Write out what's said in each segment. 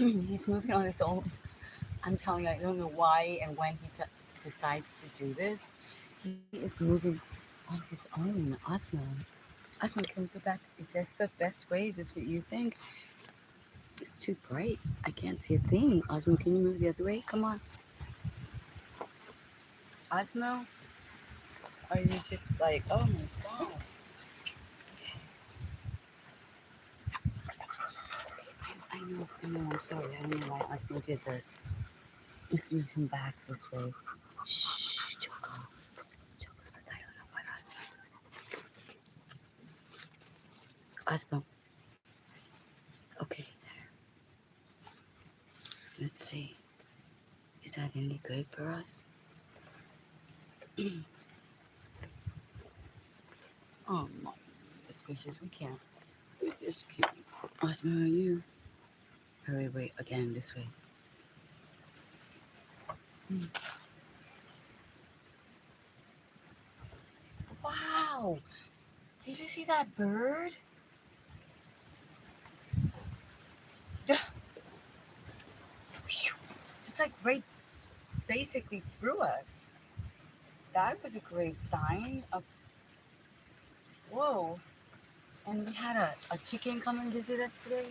He's moving on his own. I'm telling you, I don't know why and when he decides to do this. He is moving on his own. Osmo. Osmo, can we go back? Is this the best way? Is this what you think? It's too bright. I can't see a thing. Osmo, can you move the other way? Come on. Osmo? Are you just like, oh my gosh. Okay. I know, I'm sorry. I don't know why Osmo did this. Let's move him back this way. Shh, Choco. Choco's like, I don't know what Osmo. Osmo. Okay, let's see. Is that any good for us? Oh my goodness gracious, we can't. We just can't. Osmo, are you? Oh, wait, again, this way. Mm. Wow! Did you see that bird? Yeah. Just like right basically through us. That was a great sign. Us, whoa. And we had a chicken come and visit us today.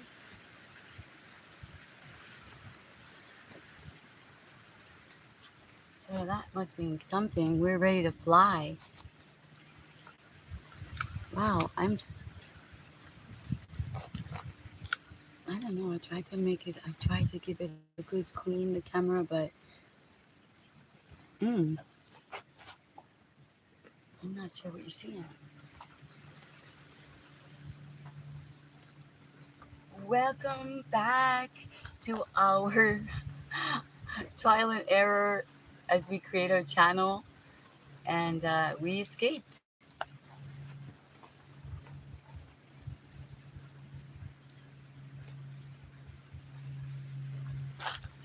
So that must mean something. We're ready to fly. Wow, I don't know. I tried to give it a good clean, the camera, but mm, I'm not sure what you're seeing. Welcome back to our trial and error as we create our channel, and we escaped.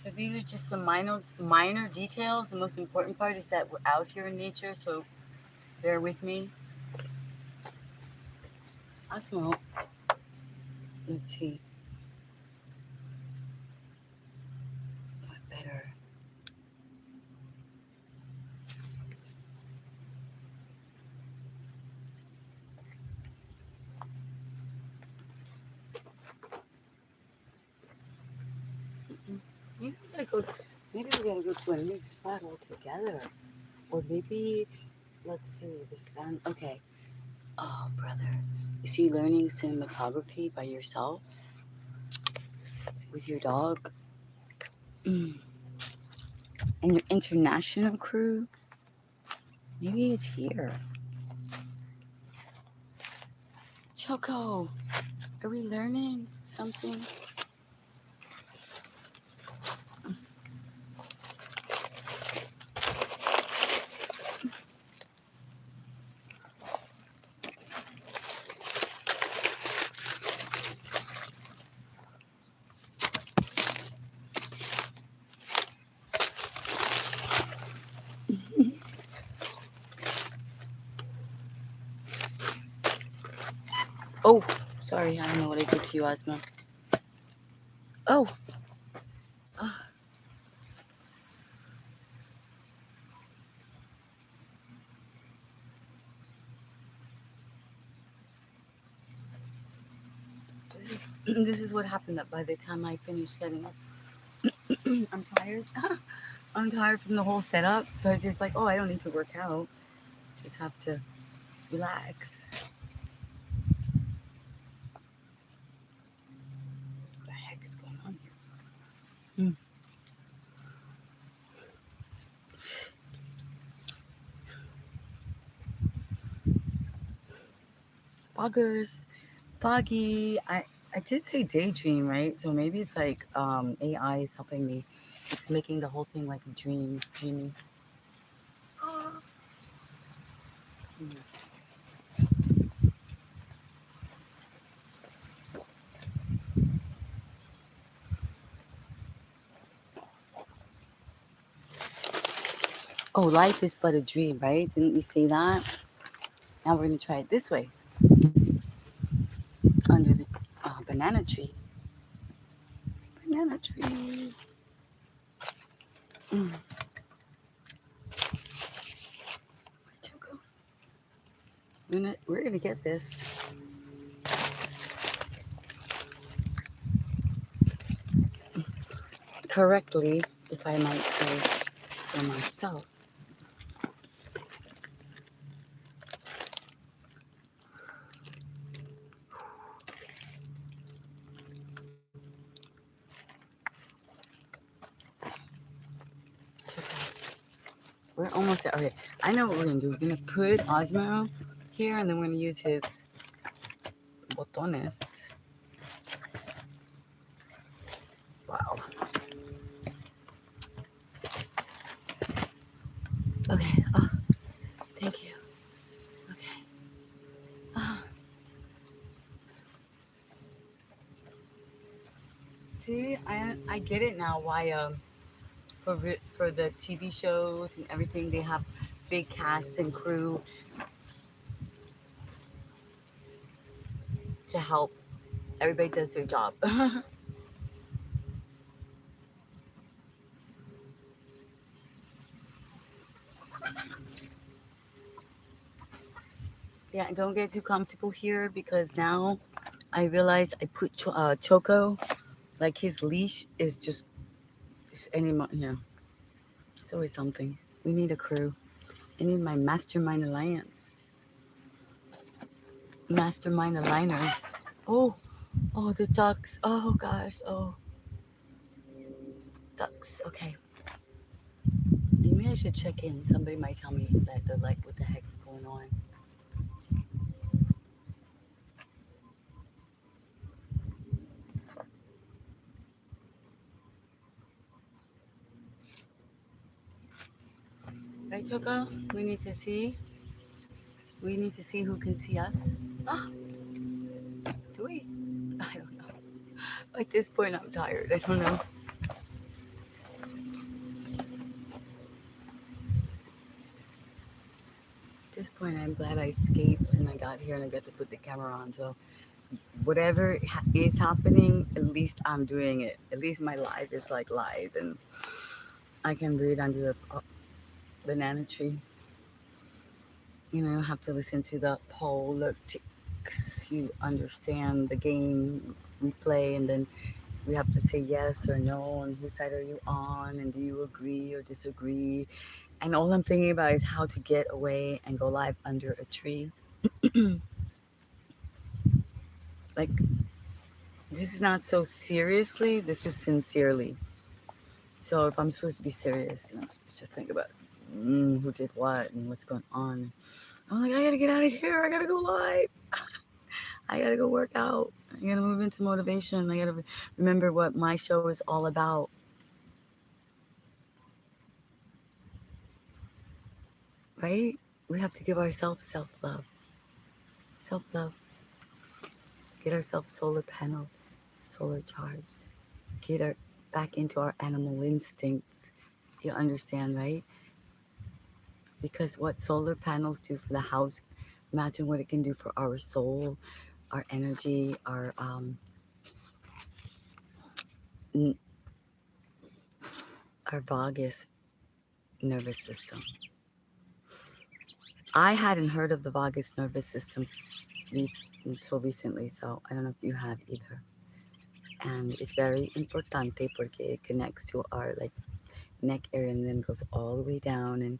So these are just some minor details. The most important part is that we're out here in nature, so bear with me. Osmo, let's see what better. Mm-mm. Maybe we gotta go. Maybe we gotta go to a new spot altogether, or maybe let's see the sun. Okay. Oh, brother, you see, learning cinematography by yourself with your dog, mm. and your international crew. Maybe it's here. Choco, are we learning something? Oh, sorry, I don't know what I did to you, Asma. Oh, uh, this is what happened. That by the time I finished setting up, I'm tired. I'm tired from the whole setup, so it's just like, oh, I don't need to work out. Just have to relax. What the heck is going on here? Mm. Buggers, foggy. I did say daydream, right? So maybe it's like AI is helping me. It's making the whole thing like a dreamy. Mm. Oh, life is but a dream, right? Didn't we say that? Now we're gonna try it this way under the banana tree. banana tree. Mm. Choco. We're gonna get this correctly, if I might say so myself. We're almost there. Okay, I know what we're gonna do. We're gonna put Osmo here, and then we're gonna use his botones. Wow. Okay. Oh, thank you. Okay. Oh. See, I get it now. Why for the TV shows and everything, they have big casts and crew to help. Everybody does their job. Yeah, don't get too comfortable here because now I realize I put Choco, like his leash is just yeah. It's always something. We need a crew. I need my mastermind alliance. Mastermind aligners. Oh, oh, the ducks. Oh gosh. Oh, ducks. Okay. Maybe I should check in. Somebody might tell me that they're like, what the heck is going on? Right, Choco? We need to see. We need to see who can see us. Ah, do we? I don't know. At this point, I'm tired. I don't know. At this point, I'm glad I escaped and I got here and I got to put the camera on. So whatever is happening, at least I'm doing it. At least my life is like live, and I can breathe under the banana tree. You know, have to listen to the politics. You understand the game we play, and then we have to say yes or no, and whose side are you on, and do you agree or disagree? And all I'm thinking about is how to get away and go live under a tree. Like, this is not so seriously, this is sincerely. So if I'm supposed to be serious, and I'm supposed to think about who did what and what's going on, I'm like, I gotta get out of here. I gotta go live. I gotta go work out. I gotta move into motivation. I gotta remember what my show is all about. Right? We have to give ourselves self love. Self love. Get ourselves solar panel, solar charged. Get our back into our animal instincts. You understand, right? Because what solar panels do for the house, imagine what it can do for our soul, our energy, our vagus nervous system. I hadn't heard of the vagus nervous system until recently, so I don't know if you have either. And it's very importante porque it connects to our like neck area and then goes all the way down, and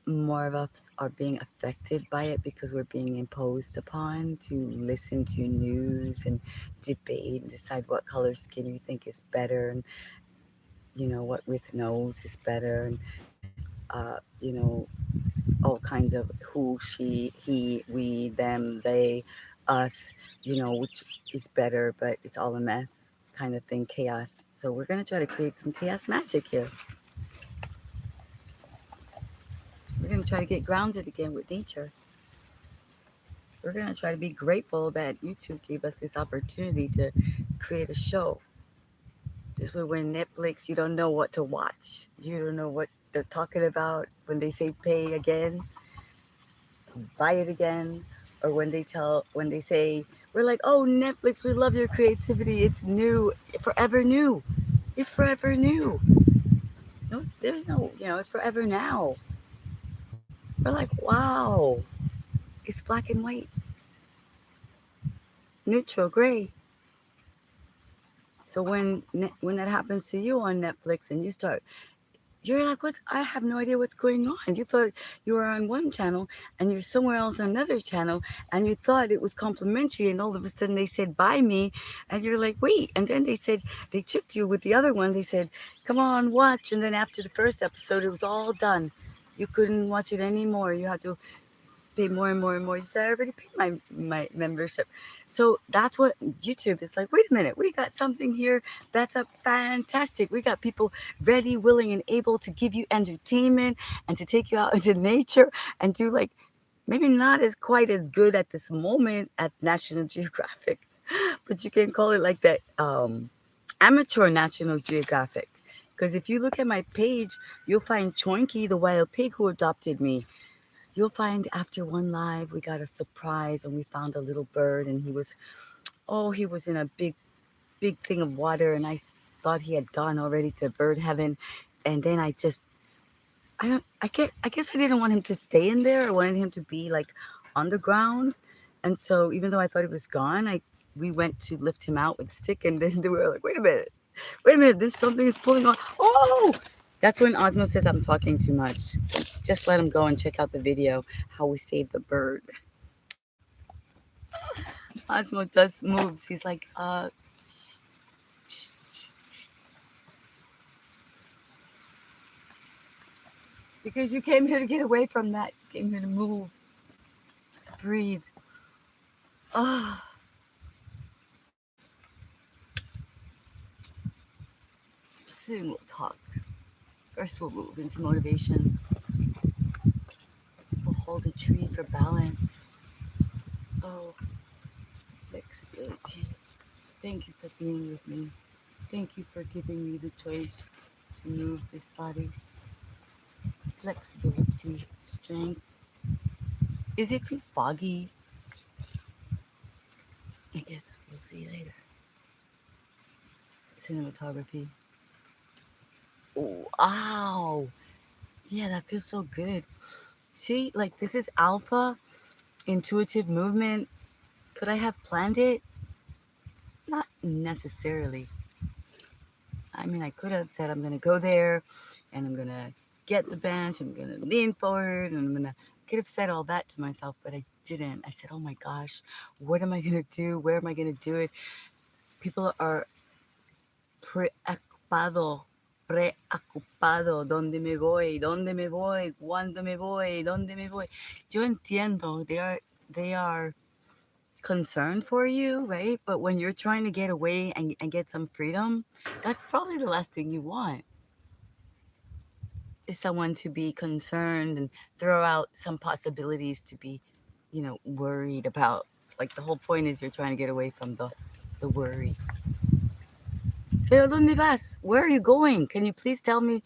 more of us are being affected by it because we're being imposed upon to listen to news and debate and decide what color skin you think is better, and you know what with nose is better, and you know all kinds of who, she, he, we, them, they, us, you know, which is better, but it's all a mess kind of thing, chaos. So we're gonna try to create some chaos magic here. We're gonna try to get grounded again with nature. We're going to try to be grateful that YouTube gave us this opportunity to create a show. This way, when Netflix, you don't know what to watch. You don't know what they're talking about when they say pay again, buy it again, or when they say We're like, oh, Netflix, we love your creativity. It's new, forever new. It's forever new. No, there's no, it's forever now. We're like, wow, it's black and white, neutral, gray. So when that happens to you on Netflix and you're like, what? I have no idea what's going on. You thought you were on one channel and you're somewhere else on another channel, and you thought it was complimentary, and all of a sudden they said, buy me. And you're like, wait. And then they said, they tricked you with the other one. They said, come on, watch. And then after the first episode, it was all done. You couldn't watch it anymore. You had to pay more and more and more. You said, I already paid my membership. So that's what YouTube is like. Wait a minute, we got something here that's a fantastic. We got people ready, willing, and able to give you entertainment and to take you out into nature and do like maybe not as quite as good at this moment at National Geographic, but you can call it like that amateur National Geographic. Because if you look at my page, you'll find Choinky, the wild pig who adopted me. You'll find after one live, we got a surprise and we found a little bird, and he was in a big thing of water, and I thought he had gone already to bird heaven. And then I guess I didn't want him to stay in there. I wanted him to be like on the ground. And so even though I thought he was gone, we went to lift him out with a stick, and then we were like, wait a minute, this something is pulling on. Oh, that's when Osmo says I'm talking too much. Just let him go and check out the video how we saved the bird. Osmo just moves. He's like, shh, because you came here to get away from that. You came here to move, to breathe. Ah, soon we'll talk. First, we'll move into motivation. We'll hold a tree for balance. Oh, flexibility. Thank you for being with me. Thank you for giving me the choice to move this body. Flexibility, strength. Is it too foggy? I guess we'll see later. Cinematography. Oh, ow. Yeah, that feels so good. See, like this is alpha, intuitive movement. Could I have planned it? Not necessarily. I mean, I could have said, I'm going to go there and I'm going to get the bench. I'm going to lean forward and I'm going to, could have said all that to myself, but I didn't. I said, oh my gosh, what am I going to do? Where am I going to do it? People are preocupado, preocupado. ¿Dónde me voy? ¿Dónde me voy? ¿Cuándo me voy? ¿Dónde me voy? Yo entiendo. They are concerned for you, right? But when you're trying to get away and get some freedom, that's probably the last thing you want is someone to be concerned and throw out some possibilities to be, worried about. Like the whole point is you're trying to get away from the worry. Pero ¿dónde vas? Where are you going? Can you please tell me?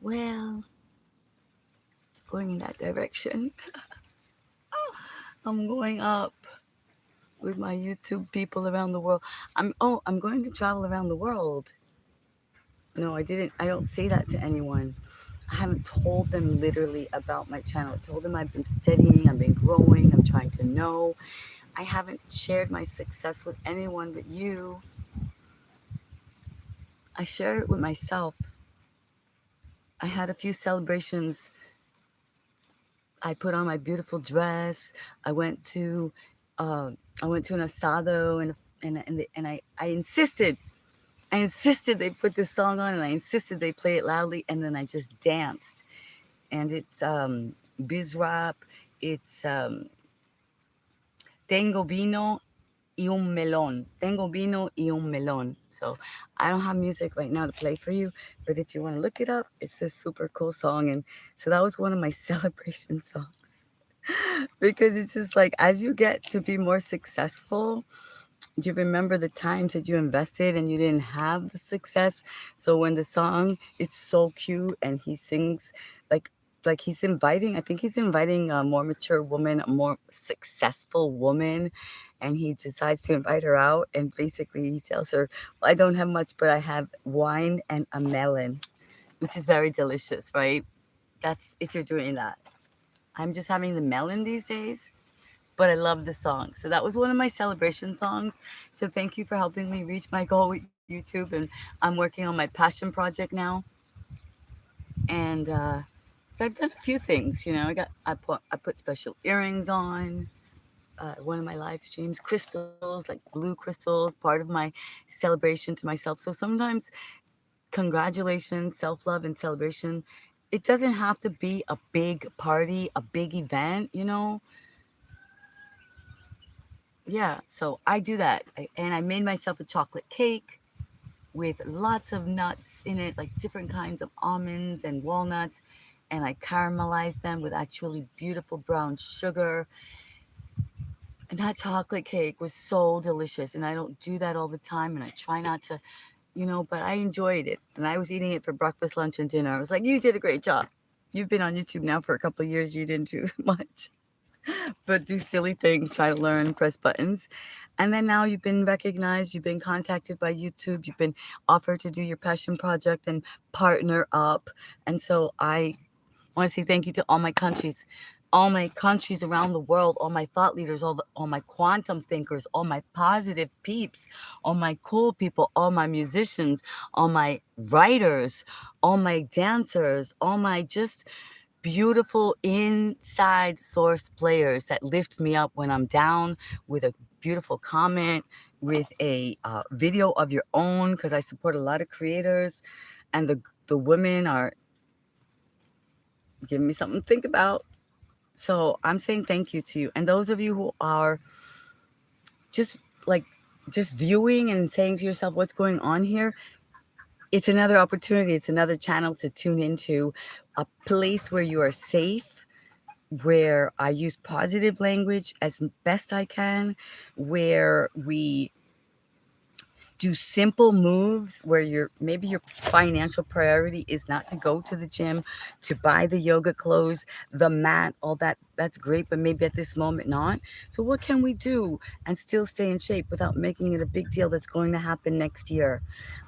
Well, going in that direction. I'm going up with my YouTube people around the world. I'm going to travel around the world. No, I didn't. I don't say that to anyone. I haven't told them literally about my channel. I told them I've been studying, I've been growing, I'm trying to know. I haven't shared my success with anyone but you. I share it with myself. I had a few celebrations. I put on my beautiful dress. I went to, uh, I went to an asado, and I insisted. I insisted they put this song on, and I insisted they play it loudly, and then I just danced. And it's biz rap. It's tengo vino y un melón. Tengo vino y un melón. So I don't have music right now to play for you, but if you want to look it up, it's this super cool song. And so that was one of my celebration songs. Because it's just like as you get to be more successful, you remember the times that you invested and you didn't have the success. So when the song, it's so cute and he sings like like he's inviting, I think he's inviting a more mature woman, a more successful woman, and he decides to invite her out. And basically, he tells her, well, I don't have much, but I have wine and a melon, which is very delicious, right? That's if you're doing that. I'm just having the melon these days, but I love the song. So that was one of my celebration songs. So thank you for helping me reach my goal with YouTube. And I'm working on my passion project now. And so I've done a few things. I put special earrings on. One of my live streams, crystals like blue crystals, part of my celebration to myself. So sometimes congratulations, self love, and celebration. It doesn't have to be a big party, a big event. Yeah, so I do that. And I made myself a chocolate cake with lots of nuts in it, like different kinds of almonds and walnuts. And I caramelized them with actually beautiful brown sugar. And that chocolate cake was so delicious. And I don't do that all the time. And I try not to, but I enjoyed it. And I was eating it for breakfast, lunch, and dinner. I was like, you did a great job. You've been on YouTube now for a couple of years. You didn't do much, but do silly things, try to learn, press buttons. And then now you've been recognized, you've been contacted by YouTube, you've been offered to do your passion project and partner up. And so I want to say thank you to all my countries around the world, all my thought leaders, all my quantum thinkers, all my positive peeps, all my cool people, all my musicians, all my writers, all my dancers, all my just beautiful inside source players that lift me up when I'm down with a beautiful comment, with a video of your own, because I support a lot of creators, and the women are giving me something to think about. So I'm saying thank you to you, and those of you who are just like just viewing and saying to yourself, what's going on here? It's another opportunity. It's another channel to tune into, a place where you are safe, where I use positive language as best I can, where we do simple moves, where maybe your financial priority is not to go to the gym, to buy the yoga clothes, the mat, all that's great, but maybe at this moment not. So what can we do and still stay in shape without making it a big deal that's going to happen next year?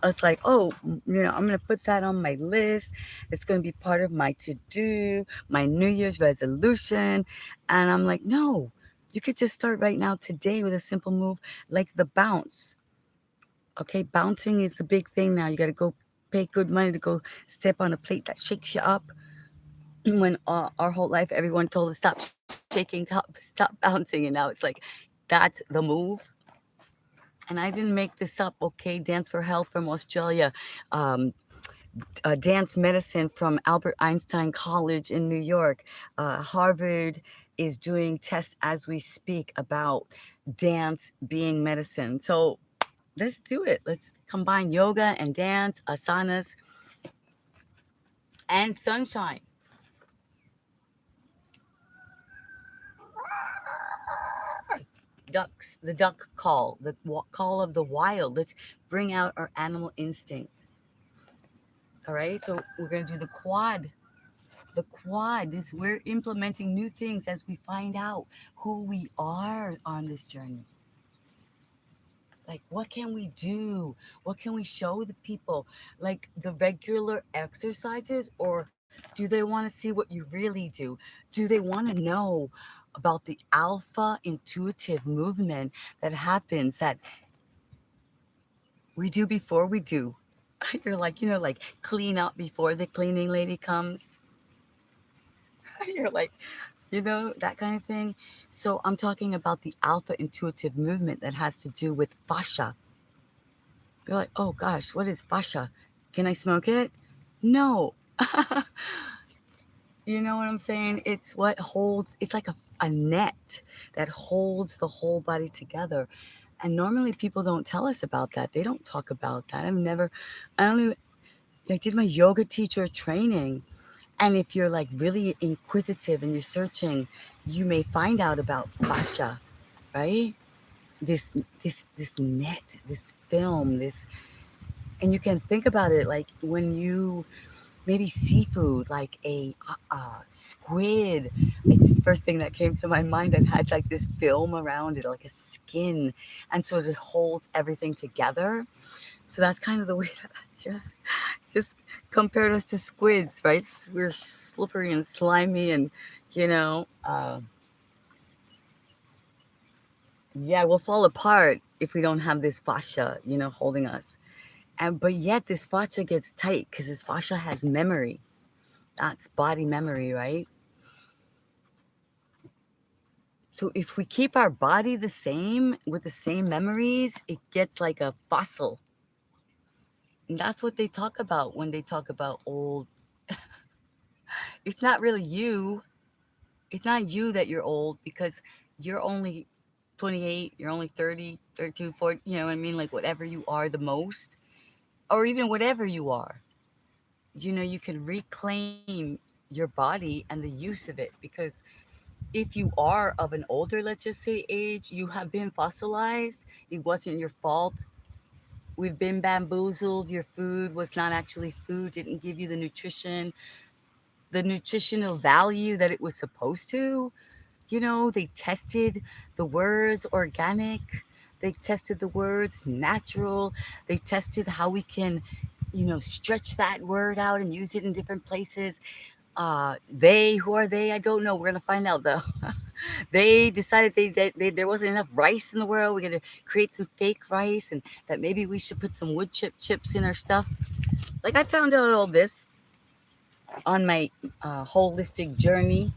It's like, oh, I'm going to put that on my list. It's going to be part of my to do, my New Year's resolution. And I'm like, no, you could just start right now today with a simple move like the bounce. Okay, bouncing is the big thing now. You got to go pay good money to go step on a plate that shakes you up. When our whole life, everyone told us stop shaking, stop bouncing, and now it's like that's the move. And I didn't make this up. Okay, Dance for Health from Australia, um, dance medicine from Albert Einstein College in New York, Harvard is doing tests as we speak about dance being medicine. So let's do it. Let's combine yoga and dance, asanas, and sunshine. Ducks, the duck call, the call of the wild. Let's bring out our animal instinct. All right, so we're going to do the quad. The quad is we're implementing new things as we find out who we are on this journey. Like, what can we do? What can we show the people? Like the regular exercises, or do they want to see what you really do? Do they want to know about the alpha intuitive movement that happens, that we do before we do? You're like, like clean up before the cleaning lady comes. You're like, that kind of thing. So I'm talking about the alpha intuitive movement that has to do with fascia. You're like, oh gosh, what is fascia? Can I smoke it? No. You know what I'm saying? It's what holds, it's like a net that holds the whole body together. And normally people don't tell us about that. They don't talk about that. I did my yoga teacher training. And if you're like really inquisitive and you're searching, you may find out about fascia, right? This this net, this film, this, and you can think about it like when you maybe seafood, like a squid. It's the first thing that came to my mind that has like this film around it, like a skin, and so it holds everything together. So that's kind of the way that yeah, just compared us to squids, right? We're slippery and slimy, and you know, yeah, we'll fall apart if we don't have this fascia, holding us. And but yet this fascia gets tight because this fascia has memory. That's body memory, right? So if we keep our body the same with the same memories, it gets like a fossil. And that's what they talk about when they talk about old. It's not really you. It's not you that you're old because you're only 28, you're only 30, 32, 40, you know what I mean? Like whatever you are the most, or even whatever you are, you can reclaim your body and the use of it because if you are of an older, let's just say, age, you have been fossilized. It wasn't your fault. We've been bamboozled. Your food was not actually food, didn't give you the nutritional value that it was supposed to. They tested the words organic, they tested the words natural, they tested how we can, stretch that word out and use it in different places. Who are they? I don't know. We're gonna find out though. They decided there wasn't enough rice in the world. We're gonna create some fake rice, and that maybe we should put some wood chip chips in our stuff. Like I found out all this on my holistic journey.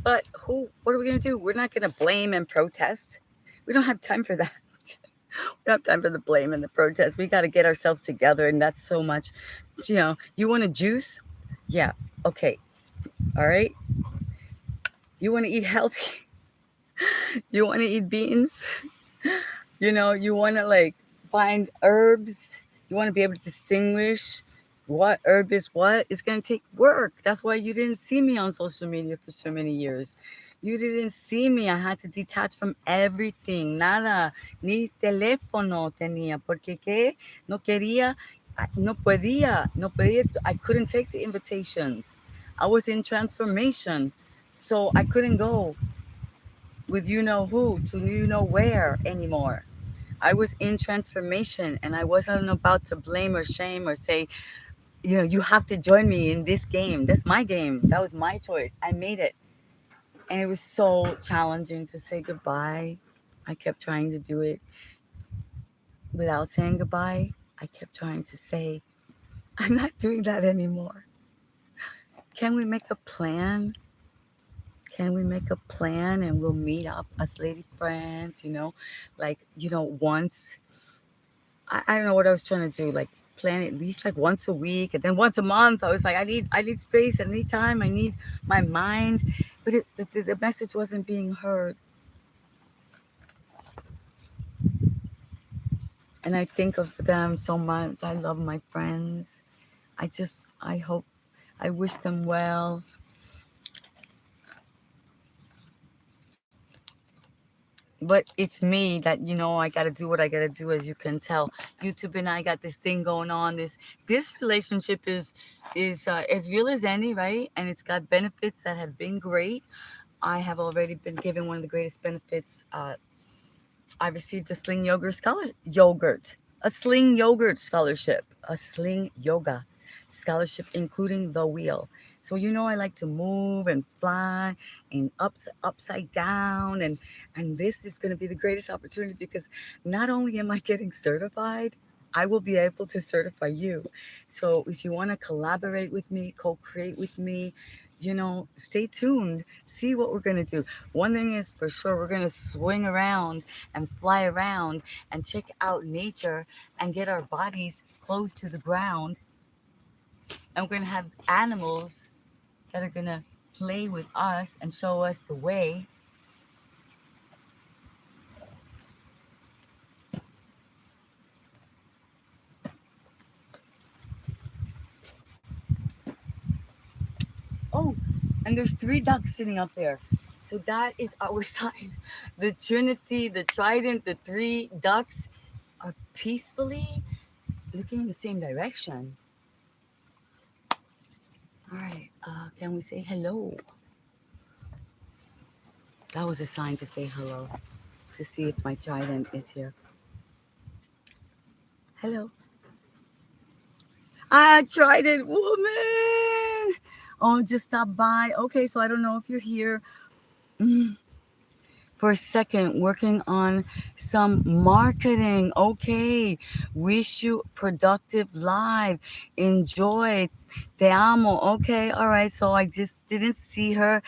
But what are we gonna do? We're not gonna blame and protest. We don't have time for that. We don't have time for the blame and the protest. We got to get ourselves together, and that's so much. You want a juice? Yeah. Okay. All right. You want to eat healthy? You want to eat beans? You want to like find herbs. You want to be able to distinguish what herb is what. It's going to take work. That's why you didn't see me on social media for so many years. You didn't see me. I had to detach from everything. Nada. Ni teléfono tenía. Porque qué? No quería. No podía. No podía. I couldn't take the invitations. I was in transformation. So I couldn't go with you know who to you know where anymore. I was in transformation and I wasn't about to blame or shame or say, you have to join me in this game. That's my game. That was my choice. I made it. And it was so challenging to say goodbye. I kept trying to do it without saying goodbye. I kept trying to say, I'm not doing that anymore. Can we make a plan? Can we make a plan and we'll meet up as lady friends, like, once I don't know what I was trying to do, like plan at least like once a week and then once a month. I was like, I need space, I need time, I need my mind. But the message wasn't being heard. And I think of them so much. I love my friends. I hope, I wish them well. But it's me that I got to do what I got to do. As you can tell, YouTube and I got this thing going on. This relationship is as real as any, right? And it's got benefits that have been great. I have already been given one of the greatest benefits. I received a sling yogurt a sling yogurt scholarship, a sling yoga scholarship, including the wheel. So I like to move and fly and upside down, and this is going to be the greatest opportunity because not only am I getting certified, I will be able to certify you. So if you want to collaborate with me, co-create with me, stay tuned. See what we're going to do. One thing is for sure, we're going to swing around and fly around and check out nature and get our bodies close to the ground. And we're going to have animals that are going to play with us and show us the way. Oh, and there's three ducks sitting up there. So that is our sign. The Trinity, the Trident, the three ducks are peacefully looking in the same direction. All right. Can we say hello? That was a sign to say hello, to see if my trident is here. Hello. I trident woman. Oh, just stop by. Okay, so I don't know if you're here. Mm, for a second, working on some marketing. Okay. Wish you productive live. Enjoy. Te amo. Okay. All right. So I just didn't see her.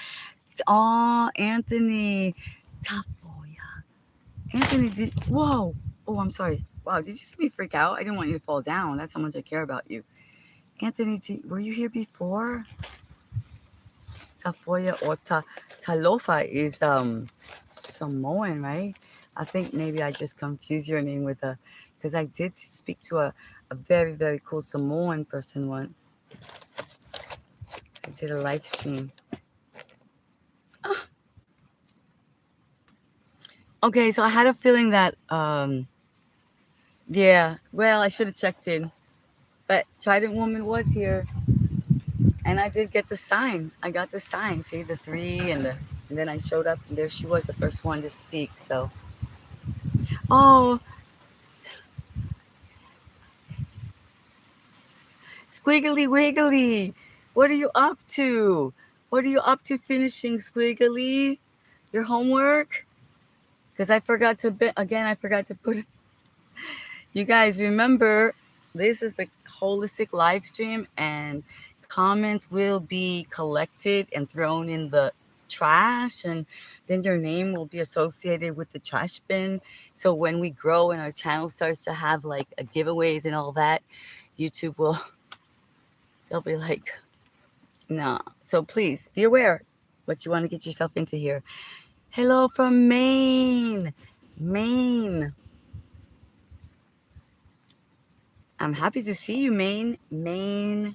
Oh, Anthony. Tafoya. Anthony, did. Whoa. Oh, I'm sorry. Wow. Did you see me freak out? I didn't want you to fall down. That's how much I care about you. Anthony, were you here before? Tafoya or Talofa is Samoan, right? I think maybe I just confused your name with a, because I did speak to a very, very cool Samoan person once. I did a live stream. Ah, okay, so I had a feeling that, yeah, well, I should have checked in. But Trident Woman was here, and I did get the sign. I got the sign, see, the three, and then I showed up, and there she was, the first one to speak, so. Oh, Squiggly Wiggly, what are you up to? What are you up to finishing, Squiggly? Your homework? Because I forgot to, again, I forgot to put, you guys remember, this is a holistic live stream and comments will be collected and thrown in the trash, and then your name will be associated with the trash bin. So when we grow and our channel starts to have like a giveaways and all that, YouTube will, they'll be like, no. So please be aware what you want to get yourself into here. Hello from Maine. Maine. I'm happy to see you, Maine. Maine.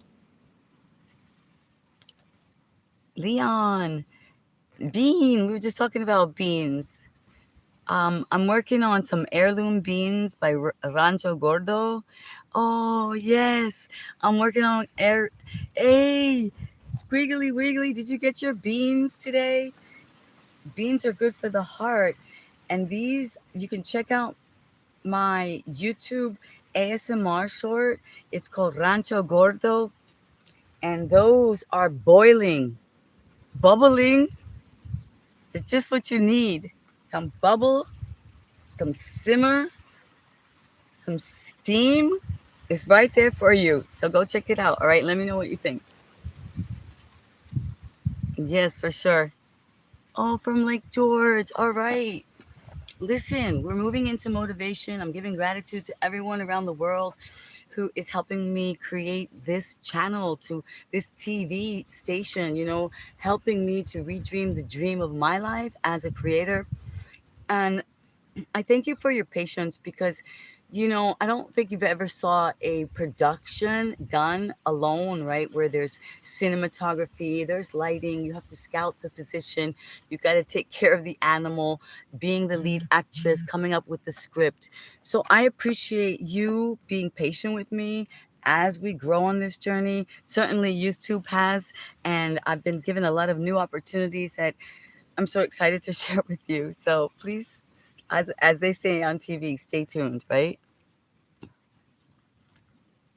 Leon. Bean. We were just talking about beans. I'm working on some heirloom beans by Rancho Gordo. Oh, yes. I'm working on Hey, Squiggly Wiggly, did you get your beans today? Beans are good for the heart. And these, you can check out my YouTube ASMR short. It's called Rancho Gordo. And those are boiling, bubbling. It's just what you need. Some bubble, some simmer, some steam. It's right there for you. So go check it out. All right. Let me know what you think. Yes, for sure. Oh, from Lake George. All right. Listen, we're moving into motivation. I'm giving gratitude to everyone around the world who is helping me create this channel, to this TV station, helping me to redream the dream of my life as a creator. And I thank you for your patience because, I don't think you've ever saw a production done alone, right? Where there's cinematography, there's lighting, you have to scout the position, you got to take care of the animal, being the lead actress, coming up with the script. So I appreciate you being patient with me as we grow on this journey. Certainly YouTube has, and I've been given a lot of new opportunities that I'm so excited to share with you. So please, as they say on TV, stay tuned, right?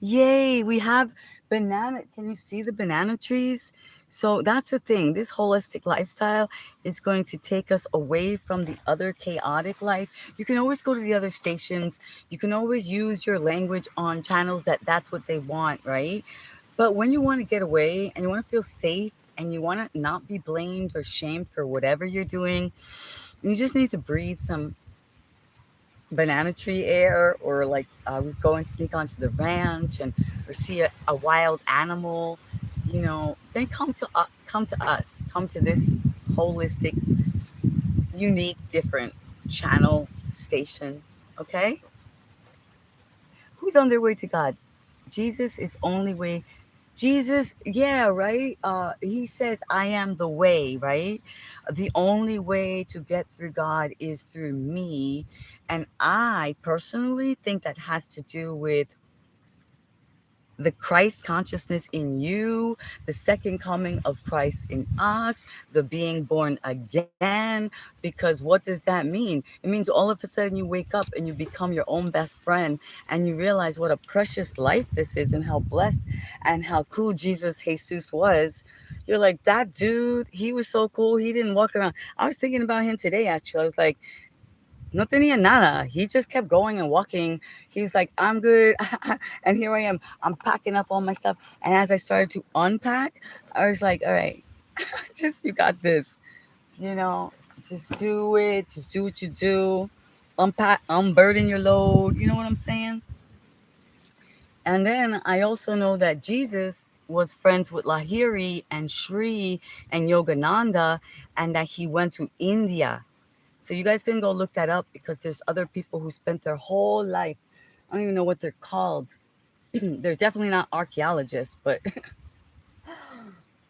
Yay, we have banana. Can you see the banana trees? So that's the thing. This holistic lifestyle is going to take us away from the other chaotic life. You can always go to the other stations. You can always use your language on channels that's what they want, right? But when you want to get away and you want to feel safe and you want to not be blamed or shamed for whatever you're doing, you just need to breathe some banana tree air, or like we go and sneak onto the ranch and or see a wild animal, then come to this holistic, unique, different channel station. Okay, who's on their way to God? Jesus is only way. Jesus, yeah, right? He says, I am the way, right? The only way to get through God is through me. And I personally think that has to do with the Christ consciousness in you, the second coming of Christ in us, the being born again. Because what does that mean? It means all of a sudden you wake up and you become your own best friend and you realize what a precious life this is and how blessed and how cool Jesus was. You're like, that dude, he was so cool. He didn't walk around. I was thinking about him today, actually. I was like, no tenía nada. He just kept going and walking. He was like, I'm good. And here I am. I'm packing up all my stuff. And as I started to unpack, I was like, all right, just you got this. You know, just do it. Just do what you do. Unpack, unburden your load. You know what I'm saying? And then I also know that Jesus was friends with Lahiri and Shri and Yogananda, and that he went to India. So you guys can go look that up because there's other people who spent their whole life. I don't even know what they're called. They're definitely not archaeologists, but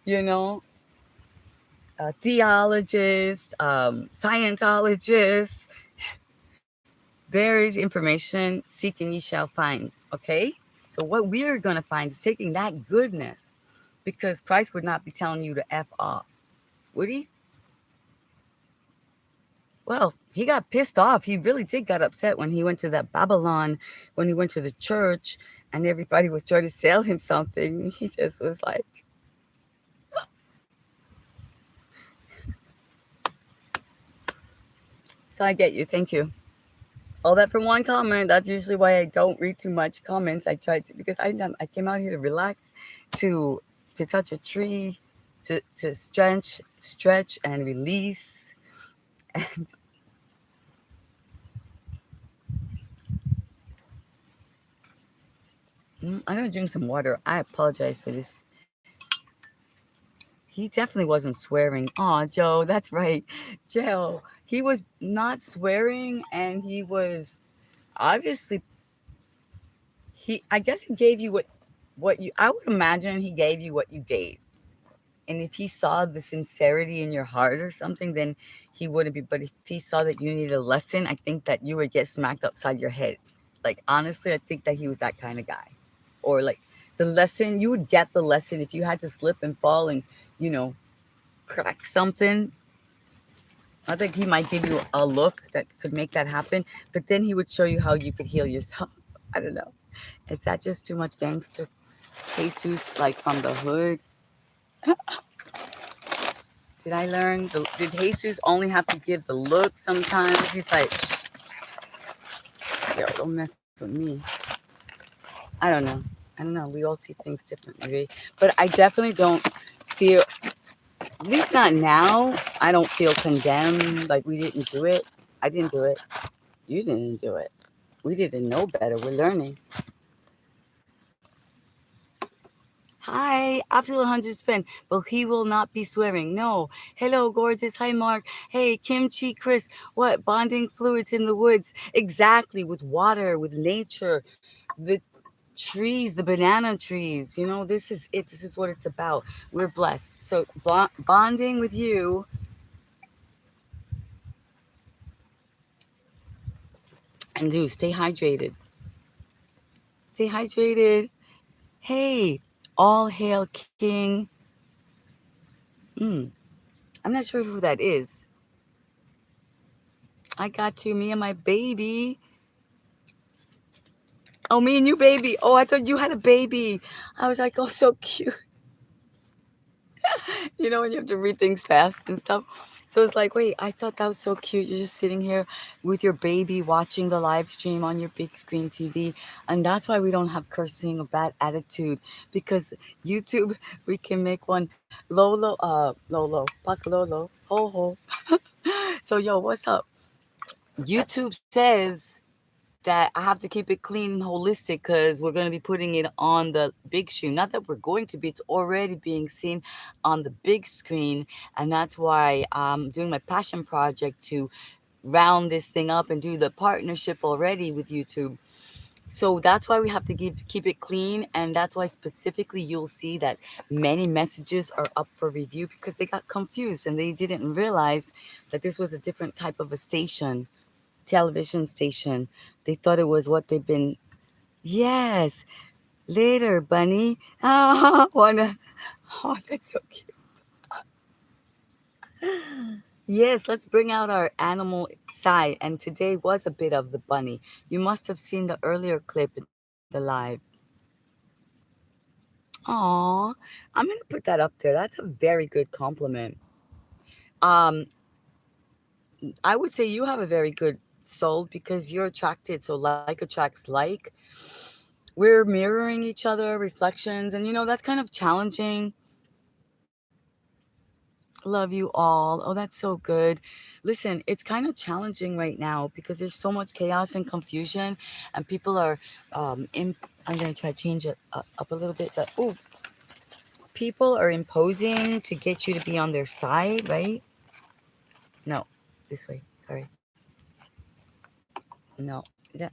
you know, theologists, Scientologists. There is information. Seek and ye shall find. Okay. So what we're gonna find is taking that goodness, because Christ would not be telling you to f off, would he? Well, he got pissed off. He really did get upset when he went to that Babylon, when he went to the church and everybody was trying to sell him something. He just was like, so I get you. Thank you. All that for one comment. That's usually why I don't read too much comments. I tried to, because I came out here to relax, to touch a tree, to stretch and release. And I'm gonna drink some water. I apologize for this. He definitely wasn't swearing. Aw, Joe, that's right. Joe, he was not swearing, and he was obviously, I guess he gave you what you, I would imagine he gave you what you gave. And if he saw the sincerity in your heart or something, then he wouldn't be. But if he saw that you needed a lesson, I think that you would get smacked upside your head. Like, honestly, I think that he was that kind of guy. Or like the lesson, you would get the lesson if you had to slip and fall and, you know, crack something. I think he might give you a look that could make that happen, but then he would show you how you could heal yourself. I don't know. Is that just too much gangster? Jesus, like from the hood. Did I learn? Did Jesus only have to give the look sometimes? He's like, yo, don't mess with me. I don't know. I don't know. We all see things differently. But I definitely don't feel, at least not now, I don't feel condemned like we didn't do it. I didn't do it. You didn't do it. We didn't know better. We're learning. Hi, absolute 100 spin. But he will not be swearing. No. Hello, gorgeous. Hi, Mark. Hey, Kimchi, Chris. What? Bonding fluids in the woods. Exactly. With water, with nature, the trees, the banana trees. You know, this is it. This is what it's about. We're blessed. So, bonding with you. And do stay hydrated. Stay hydrated. Hey, all hail King. Mm, I'm not sure who that is. I got you, me and my baby. Oh, me and you, baby. Oh, I thought you had a baby. I was like, oh, so cute. You know, when you have to read things fast and stuff. So it's like, wait, I thought that was so cute. You're just sitting here with your baby watching the live stream on your big screen TV. And that's why we don't have cursing or bad attitude. Because YouTube, we can make one Lolo, Pakalolo, ho ho. So, yo, what's up? YouTube says that I have to keep it clean and holistic because we're going to be putting it on the big screen. Not that we're going to be, it's already being seen on the big screen. And that's why I'm doing my passion project to round this thing up and do the partnership already with YouTube. So that's why we have to keep it clean. And that's why specifically you'll see that many messages are up for review because they got confused and they didn't realize that this was a different type of a station, television station. They thought it was what they've been. Yes, Later, bunny. Ah, wanna. Oh, that's so cute. Yes, let's bring out our animal side. And today was a bit of the bunny. You must have seen the earlier clip in the live. Aw, I'm gonna put that up there. That's a very good compliment. Um, I would say you have a very good soul because you're attracted. So like attracts like. We're mirroring each other, reflections, and that's kind of challenging. Love you all. Oh, that's so good. Listen, it's kind of challenging right now because there's so much chaos and confusion, and people are. I'm gonna try to change it up a little bit. But oh, people are imposing to get you to be on their side, right? No, this way. Sorry. No. Yeah.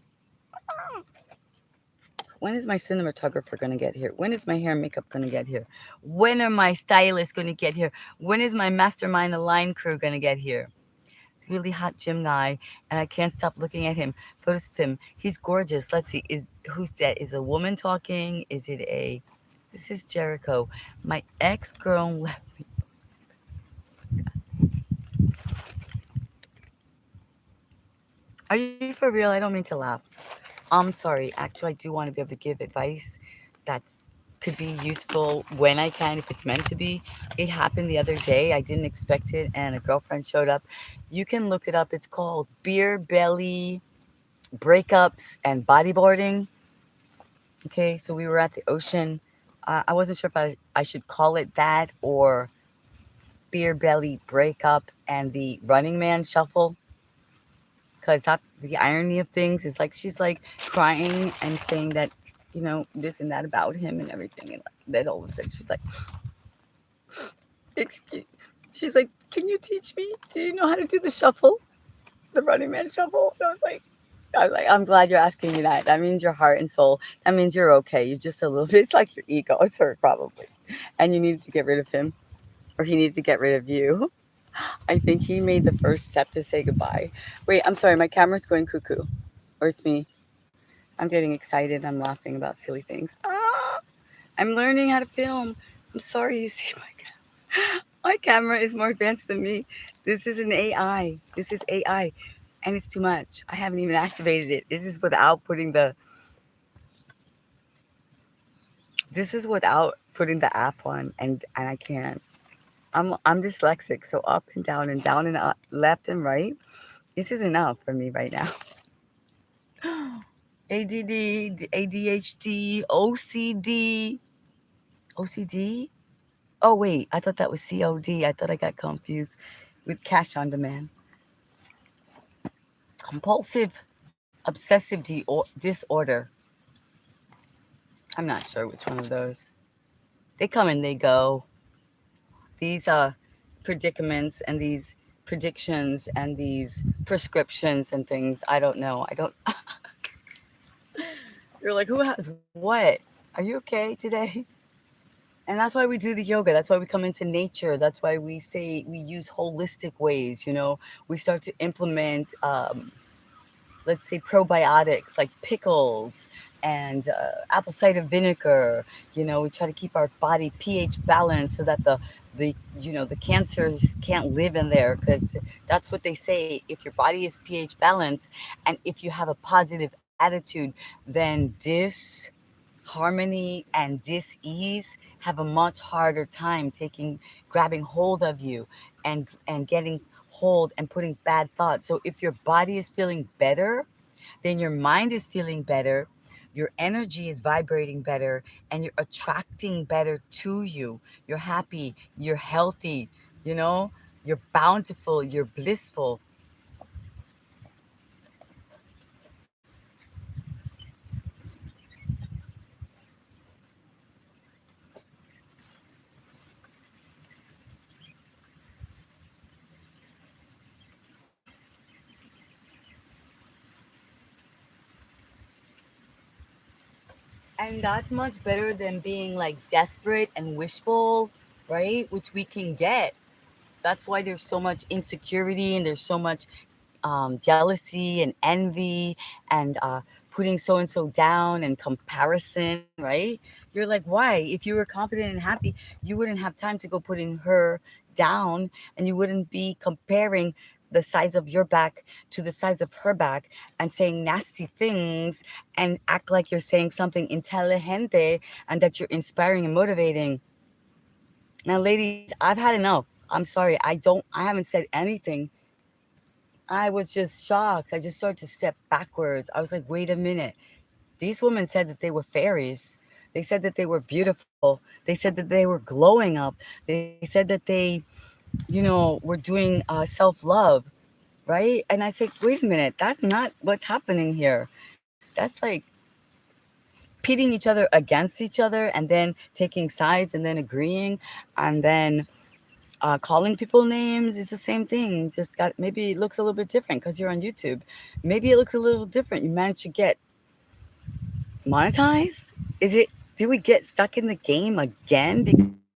When is my cinematographer gonna get here? When is my hair and makeup gonna get here? When are my stylists gonna get here? When is my mastermind align crew gonna get here? Really hot gym guy, and I can't stop looking at him. Photos of him. He's gorgeous. Let's see. Is who's that? Is a woman talking? Is it a? This is Jericho. My ex girl left me. Are you for real? I don't mean to laugh. I'm sorry. Actually, I do want to be able to give advice that's could be useful when I can, if it's meant to be. It happened the other day. I didn't expect it, and a girlfriend showed up. You can look it up. It's called Beer Belly Breakups and Bodyboarding. Okay, so we were at the ocean. I wasn't sure if I should call it that or Beer Belly Breakup and the Running Man Shuffle, because that's the irony of things. Is like she's like crying and saying that this and that about him and everything, and like then all of a sudden she's like, excuse, she's like, can you teach me? Do you know how to do the shuffle, the Running Man Shuffle? And I was like, I'm glad you're asking me that. That means your heart and soul. That means you're okay. You're just a little bit. It's like your ego. It's hurt probably, and you needed to get rid of him, or he needed to get rid of you. I think he made the first step to say goodbye. Wait, I'm sorry. My camera's going cuckoo, or it's me. I'm getting excited. I'm laughing about silly things. Ah, I'm learning how to film. I'm sorry. You see my camera is more advanced than me. This is an AI. This is AI, and it's too much. I haven't even activated it. This is without putting the This is without putting the app on, and I can't. I'm dyslexic, so up and down and up, left and right. This is enough for me right now. ADD, ADHD, OCD, OCD. Oh wait, I thought that was COD. I thought I got confused with cash on demand. Compulsive obsessive disorder. I'm not sure which one of those. They come and they go. These predicaments and these predictions and these prescriptions and things. I don't know. I don't. You're like, who has what? Are you okay today? And that's why we do the yoga. That's why we come into nature. That's why we say we use holistic ways. We start to implement let's say probiotics like pickles and apple cider vinegar. We try to keep our body pH balanced so that the cancers can't live in there, because that's what they say. If your body is pH balanced and if you have a positive attitude, then disharmony and dis-ease have a much harder time grabbing hold of you and getting hold and putting bad thoughts. So if your body is feeling better, then your mind is feeling better, your energy is vibrating better, and you're attracting better to you. You're happy, you're healthy, you know, you're bountiful, you're blissful. And that's much better than being like desperate and wishful, right? Which we can get. That's why there's so much insecurity and there's so much jealousy and envy and putting so and so down and comparison, right? You're like, why? If you were confident and happy, you wouldn't have time to go putting her down, and you wouldn't be comparing the size of your back to the size of her back and saying nasty things and act like you're saying something intelligente and that you're inspiring and motivating. Now, ladies, I've had enough. I'm sorry. I haven't said anything. I was just shocked. I just started to step backwards. I was like, wait a minute. These women said that they were fairies. They said that they were beautiful. They said that they were glowing up. They said that they, were doing self love, right? And I said, wait a minute. That's not what's happening here. That's like pitting each other against each other and then taking sides and then agreeing and then calling people names is the same thing. Just got maybe it looks a little bit different because you're on YouTube. Maybe it looks a little different. You managed to get monetized. Is it? Do we get stuck in the game again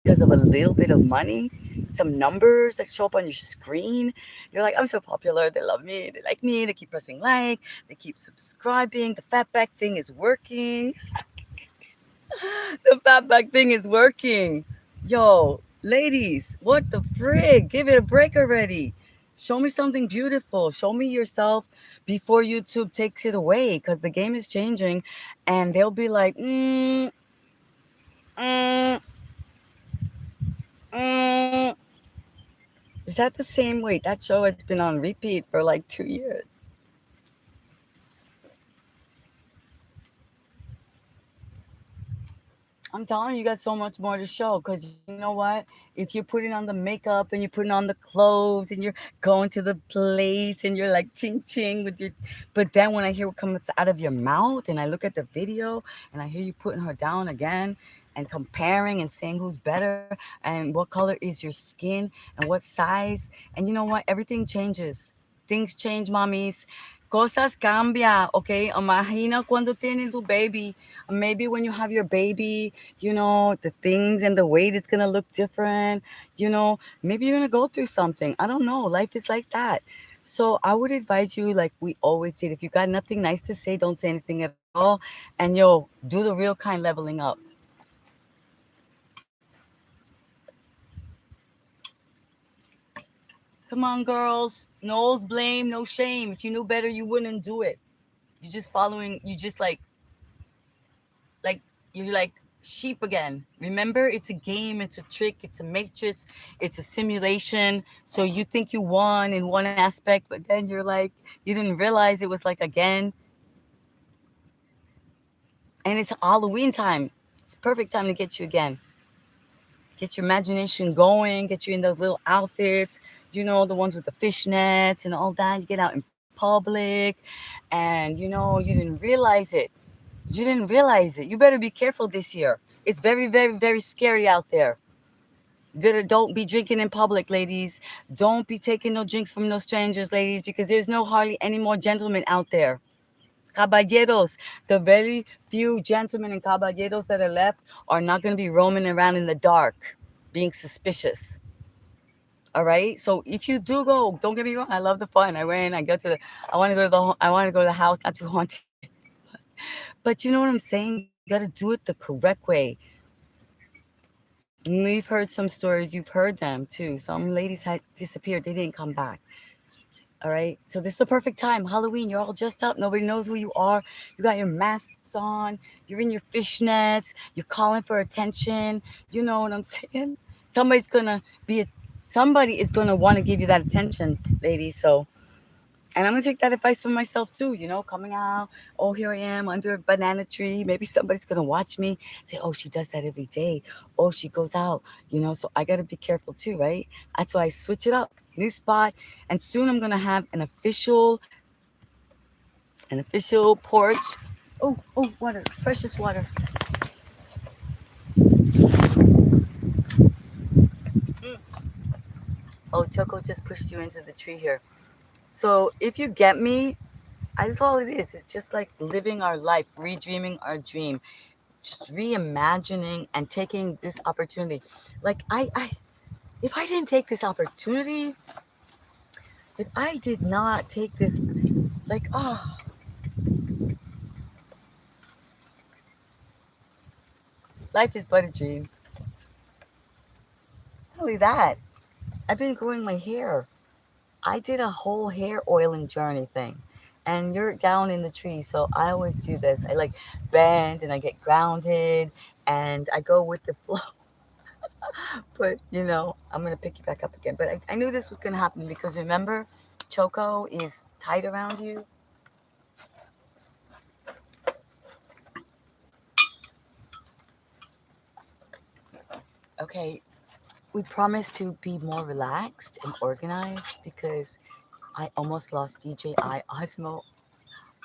because of a little bit of money? Some numbers that show up on your screen. You're like, I'm so popular. They love me. They like me. They keep pressing like. They keep subscribing. The fatback thing is working. The fatback thing is working. Yo, ladies, what the frig? Give it a break already. Show me something beautiful. Show me yourself before YouTube takes it away because the game is changing and they'll be like, mm, mm. Is that the same? Wait, that show has been on repeat for like 2 years. I'm telling you, you got so much more to show because you know what? If you're putting on the makeup and you're putting on the clothes and you're going to the place and you're like ching ching with your, but then when I hear what comes out of your mouth and I look at the video and I hear you putting her down again and comparing and saying who's better and what color is your skin and what size, and you know what? Everything changes. Things change, mommies. Cosas cambia, okay? Imagina cuando tienes tu baby. Maybe when you have your baby, the things and the weight is going to look different. Maybe you're going to go through something. I don't know. Life is like that. So I would advise you, like we always did, if you got nothing nice to say, don't say anything at all. And do the real kind leveling up. Come on, girls. No blame, no shame. If you knew better, you wouldn't do it. You're just following, you just like you're like sheep again. Remember, it's a game, it's a trick, it's a matrix, it's a simulation. So you think you won in one aspect, but then you're like, you didn't realize it was like again. And it's Halloween time. It's perfect time to get you again. Get your imagination going, get you in those little outfits, the ones with the fishnets and all that. You get out in public and you didn't realize it. You didn't realize it. You better be careful this year. It's very, very, very scary out there. Better don't be drinking in public, ladies. Don't be taking no drinks from no strangers, ladies, because there's no hardly any more gentlemen out there. Caballeros, the very few gentlemen and caballeros that are left are not going to be roaming around in the dark, being suspicious. All right. So if you do go, don't get me wrong. I love the fun. I went. I go to the. I want to go to the. I want to go to the house. Not too haunted. But you know what I'm saying? You got to do it the correct way. We've heard some stories. You've heard them too. Some ladies had disappeared. They didn't come back. All right. So this is the perfect time. Halloween. You're all dressed up. Nobody knows who you are. You got your masks on. You're in your fishnets. You're calling for attention. You know what I'm saying? Somebody's gonna be. Somebody is gonna want to give you that attention, ladies. So, and I'm gonna take that advice for myself too. Coming out. Oh, here I am under a banana tree. Maybe somebody's gonna watch me. Say, oh, she does that every day. Oh, she goes out. So I gotta be careful too, right? That's why I switch it up. New spot, and soon I'm gonna have an official porch. Oh, water, precious water. Mm. Oh, Choco just pushed you into the tree here. So if you get me, that's all it is. It's just like living our life, redreaming our dream, just reimagining and taking this opportunity. Like if I didn't take this opportunity, if I did not take this, like, Life is but a dream. Not only that, I've been growing my hair. I did a whole hair oiling journey thing. And you're down in the tree, so I always do this. I like bend and I get grounded and I go with the flow. But I'm gonna pick you back up again. But I knew this was gonna happen because remember, Choco is tight around you. Okay, we promised to be more relaxed and organized because I almost lost DJI Osmo.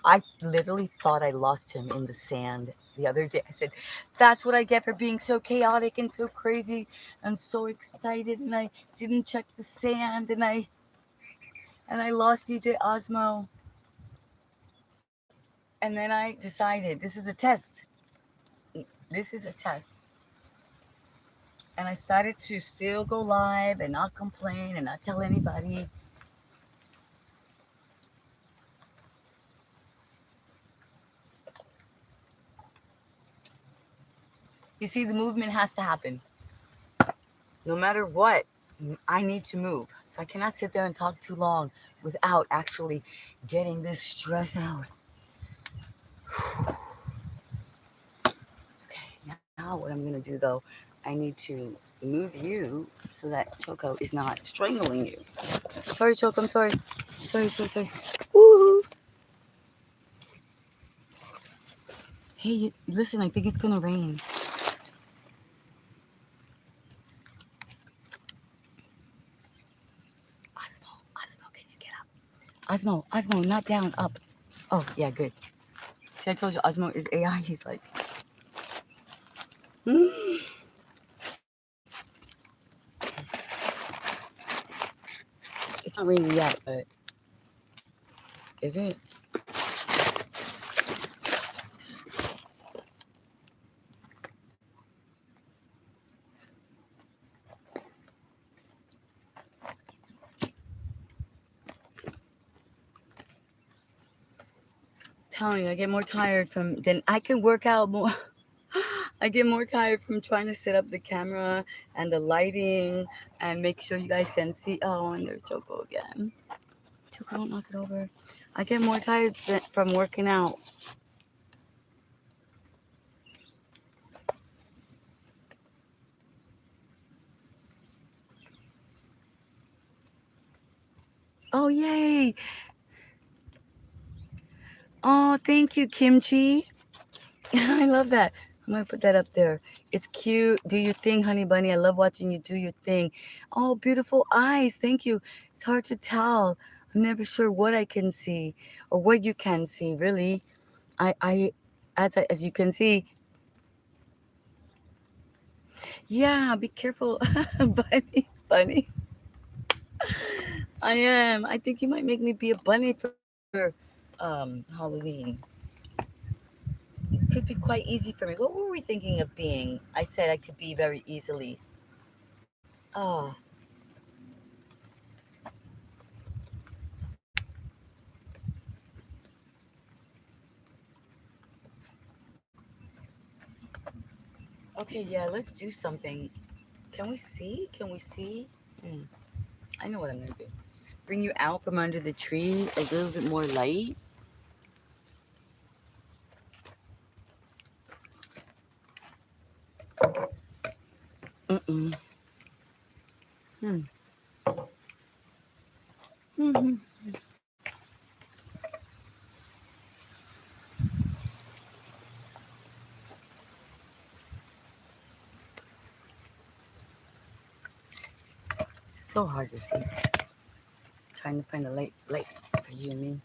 I literally thought I lost him in the sand the other day. I said, "That's what I get for being so chaotic and so crazy and so excited." And I didn't check the sand, and I lost DJ Osmo. And then I decided this is a test. This is a test. And I started to still go live and not complain and not tell anybody. You see, the movement has to happen. No matter what, I need to move. So I cannot sit there and talk too long without actually getting this stress out. Okay, now what I'm going to do though, I need to move you so that Choco is not strangling you. Sorry, Choco, I'm sorry. Sorry, sorry, sorry. Woo! Hey, listen, I think it's going to rain. Osmo, Osmo, can you get up? Osmo, Osmo, not down, up. Oh, yeah, good. See, I told you Osmo is AI. He's like, mm. It's not raining yet, but is it? Telling you, I get more tired from then I can work out more. I get more tired from trying to set up the camera and the lighting and make sure you guys can see. Oh, and there's Choco again. Choco, don't knock it over. I get more tired from working out. Oh, yay. Oh, thank you, Kimchi. I love that. I'm gonna put that up there. It's cute. Do your thing, honey bunny. I love watching you do your thing. Oh, beautiful eyes. Thank you. It's hard to tell. I'm never sure what I can see or what you can see. Really, as you can see, yeah. Be careful, bunny, bunny. I am. I think you might make me be a bunny for Halloween. It could be quite easy for me. What were we thinking of being? I said I could be very easily. Oh, okay, yeah, let's do something. Can we see? Can we see? Hmm, I know what I'm gonna do. Bring you out from under the tree, a little bit more light. Mm-mm. Hmm. Mm-hmm. So hard to see. Trying to find a light for you and me.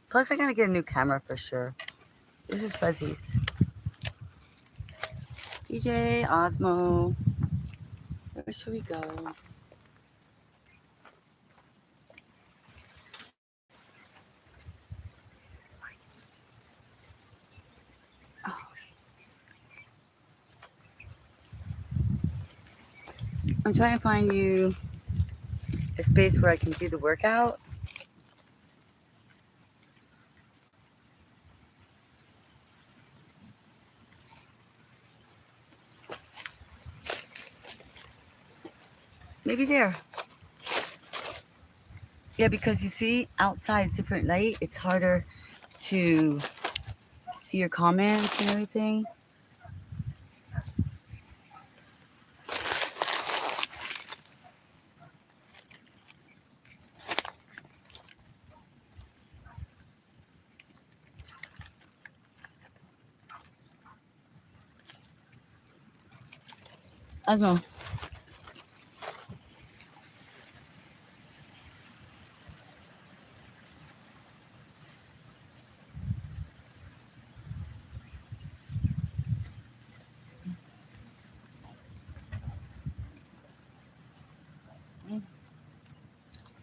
Plus, I gotta get a new camera for sure. This is Fuzzies. DJ Osmo. Where should we go? Oh, I'm trying to find you a space where I can do the workout. Maybe there. Yeah, because you see, outside different light, it's harder to see your comments and everything. I don't know.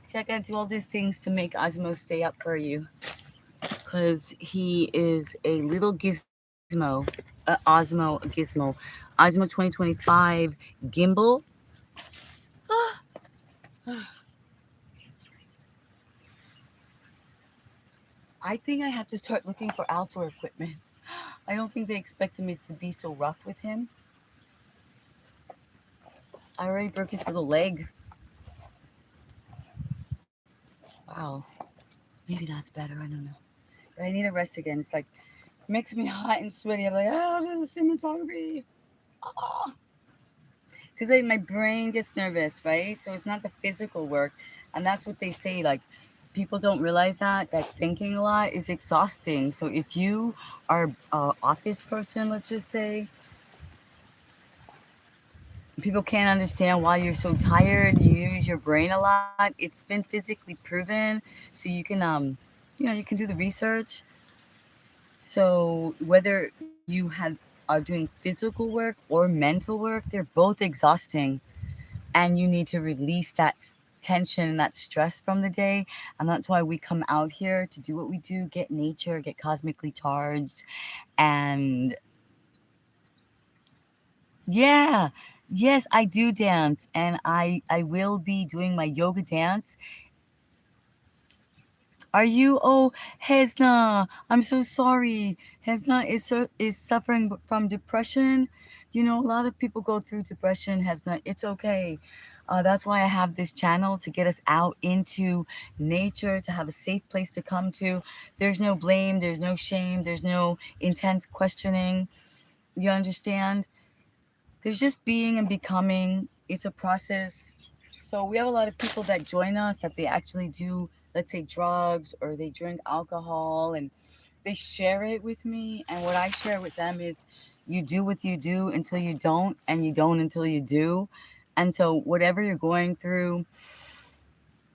See, I gotta do all these things to make Osmo stay up for you. Because he is a little gizmo, Osmo gizmo. Osmo 2025 gimbal. I think I have to start looking for outdoor equipment. I don't think they expected me to be so rough with him. I already broke his little leg. Wow. Maybe that's better. I don't know. But I need a rest again. It's like makes me hot and sweaty. I'm like, oh, this is cinematography. Oh. Because like, my brain gets nervous, right? So it's not the physical work, and that's what they say. Like people don't realize that thinking a lot is exhausting. So if you are a office person, let's just say, people can't understand why you're so tired. You use your brain a lot. It's been physically proven, so you can you can do the research. So whether you are doing physical work or mental work, they're both exhausting, and you need to release that tension and that stress from the day. And that's why we come out here to do what we do, get nature, get cosmically charged. And yeah, yes, I do dance, and I will be doing my yoga dance. Are you? Oh, Hesna, I'm so sorry. Hesna is suffering from depression. You know, a lot of people go through depression. Hesna, it's okay. That's why I have this channel to get us out into nature, to have a safe place to come to. There's no blame, there's no shame, there's no intense questioning. You understand? There's just being and becoming. It's a process. So we have a lot of people that join us that they actually do, let's say, drugs or they drink alcohol, and they share it with me. And what I share with them is you do what you do until you don't, and you don't until you do. And so whatever you're going through,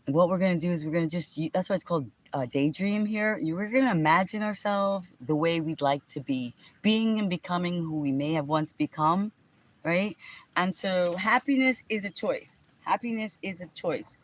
what we're going to do is we're going to that's why it's called daydream here. We're going to imagine ourselves the way we'd like to be, being and becoming who we may have once become, right? And so happiness is a choice. Happiness is a choice.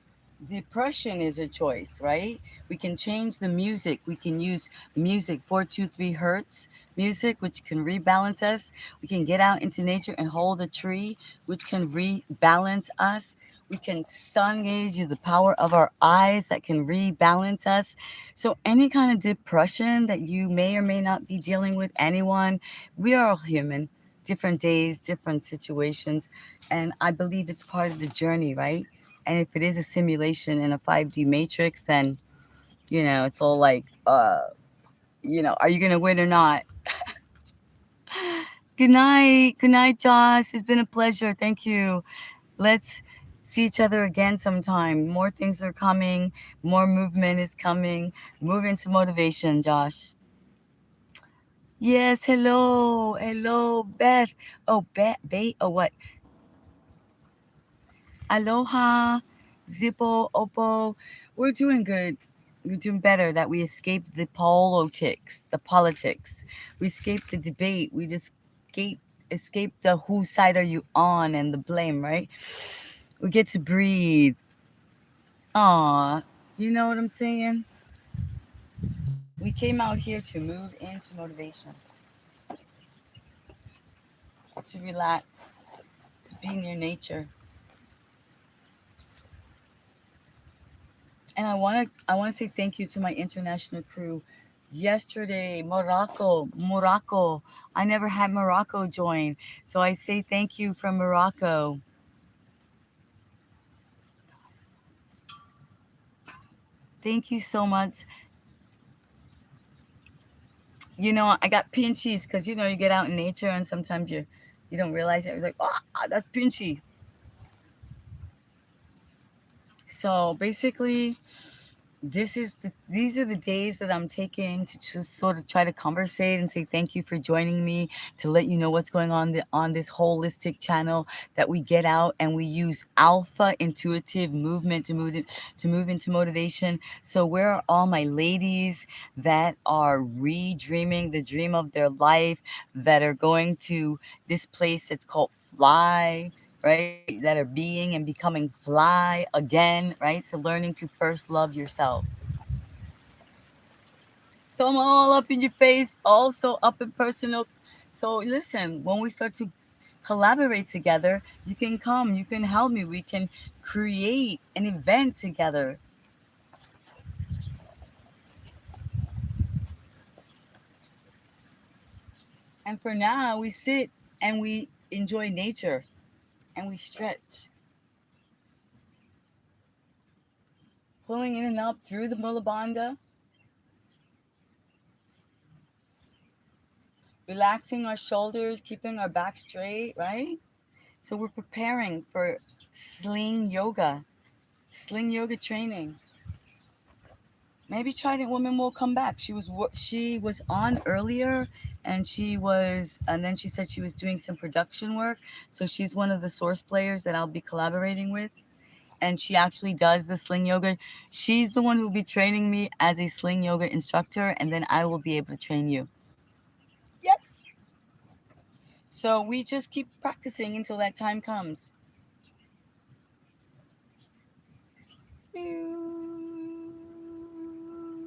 Depression is a choice, right? We can change the music. We can use music 423 hertz music, which can rebalance us. We can get out into nature and hold a tree, which can rebalance us. We can sun gaze you the power of our eyes that can rebalance us. So any kind of depression that you may or may not be dealing with, anyone, we are all human, different days, different situations. And I believe it's part of the journey, right? And if it is a simulation in a 5D matrix, then, it's all like, are you going to win or not? Good night. Good night, Josh. It's been a pleasure. Thank you. Let's see each other again sometime. More things are coming. More movement is coming. Move into motivation, Josh. Yes, hello. Hello, Beth. Oh, oh, what? Aloha, Zippo, Oppo. We're doing good. We're doing better that we escaped the politics, We escaped the debate. We just escaped the whose side are you on and the blame, right? We get to breathe. Aw, you know what I'm saying? We came out here to move into motivation, to relax, to be near nature. And I want to say thank you to my international crew. Yesterday, Morocco. I never had Morocco join, so I say thank you from Morocco. Thank you so much. You know, I got pinchies because you know you get out in nature and sometimes you don't realize it. You're like, oh, that's pinchy. So basically, these are the days that I'm taking to just sort of try to conversate and say thank you for joining me, to let you know what's going on on this holistic channel, that we get out and we use alpha intuitive movement to move into motivation. So where are all my ladies that are re-dreaming the dream of their life, that are going to this place that's called Fly, right? That are being and becoming fly again, right? So learning to first love yourself. So I'm all up in your face, also up in personal. So listen, when we start to collaborate together, you can come, you can help me, we can create an event together. And for now, we sit and we enjoy nature and we stretch, pulling in and up through the mulabanda, relaxing our shoulders, keeping our back straight, right? So we're preparing for sling yoga, sling yoga training. Maybe Trident Woman will come back. She was on earlier, and then she said she was doing some production work. So she's one of the source players that I'll be collaborating with, and she actually does the sling yoga. She's the one who will be training me as a sling yoga instructor, and then I will be able to train you. Yes. So we just keep practicing until that time comes.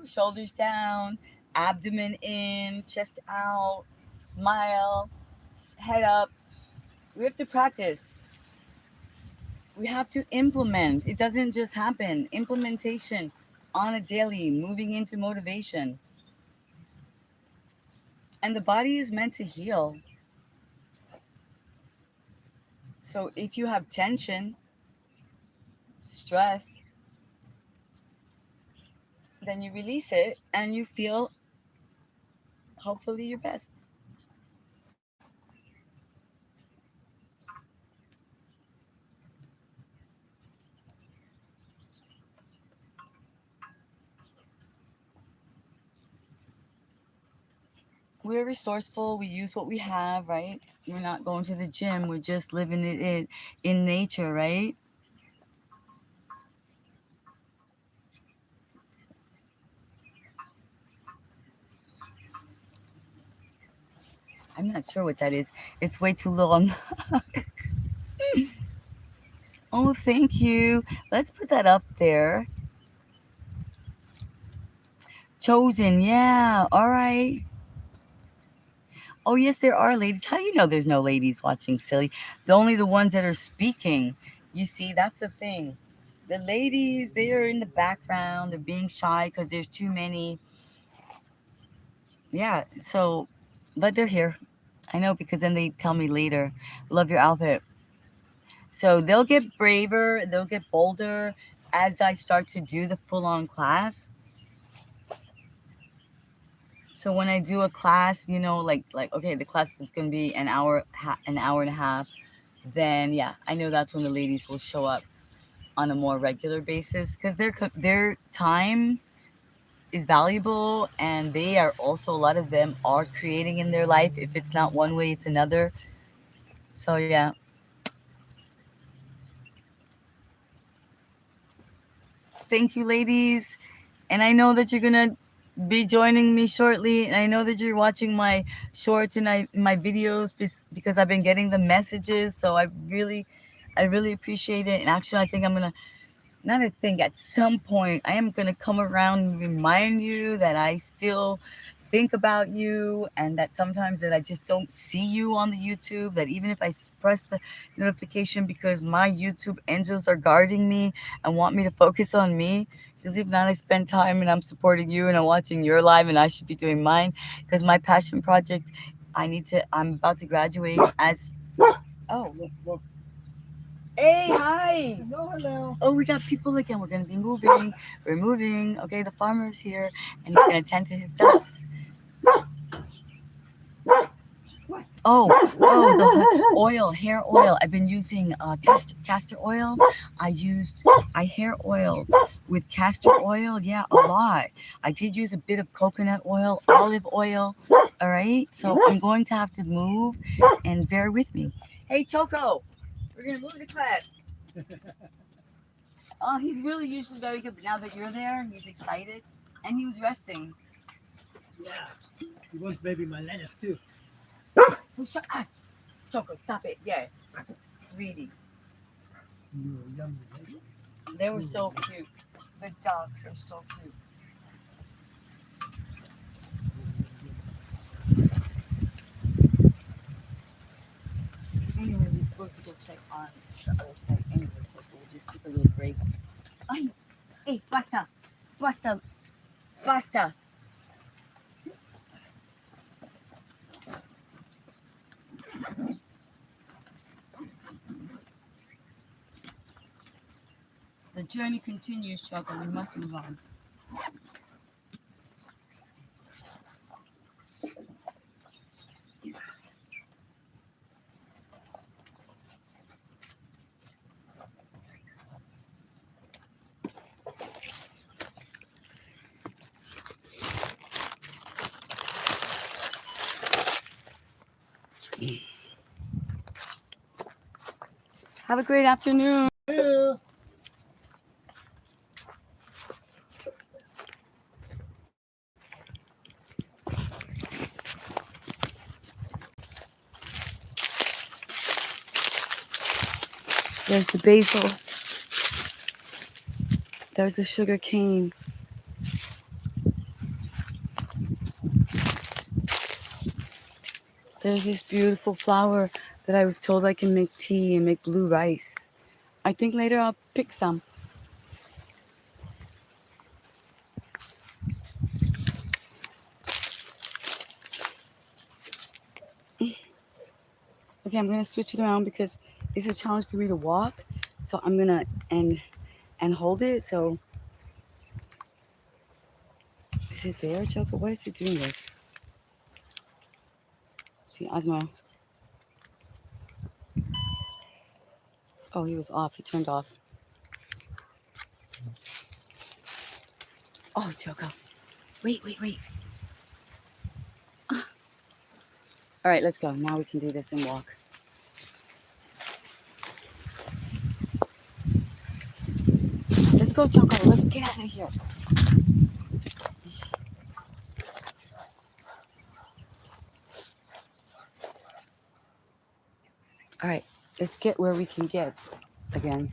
Shoulders down, abdomen in, chest out, smile, head up. We have to practice. We have to implement. It doesn't just happen. Implementation on a daily, moving into motivation. And the body is meant to heal. So if you have tension, stress, then you release it and you feel hopefully your best. We're resourceful. We use what we have, right? We're not going to the gym. We're just living it in nature, right? I'm not sure what that is. It's way too long. Oh, thank you. Let's put that up there. Chosen. Yeah. All right. Oh, yes, there are ladies. How do you know there's no ladies watching, silly? Only the ones that are speaking. You see, that's the thing. The ladies, they are in the background. They're being shy because there's too many. Yeah. So, but they're here. I know because then they tell me later, love your outfit. So they'll get braver, they'll get bolder as I start to do the full on class. So when I do a class, you know, like okay, the class is gonna be an hour and a half. Then yeah, I know that's when the ladies will show up on a more regular basis because their time is valuable, and they are also, a lot of them are creating in their life. If it's not one way, it's another. So yeah, thank you, ladies. And I know that you're gonna be joining me shortly. And I know that you're watching my shorts and my videos because I've been getting the messages. So I really appreciate it. And actually, I think I'm gonna, not a thing, at some point I am gonna come around and remind you that I still think about you, and that sometimes that I just don't see you on the YouTube, that even if I press the notification, because my YouTube angels are guarding me and want me to focus on me, because if not, I spend time and I'm supporting you and I'm watching your live, and I should be doing mine because my passion project, I'm about to graduate as, oh, Hey, hi. No, hello. Oh, we got people again. We're going to be moving. We're moving. Okay, the farmer's here and he's going to tend to his ducks. The oil, hair oil. I've been using castor oil. I hair oiled with castor oil. Yeah, a lot. I did use a bit of coconut oil, olive oil. All right. So I'm going to have to move and bear with me. Hey, Choco, we're going to move the class. Oh, he's really usually very good, but now that you're there, he's excited. And he was resting. Yeah. He wants baby my lettuce too. Choco, stop it. Yeah. Greedy. Yummy. They were so cute. The ducks are so cute. Anyway, we're supposed to go check on the other side. Anyway, so we'll just take a little break. Ay, hey, basta. Basta. Basta. The journey continues, Choco. We must move on. Have a great afternoon. Yeah. There's the basil. There's the sugar cane. There's this beautiful flower that I was told I can make tea and make blue rice. I think later I'll pick some. Okay, I'm gonna switch it around because it's a challenge for me to walk. So I'm gonna and hold it. So is it there, Choco? Why is it doing this? See, Osmo. Oh, he was off. He turned off. Oh, Choco. Wait. All right, let's go. Now we can do this and walk. Let's go, Choco. Let's get out of here. All right, let's get where we can get again.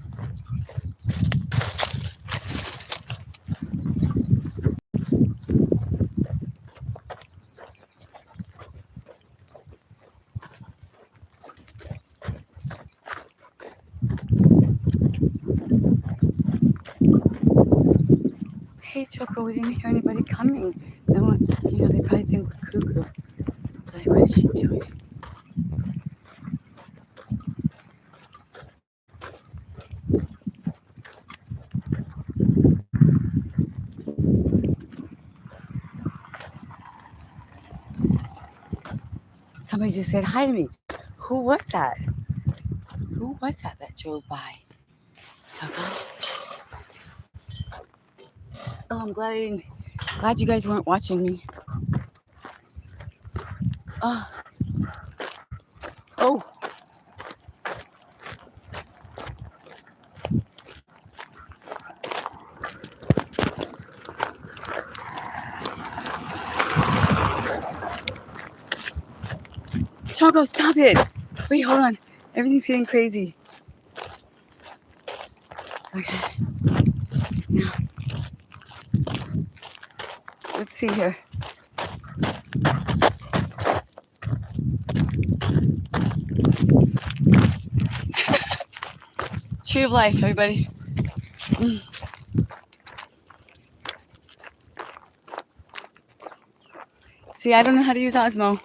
Hey, Choco, we didn't hear anybody coming. No one, they probably think we're cuckoo. Like, what is she doing? Somebody just said hi to me. Who was that? Who was that drove by? Choco? Oh, I'm glad you guys weren't watching me. Oh. Oh. Choco, stop it. Wait, hold on. Everything's getting crazy. Okay. Now, let's see here. Tree of life, everybody. See, I don't know how to use Osmo.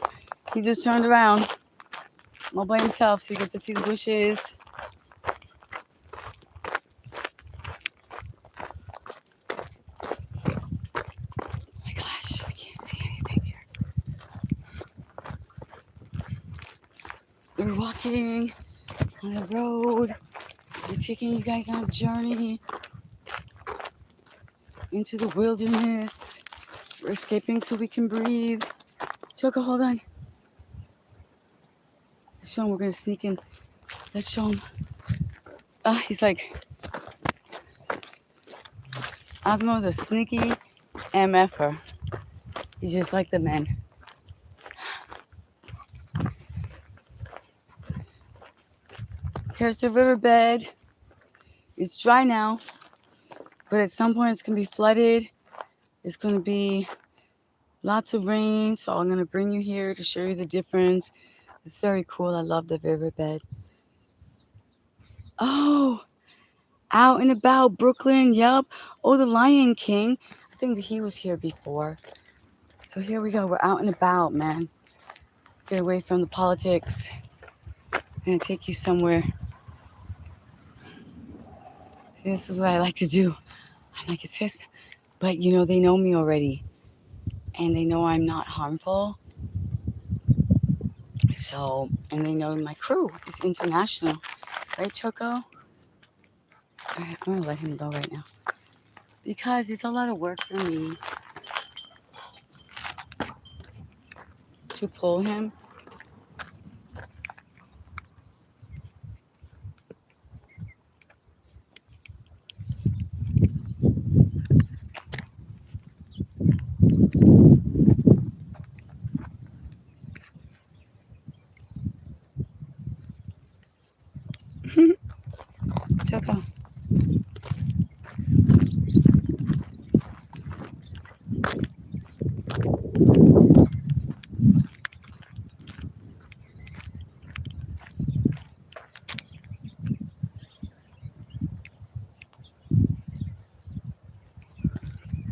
He just turned around all by himself, so you get to see the bushes. We're walking on the road. We're taking you guys on a journey into the wilderness. We're escaping so we can breathe. Choco, hold on. Let's show him. We're going to sneak in. Let's show him. He's like, Osmo's a sneaky MFer. He's just like the men. Here's the riverbed. It's dry now, but at some point it's going to be flooded. It's going to be lots of rain, so I'm going to bring you here to show you the difference. It's very cool. I love the riverbed. Oh, out and about, Brooklyn. Yup. Oh, the Lion King. I think that he was here before. So here we go. We're out and about, man. Get away from the politics. I'm going to take you somewhere. See, this is what I like to do. I'm like, sis, but you know, they know me already. And they know I'm not harmful. So, and they know my crew is international. Right, Choco? All right, I'm going to let him go right now. Because it's a lot of work for me to pull him. Choco.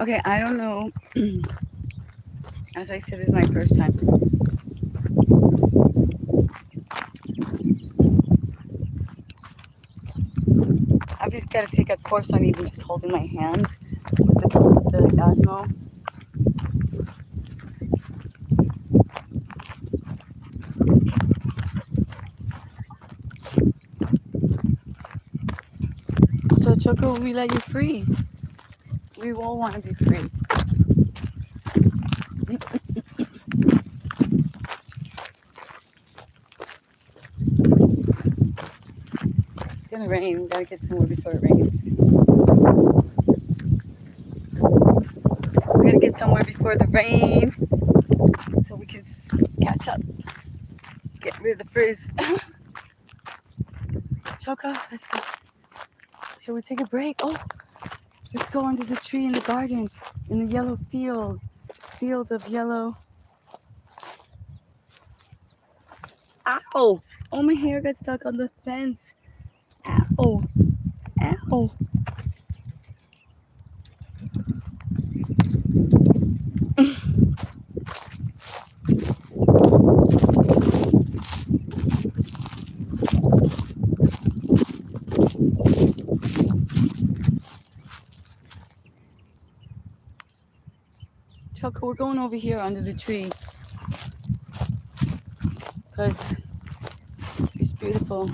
Okay, I don't know. As I said, this is my first time. I've just got to take a course on even just holding my hand with the Osmo. So, Choco, we let you free. We all want to be free. It's gonna rain. We gotta get somewhere before it rains. We gotta get somewhere before the rain so we can catch up. Get rid of the frizz. Choco, let's go. Shall we take a break? Oh, let's go under the tree in the garden, in the yellow field. Field of yellow. Ow! Oh, my hair got stuck on the fence. Ow! Ow! Choco, we're going over here under the tree because it's beautiful.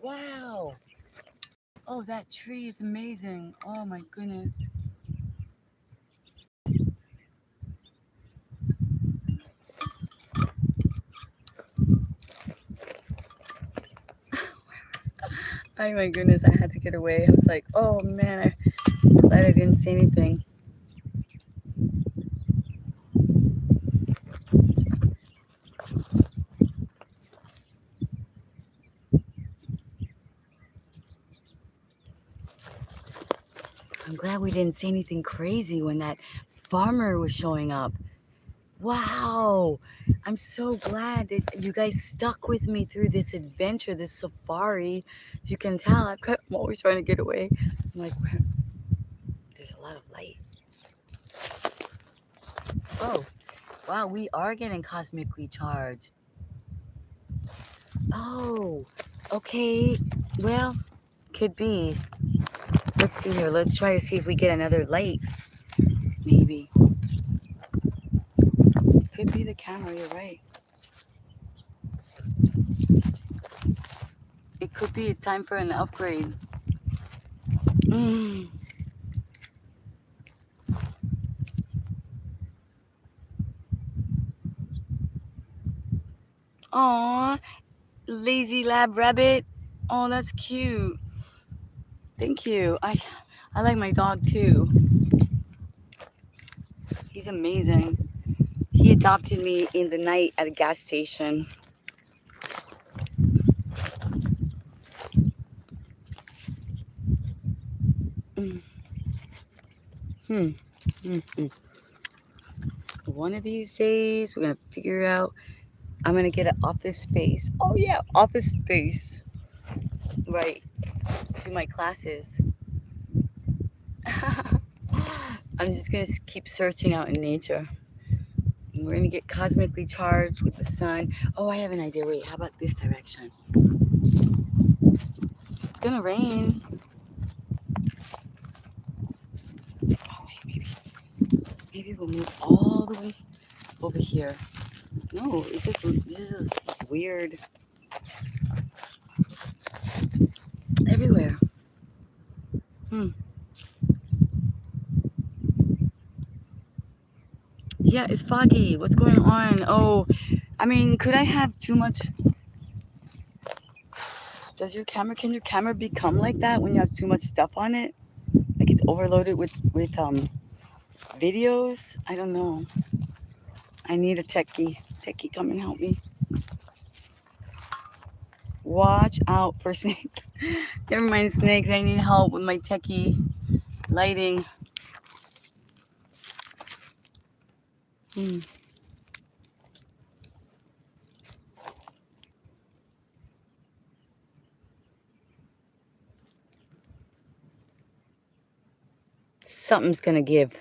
Wow. Oh, that tree is amazing. Oh my goodness. Oh my goodness, I had to get away. I was like, oh man, I'm glad I didn't see anything. I'm glad we didn't see anything crazy when that farmer was showing up. Wow. I'm so glad that you guys stuck with me through this adventure, this safari. As you can tell, I'm always trying to get away. I'm like, there's a lot of light. Oh, wow, we are getting cosmically charged. Oh, okay. Well, could be. Let's see here. Let's try to see if we get another light. Maybe. Could be the camera, you're right. It could be it's time for an upgrade. Mm. Aw, lazy lab rabbit. Oh, that's cute. Thank you. I like my dog too. He's amazing. He adopted me in the night at a gas station. Mm. Hmm. Mm-hmm. One of these days, we're gonna figure out. I'm gonna get an office space. Oh yeah, office space. Right. Do my classes. I'm just gonna keep searching out in nature. We're gonna get cosmically charged with the sun. Oh, I have an idea. Wait, how about this direction? It's gonna rain. Oh wait, maybe we'll move all the way over here. No, this is weird. Everywhere. Hmm. Yeah, it's foggy. What's going on? Oh, I mean, could I have too much? Can your camera become like that when you have too much stuff on it? Like it's overloaded with videos? I don't know. I need a techie. Techie, come and help me. Watch out for snakes. Never mind snakes. I need help with my techie lighting. Hmm. Something's gonna give.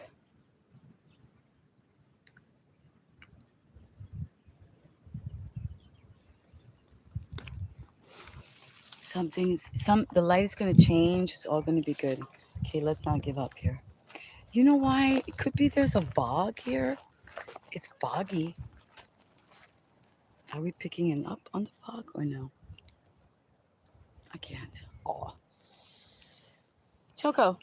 The light is gonna change. It's all gonna be good. Okay, let's not give up here. You know why? It could be there's a fog here. It's foggy. Are we picking it up on the fog or no? I can't. Oh. Choco,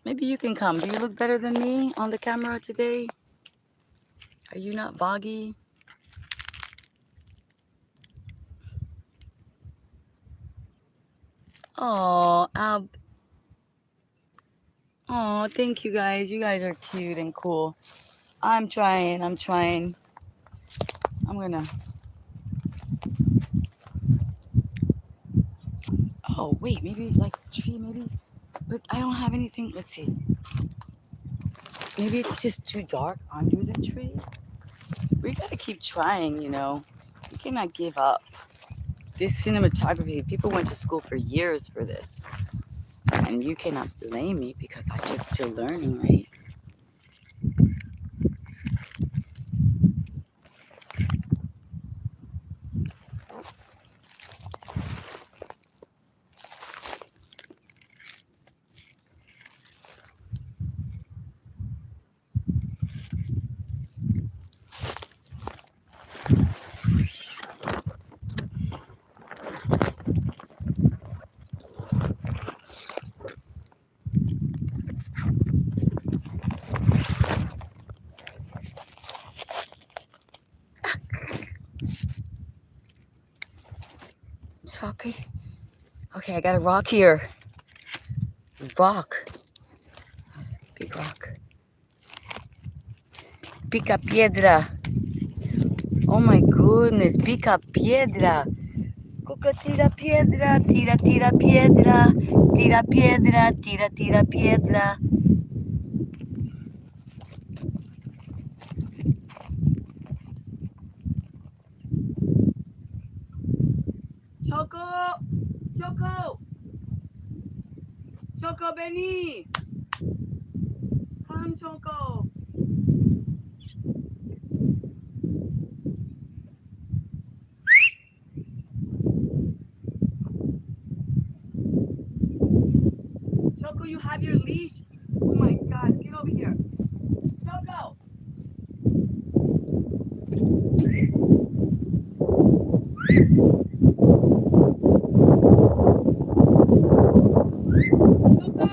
maybe you can come. Do you look better than me on the camera today? Are you not foggy? Oh, oh, thank you guys. You guys are cute and cool. I'm trying. I'm gonna. Oh, wait. Maybe like the tree, maybe. But I don't have anything. Let's see. Maybe it's just too dark under the tree. We gotta keep trying, you know. We cannot give up. This cinematography, people went to school for years for this. And you cannot blame me because I'm just still learning, right? Chalky. Okay, I got a rock here. Rock. Big rock. Pica piedra. Oh my goodness. Pica piedra. Coca tira piedra. Tira, tira piedra. Tira piedra. Tira, tira piedra. Choco. Choco. Choco, vení. Come, Choco. Choco, you have your leash? Oh my God, get over here. Choco! Choco!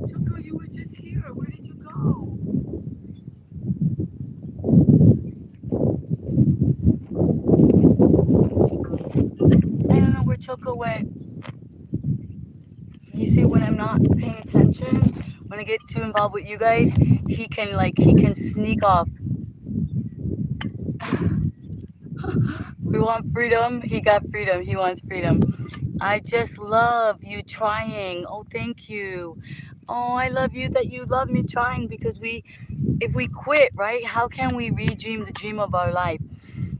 Choco, you were just here. Where did you go? I don't know where Choco went. You see, when I'm not paying attention, when I get too involved with you guys, he can sneak off. We want freedom. He got freedom. He wants freedom. I just love you trying. Oh, thank you. Oh, I love you that you love me trying because if we quit, right, how can we redream the dream of our life?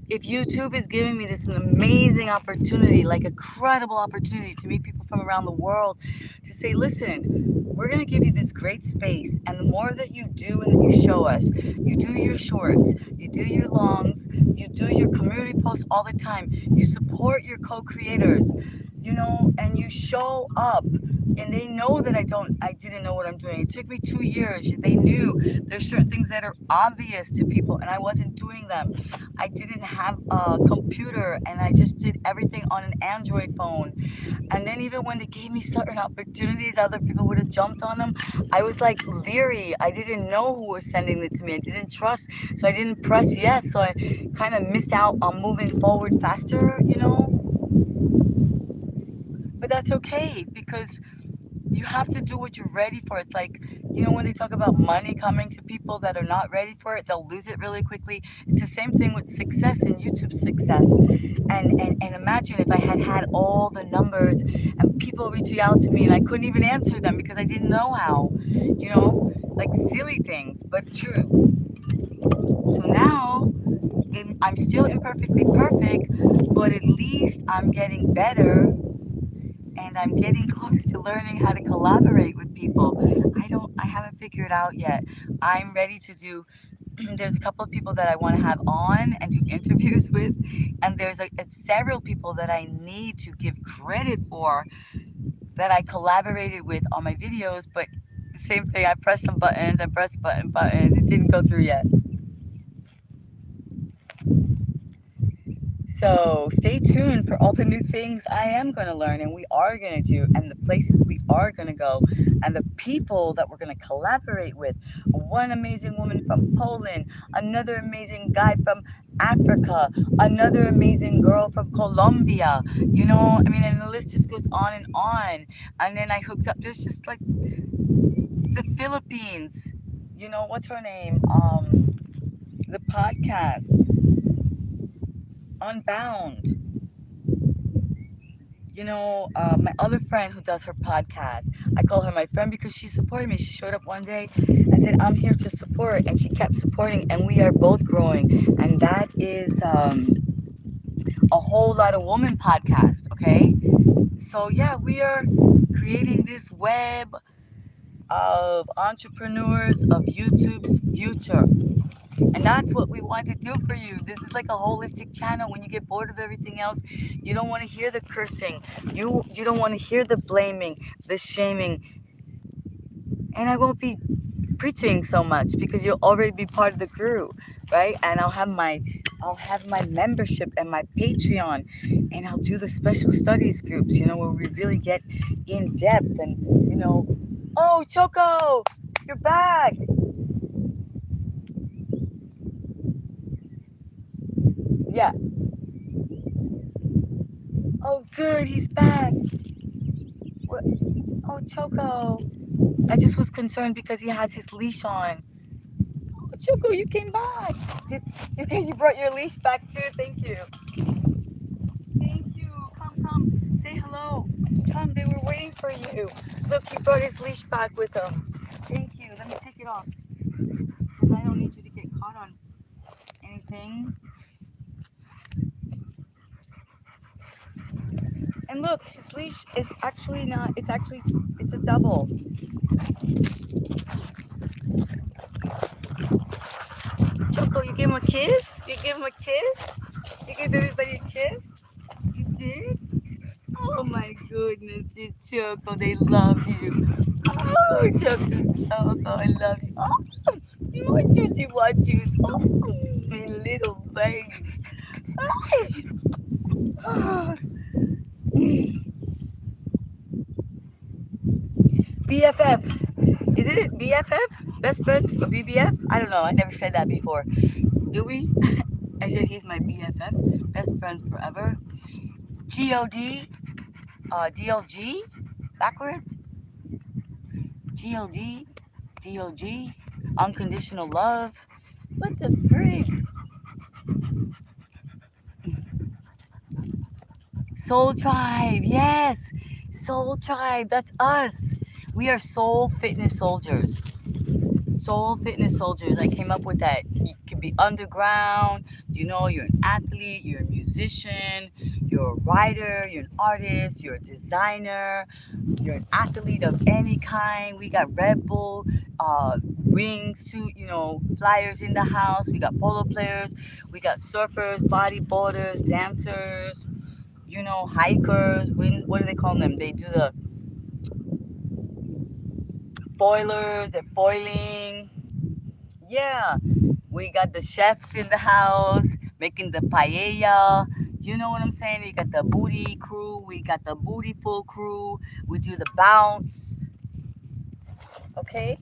If YouTube is giving me this an amazing opportunity, like a credible opportunity to meet people from around the world, to say, listen, we're going to give you this great space. And the more that you do and that you show us, you do your shorts, you do your longs, you do your community posts all the time, you support your co creators, and you show up. And they know that I didn't know what I'm doing. It took me 2 years. They knew there's certain things that are obvious to people, and I wasn't doing them. I didn't have a computer, and I just did everything on an Android phone. And then even when they gave me certain opportunities, other people would have jumped on them. I was like leery. I didn't know who was sending it to me. I didn't trust, so I didn't press yes. So I kind of missed out on moving forward faster. But that's okay because you have to do what you're ready for. It's like, when they talk about money coming to people that are not ready for it, they'll lose it really quickly. It's the same thing with success and YouTube success. And imagine if I had all the numbers and people reaching out to me and I couldn't even answer them because I didn't know how, like silly things, but true. So now I'm still imperfectly perfect, but at least I'm getting better and I'm getting close to learning how to collaborate with people. I haven't figured out yet. I'm ready to do there's a couple of people that I want to have on and do interviews with, and there's several people that I need to give credit for that I collaborated with on my videos, but the same thing, I pressed some buttons, I pressed buttons, it didn't go through yet. So stay tuned for all the new things I am going to learn and we are going to do, and the places we are going to go, and the people that we're going to collaborate with. One amazing woman from Poland, another amazing guy from Africa, another amazing girl from Colombia. And the list just goes on and on. And then I hooked up, there's just like the Philippines. What's her name? The podcast, Unbound. My other friend who does her podcast, I call her my friend because she supported me. She showed up one day and said, I'm here to support. And she kept supporting, and we are both growing. And that is a whole lot of woman podcast, okay? So, yeah, we are creating this web of entrepreneurs of YouTube's future. And that's what we want to do for you. This is like a holistic channel. When you get bored of everything else, you don't want to hear the cursing. You don't want to hear the blaming, the shaming. And I won't be preaching so much because you'll already be part of the crew, right? And I'll have my membership and my Patreon, and I'll do the special studies groups, where we really get in depth and, oh, Choco, you're back. Yeah. Oh, good. He's back. What? Oh, Choco. I just was concerned because he has his leash on. Oh, Choco, you came back. Did, okay, you brought your leash back too. Thank you. Thank you. Come, come. Say hello. Come, they were waiting for you. Look, he brought his leash back with him. Thank you. Let me take it off because I don't need you to get caught on anything. And look, his leash is actually not, it's a double. Choco, you gave him a kiss? You gave him a kiss? You gave everybody a kiss? You did? Oh my goodness, you Choco, they love you. Oh, Choco, I love you. Oh, more Chuchi Wachus. Oh, my little baby. Oh. BFF. Is it BFF? Best friends or BBF? I don't know. I never said that before. Do we? I said he's my BFF. Best friends forever. GOD. DLG. Backwards. GOD. DOG. Unconditional love. What the frig? Soul Tribe. Yes. Soul Tribe. That's us. We are soul fitness soldiers. Soul fitness soldiers. I came up with that. You can be underground. You know, you're an athlete, you're a musician, you're a writer, you're an artist, you're a designer, you're an athlete of any kind. We got Red Bull, ring suit, flyers in the house. We got polo players. We got surfers, bodyboarders, dancers, hikers. What do they call them? They do the foilers, they're foiling. Yeah, we got the chefs in the house making the paella. You know what I'm saying? We got the booty crew, we got the bootyful crew. We do the bounce. Okay,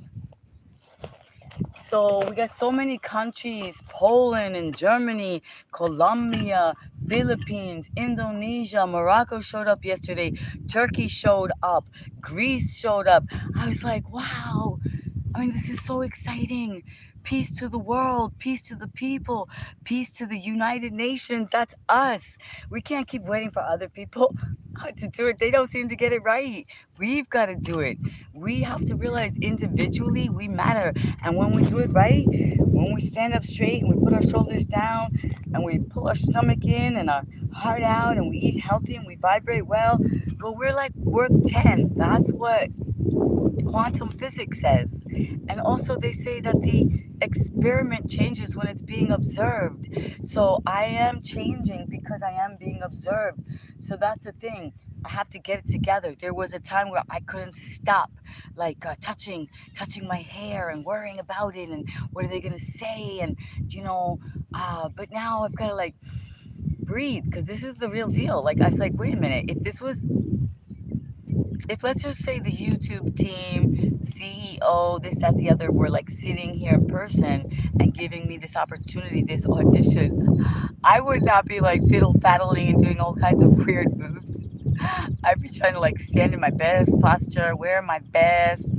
so we got so many countries: Poland and Germany, Colombia, Philippines, Indonesia, Morocco showed up yesterday, Turkey showed up, Greece showed up. I was like, wow, I mean, this is so exciting. Peace to the world, peace to the people, peace to the United Nations. That's us. We can't keep waiting for other people to do it. They don't seem to get it right. We've got to do it. We have to realize individually we matter. And when we do it right, when we stand up straight and we put our shoulders down and we pull our stomach in and our heart out and we eat healthy and we vibrate well, we're like worth 10. That's what quantum physics says. And also, they say that the experiment changes when it's being observed. So I am changing because I am being observed. So that's the thing. I have to get it together. There was a time where I couldn't stop, like touching my hair and worrying about it and what are they gonna say and But now I've got to like breathe because this is the real deal. Like I was like, wait a minute, if let's just say the YouTube team, CEO, this, that, the other, were like sitting here in person and giving me this opportunity, this audition, I would not be like fiddle faddling and doing all kinds of weird moves. I'd be trying to like stand in my best posture, wear my best,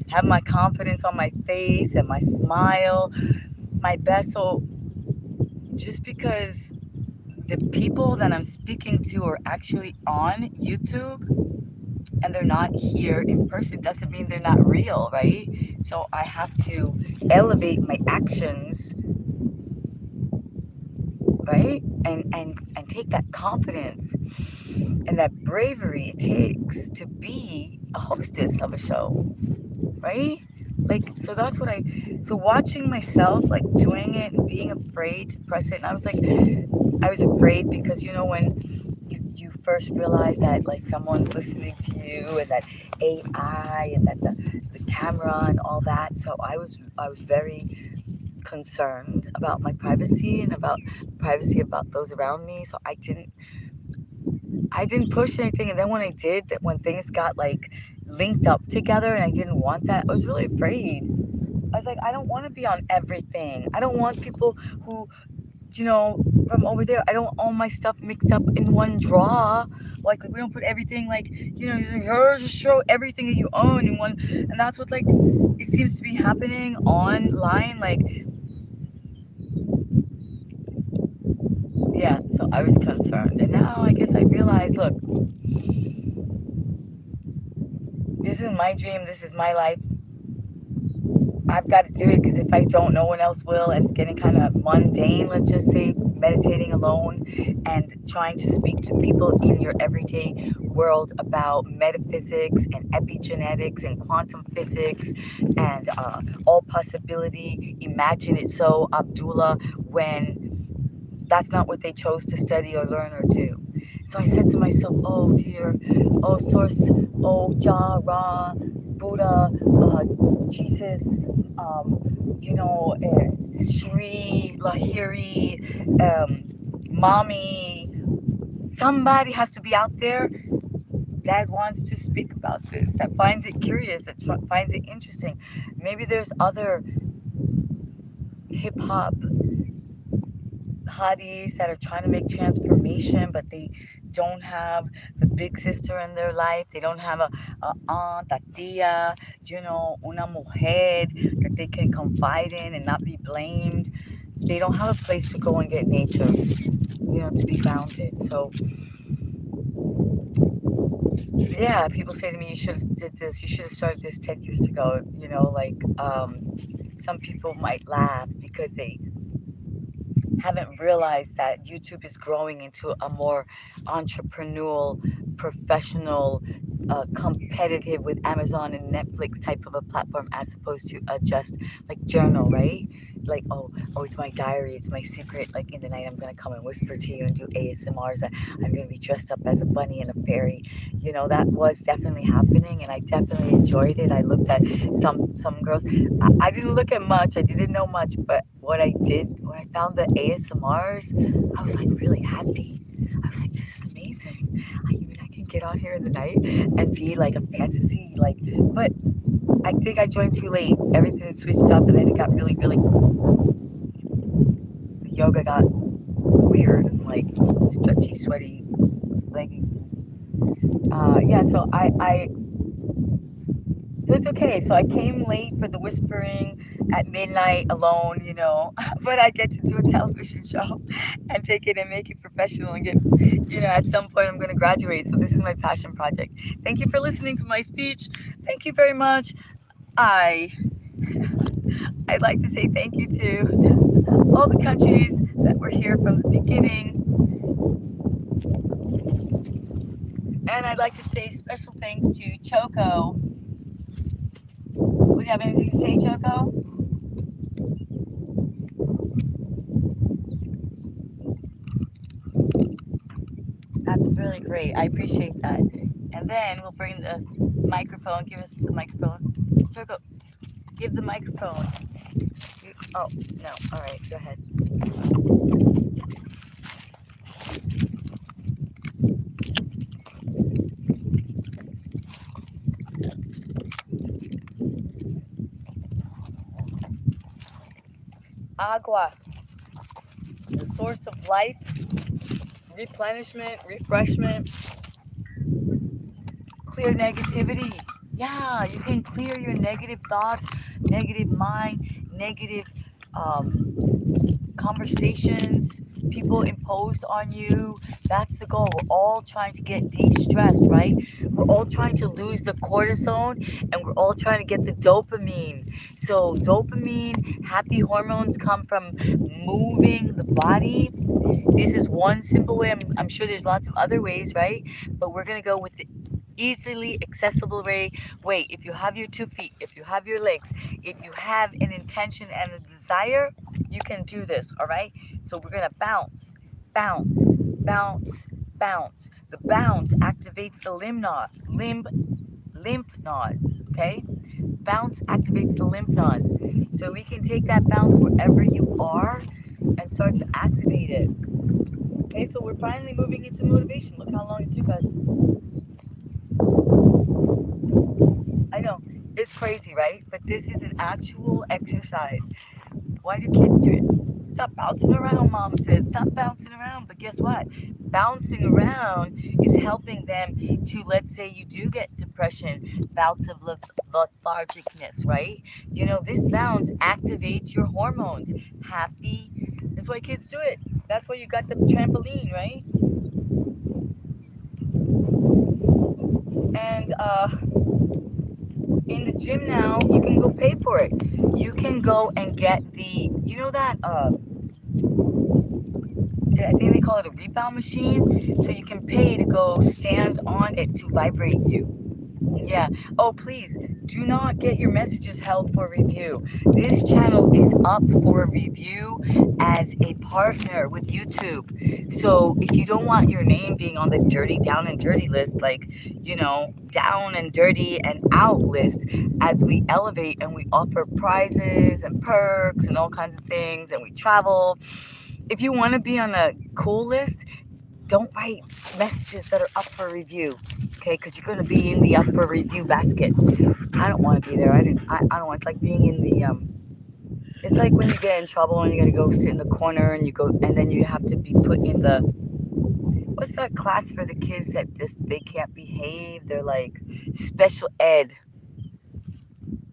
have my confidence on my face and my smile, my best. So just because the people that I'm speaking to are actually on YouTube and they're not here in person doesn't mean they're not real, right? So I have to elevate my actions, right? And take that confidence and that bravery it takes to be a hostess of a show, right? Like, so watching myself like doing it and being afraid to press it, and I was afraid because when you first realize that like someone's listening to you and that AI and that the camera and all that. So I was very concerned about my privacy and about privacy about those around me. So I didn't push anything. And then when I did, that when things got like linked up together and I didn't want that, I was really afraid. I was like, I don't want to be on everything. I don't want people who from over there. I don't want all my stuff mixed up in one drawer. Like we don't put everything like you just show everything that you own in one, and that's what like it seems to be happening online. Like yeah, so I was concerned, and now I guess I realize, look, this is my dream. This is my life. I've got to do it because if I don't, no one else will. And it's getting kind of mundane, let's just say, meditating alone and trying to speak to people in your everyday world about metaphysics and epigenetics and quantum physics and all possibility. Imagine it so, Abdullah, when that's not what they chose to study or learn or do. So I said to myself, oh dear, oh source, oh Jah, Ra, Buddha, Jesus, Sri, Lahiri, Mommy. Somebody has to be out there that wants to speak about this, that finds it curious, that finds it interesting. Maybe there's other hip hop hotties that are trying to make transformation, but they don't have the big sister in their life. They don't have a aunt, a tia, una mujer that they can confide in and not be blamed. They don't have a place to go and get nature, to be grounded. So, yeah, people say to me, you should have did this. You should have started this 10 years ago. Some people might laugh because they haven't realized that YouTube is growing into a more entrepreneurial, professional, competitive with Amazon and Netflix type of a platform as opposed to a just like journal, right? Like, oh, it's my diary, it's my secret. Like in the night, I'm gonna come and whisper to you and do ASMRs. I'm gonna be dressed up as a bunny and a fairy. That was definitely happening, and I definitely enjoyed it. I looked at some girls. I didn't look at much. I didn't know much, but what I did when I found the ASMRs, I was like really happy. I was like, this is amazing. I can get on here in the night and be like a fantasy, like, but I think I joined too late. Everything switched up, and then it got really, really. The yoga got weird and like stretchy, sweaty, leggy. Yeah, so it's okay. So I came late for the whispering at midnight alone, but I get to do a television show and take it and make it professional and get, at some point I'm going to graduate. So this is my passion project. Thank you for listening to my speech. Thank you very much. I'd like to say thank you to all the countries that were here from the beginning. And I'd like to say special thanks to Choco. Would you have anything to say, Choco? That's really great. I appreciate that. And then we'll bring the microphone. Give us the microphone. Choco, give the microphone. Oh, no. All right, go ahead. Agua, the source of life, replenishment, refreshment, clear negativity. Yeah, you can clear your negative thoughts, negative mind, negative conversations, people imposed on you. That's the goal. We're all trying to get de-stressed, right? We're all trying to lose the cortisone, and we're all trying to get the dopamine. So dopamine, happy hormones come from moving the body. This is one simple way. I'm sure there's lots of other ways, right? But we're going to go with the easily accessible way. If you have your 2 feet, if you have your legs, if you have an intention and a desire, you can do this, all right? So we're going to bounce, bounce, bounce, bounce. The bounce activates the lymph nodes, okay? Bounce activates the lymph nodes. So we can take that bounce wherever you are and start to activate it. Okay, so we're finally moving into motivation. Look how long it took us. I know, it's crazy, right? But this is an actual exercise. Why do kids do it? Stop bouncing around, mom says. Stop bouncing around. But guess what? Bouncing around is helping them to, let's say you do get depression, bouts of lethargicness, right? You know, this bounce activates your hormones. Happy. That's why kids do it. That's why you got the trampoline, right? And in the gym now, you can go pay for it. You can go and get the, you know that I think they call it a rebound machine. So you can pay to go stand on it to vibrate you. Yeah. Oh, please do not get your messages held for review. This channel is up for review as a partner with YouTube. So if you don't want your name being on the dirty, down and dirty list, like, you know, down and dirty and out list, as we elevate and we offer prizes and perks and all kinds of things and we travel. If you want to be on a cool list, don't write messages that are up for review, okay? Because you're going to be in the up for review basket. I don't want to be there. I don't want. It's like being in the It's like when you get in trouble and you got to go sit in the corner and you go, and then you have to be put in the. What's that class for the kids that they can't behave? They're like special ed.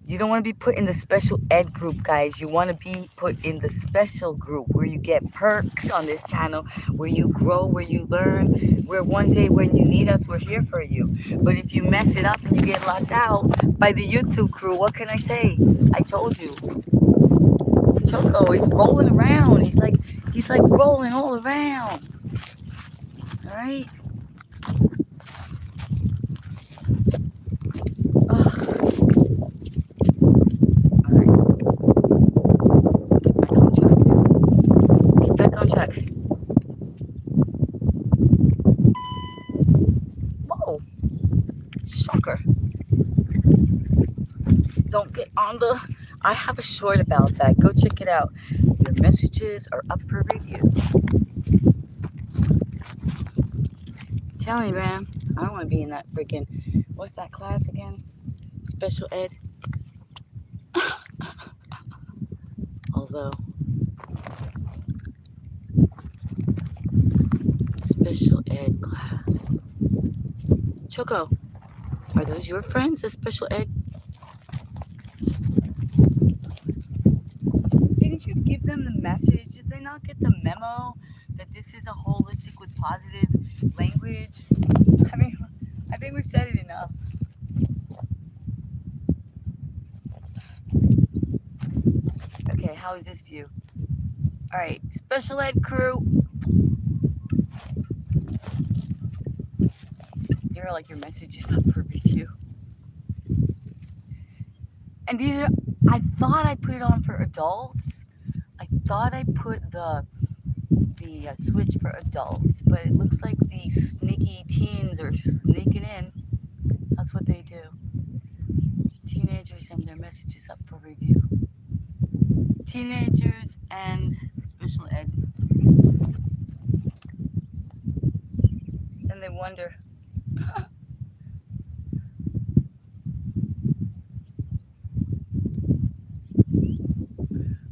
You don't want to be put in the special ed group, guys. You want to be put in the special group where you get perks on this channel, where you grow, where you learn, where one day when you need us, we're here for you. But if you mess it up and you get locked out by the YouTube crew, what can I say? I told you. Choco is rolling around. He's like rolling all around. All right. Ugh. All right. Get back on track. Get back on track. Whoa. Shocker. Don't get on the. I have a short about that. Go check it out. Your messages are up for review. Tell me, man. I don't want to be in that freaking. What's that class again? Special ed. Although special ed class. Choco, are those your friends? The special ed. Didn't you give them the message? Did they not get the memo that this is a holistic with positive language? I mean, I think we've said it enough. Okay, how is this view? All right, special ed crew. You're like your message is up for review. And these are. I thought I put it on for adults. I thought I put the switch for adults, but it looks like the sneaky teens are sneaking in. That's what they do. Teenagers and their messages up for review. Teenagers and special ed. And they wonder.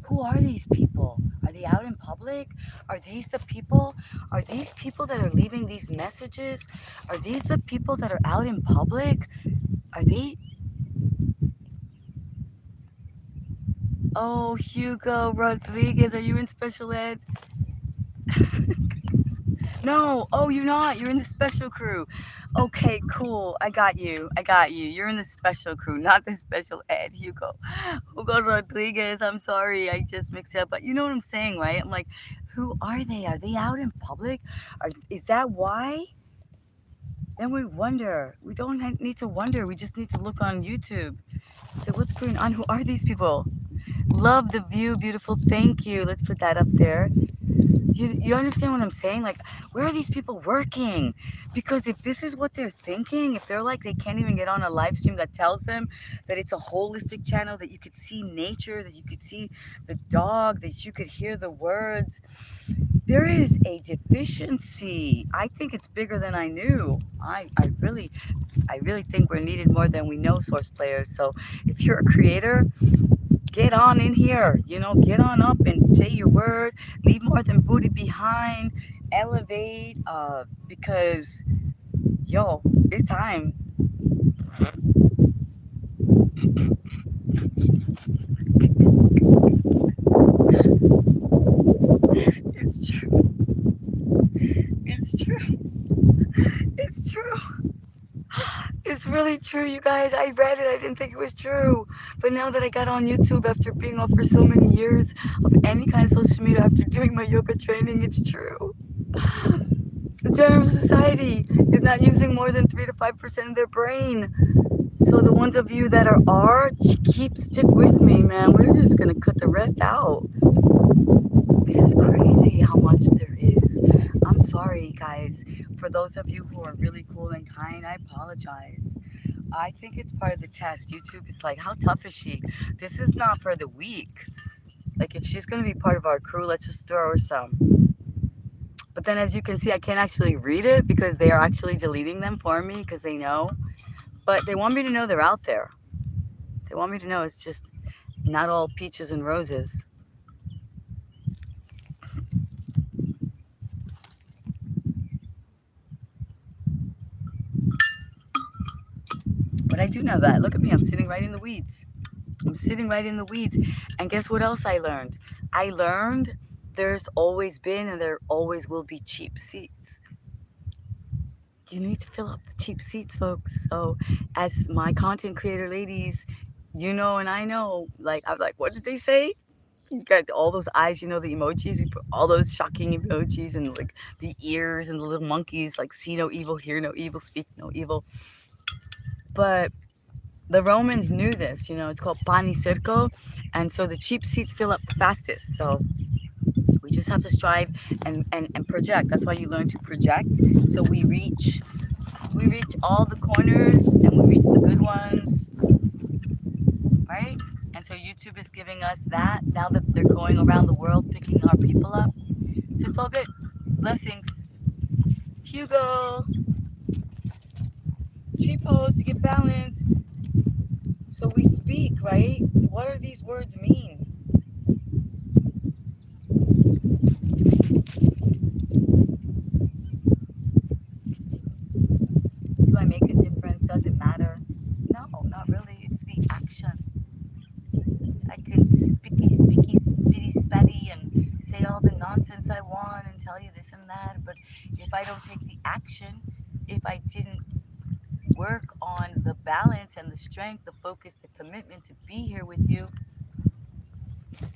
Who are these people? Are they out in public? Are these the people? Are these people that are leaving these messages? Are these the people that are out in public? Are they? Oh, Hugo Rodriguez, are you in special ed? No. Oh, you're not. You're in the special crew. Okay, cool. I got you. I got you. You're in the special crew, not the special ed, Hugo. Hugo Rodriguez, I'm sorry. I just mixed it up. But you know what I'm saying, right? I'm like, who are they? Are they out in public? Is that why? Then we wonder. We don't need to wonder. We just need to look on YouTube. So what's going on? Who are these people? Love the view, beautiful. Thank you. Let's put that up there. You understand what I'm saying? Like, where are these people working? Because if this is what they're thinking, if they're like they can't even get on a live stream that tells them that it's a holistic channel, that you could see nature, that you could see the dog, that you could hear the words, there is a deficiency. I think it's bigger than I knew. I really think we're needed more than we know, source players. So if you're a creator, get on in here. Get on up and say your word. Leave more than booty behind. Elevate. Because yo, it's time. It's true. It's true. It's true. It's really true, you guys. I read it. I didn't think it was true. But now that I got on YouTube after being off for so many years of any kind of social media after doing my yoga training, it's true. The general society is not using more than 3 to 5% of their brain. So the ones of you that stick with me, man. We're just gonna cut the rest out. This is crazy how much there is. I'm sorry, guys. For those of you who are really cool and kind, I apologize. I think it's part of the test. YouTube is like, how tough is she? This is not for the weak. Like, if she's gonna be part of our crew, let's just throw her some. But then, as you can see, I can't actually read it because they are actually deleting them for me because they know. But they want me to know they're out there. They want me to know it's just not all peaches and roses. But I do know that. Look at me. I'm sitting right in the weeds. I'm sitting right in the weeds. And guess what else I learned? I learned there's always been and there always will be cheap seats. You need to fill up the cheap seats, folks. So, as my content creator ladies, and I know, like, I was like, what did they say? You got all those eyes, the emojis. We put all those shocking emojis and like the ears and the little monkeys, like see no evil, hear no evil, speak no evil. But the Romans knew this, it's called pani circo. And so the cheap seats fill up the fastest. So we just have to strive and project. That's why you learn to project. So we reach all the corners and we reach the good ones, right? And so YouTube is giving us that now that they're going around the world picking our people up. So it's all good. Blessings. Hugo, tree pose to get balance. So we speak, right? What do these words mean? Do I make a difference? Does it matter? No, not really. It's the action. I can speaky, spitty, spatty, and say all the nonsense I want and tell you this and that. But if I don't take the action, if I didn't work on the balance and the strength, the focus, the commitment to be here with you,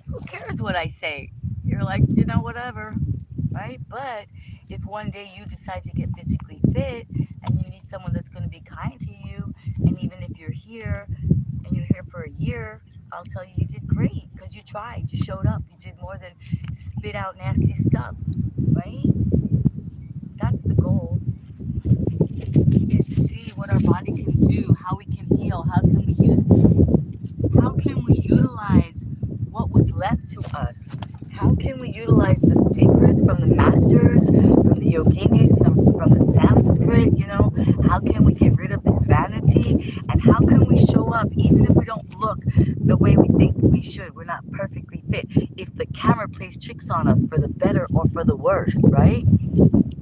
who cares what I say? You're like, whatever, right? But if one day you decide to get physically fit and you need someone that's going to be kind to you, and even if you're here and you're here for a year, I'll tell you you did great because you tried, you showed up, you did more than spit out nasty stuff, right? That's the goal, is to see what our body can do, how we can heal, how can we utilize what was left to us? How can we utilize the secrets from the masters, from the yoginis, from the Sanskrit, How can we get rid of this vanity? And how can we show up even if we don't look the way we think we should? We're not perfectly fit. If the camera plays tricks on us for the better or for the worst, right?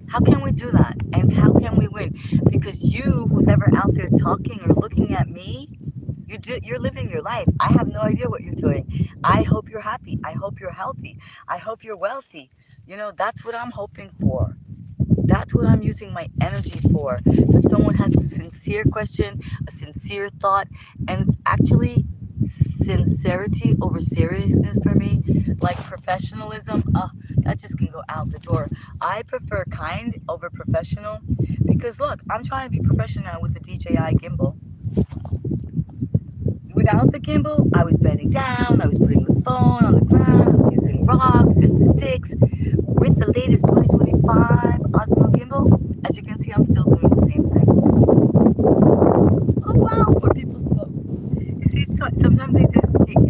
How can we do that? And how can we win? Because you, who's ever out there talking or looking at me, you're living your life. I have no idea what you're doing. I hope you're happy. I hope you're healthy. I hope you're wealthy. That's what I'm hoping for. That's what I'm using my energy for. So if someone has a sincere question, a sincere thought, and it's actually sincerity over seriousness for me, like professionalism, that just can go out the door. I prefer kind over professional because look, I'm trying to be professional with the DJI gimbal. Without the gimbal, I was bending down, I was putting the phone on the ground, I was using rocks and sticks. With the latest 2025 Osmo gimbal, as you can see, I'm still doing the same thing. Oh wow, more people spoke. You see, sometimes they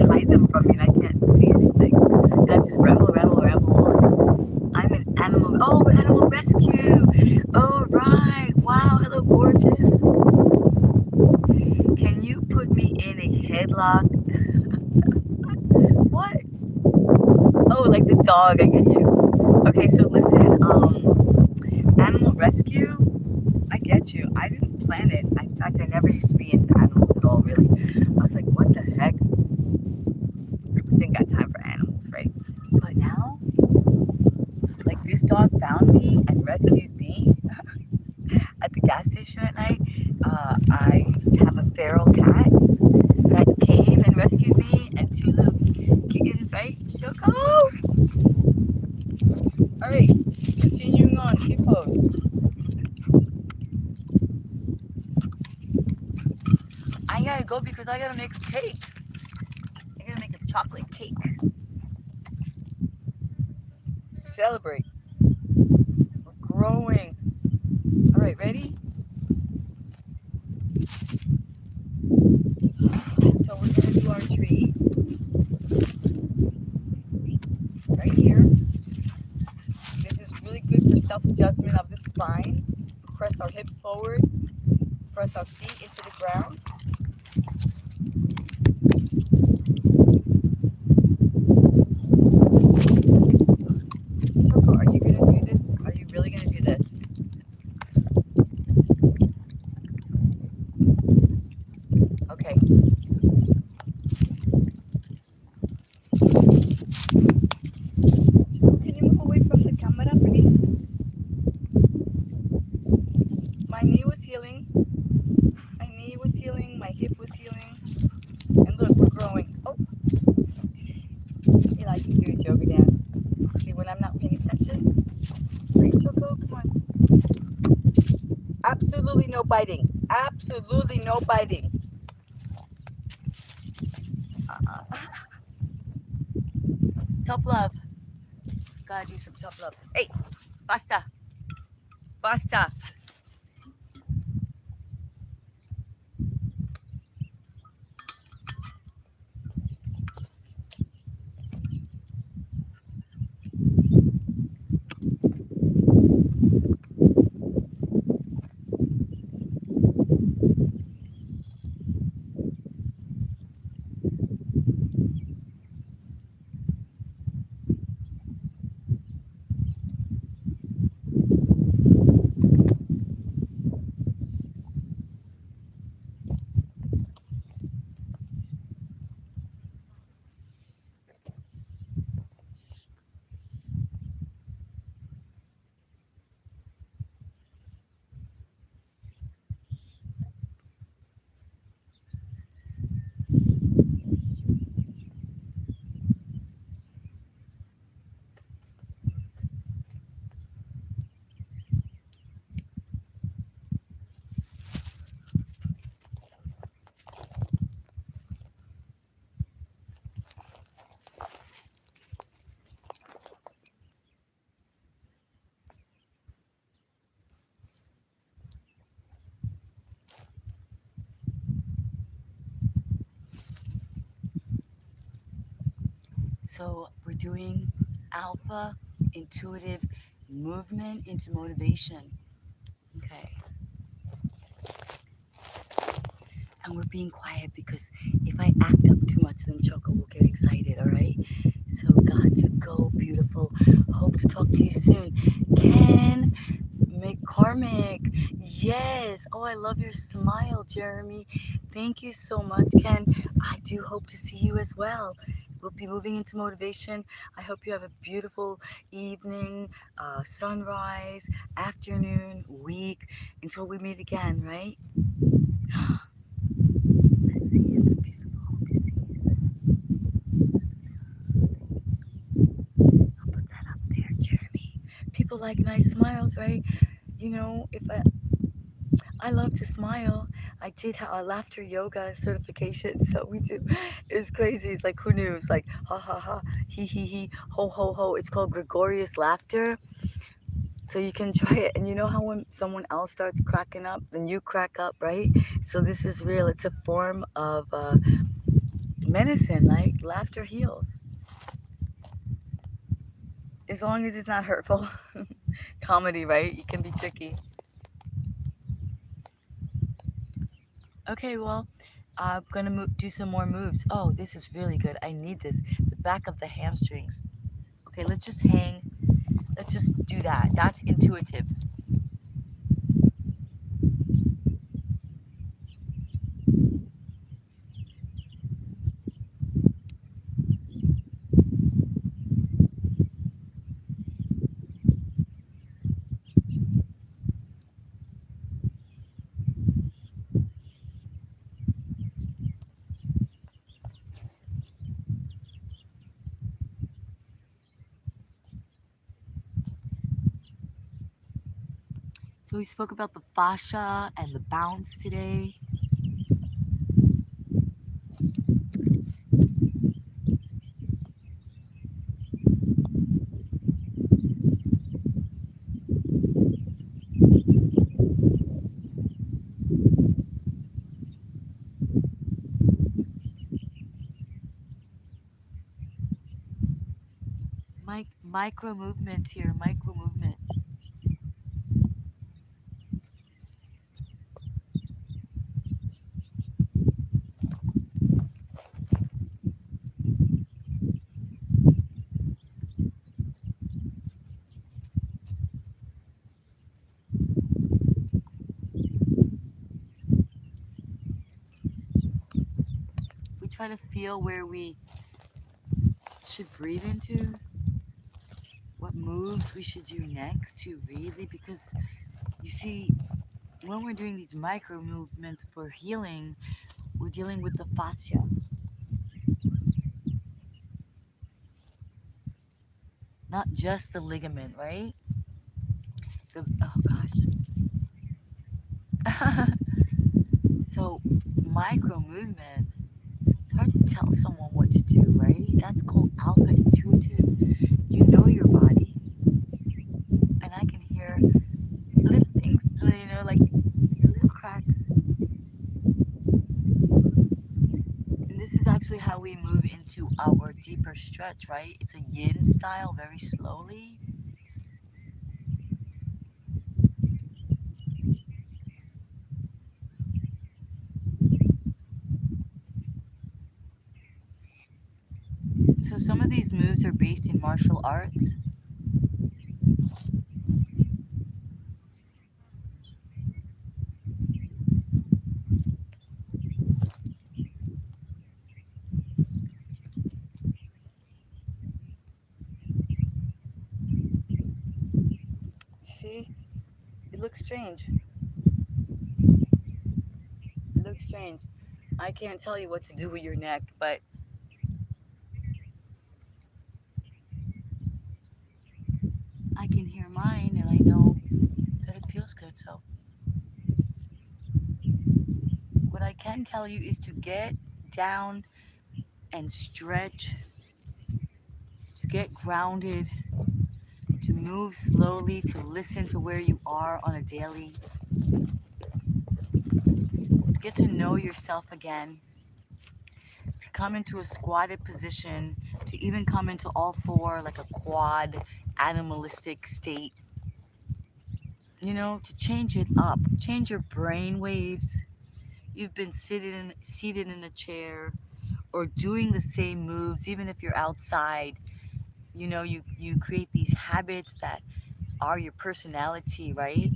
hide them from me and I can't see anything. And I just ramble on. I'm an animal rescue. Oh right, wow, hello gorgeous. Can you put me in a headlock? Oh, like the dog. I get you. Okay, so listen. Animal rescue. I get you. I didn't plan it. In fact, I never used to be into animals at all. Really. I was like, what the heck? Didn't got time for animals, right? But now, like this dog found me and rescued me at the gas station at night. I have a feral cat that came and rescued me, and two little kittens, right? Choco! Alright, continuing on, she post. I gotta go because I gotta make a cake. I gotta make a chocolate cake. Celebrate. We're growing. Alright, ready? So we're gonna do our tree right here. This is really good for self-adjustment of the spine. Press our hips forward. Press our feet into the ground. Choco, are you gonna do this? Are you really gonna do this? Okay. Choco, can you move away from the camera, please? My knee was healing. My knee was healing. My hip was healing. And look, we're growing. Oh, he likes to do his yoga dance. See, when I'm not paying attention. Right, Choco? Come on. Absolutely no biting. Absolutely no biting. Uh-uh. Tough love. Gotta do some tough love. Hey, basta. Basta. So we're doing alpha intuitive movement into motivation. Okay. And we're being quiet because if I act up too much, then Choco will get excited, all right? So, got to go, beautiful. Hope to talk to you soon. Ken McCormick, yes. Oh, I love your smile, Jeremy. Thank you so much, Ken. I do hope to see you as well. We'll be moving into motivation. I hope you have a beautiful evening, sunrise, afternoon, week until we meet again, right? Let's see if the beautiful hope you see. I'll put that up there, Jeremy. People like nice smiles, right? You know, if I love to smile. I did a laughter yoga certification, so we do. It's crazy. It's like who knew? It's like ha ha ha, he, ho ho ho. It's called gregarious laughter. So you can try it, and you know how when someone else starts cracking up, then you crack up, right? So this is real. It's a form of medicine. Like laughter heals, as long as it's not hurtful. Comedy, right? It can be tricky. Okay, well, I'm gonna do some more moves. Oh, this is really good. I need this. The back of the hamstrings. Okay, let's just hang. Let's just do that. That's intuitive. So we spoke about the fascia and the bounce today. Micro movements here, micro movement. We try to feel where we should breathe into, what moves we should do next to really, because you see, when we're doing these micro movements for healing, we're dealing with the fascia, not just the ligament, right? Oh gosh. So, micro movement, it's hard to tell someone what to do, right? That's called alpha intuitive. You know your body, and I can hear little things, like little cracks. And this is actually how we move into our deeper stretch, right? It's a yin style, very slowly. So some of these moves are based in martial arts. See, it looks strange. It looks strange. I can't tell you what to do with your neck, but I can hear mine and I know that it feels good. So, what I can tell you is to get down and stretch, to get grounded, to move slowly, to listen to where you are on a daily, to get to know yourself again, to come into a squatted position, to even come into all four like a quad animalistic state, to change it up, change your brain waves. You've been seated in a chair or doing the same moves, even if you're outside. You create these habits that are your personality, right?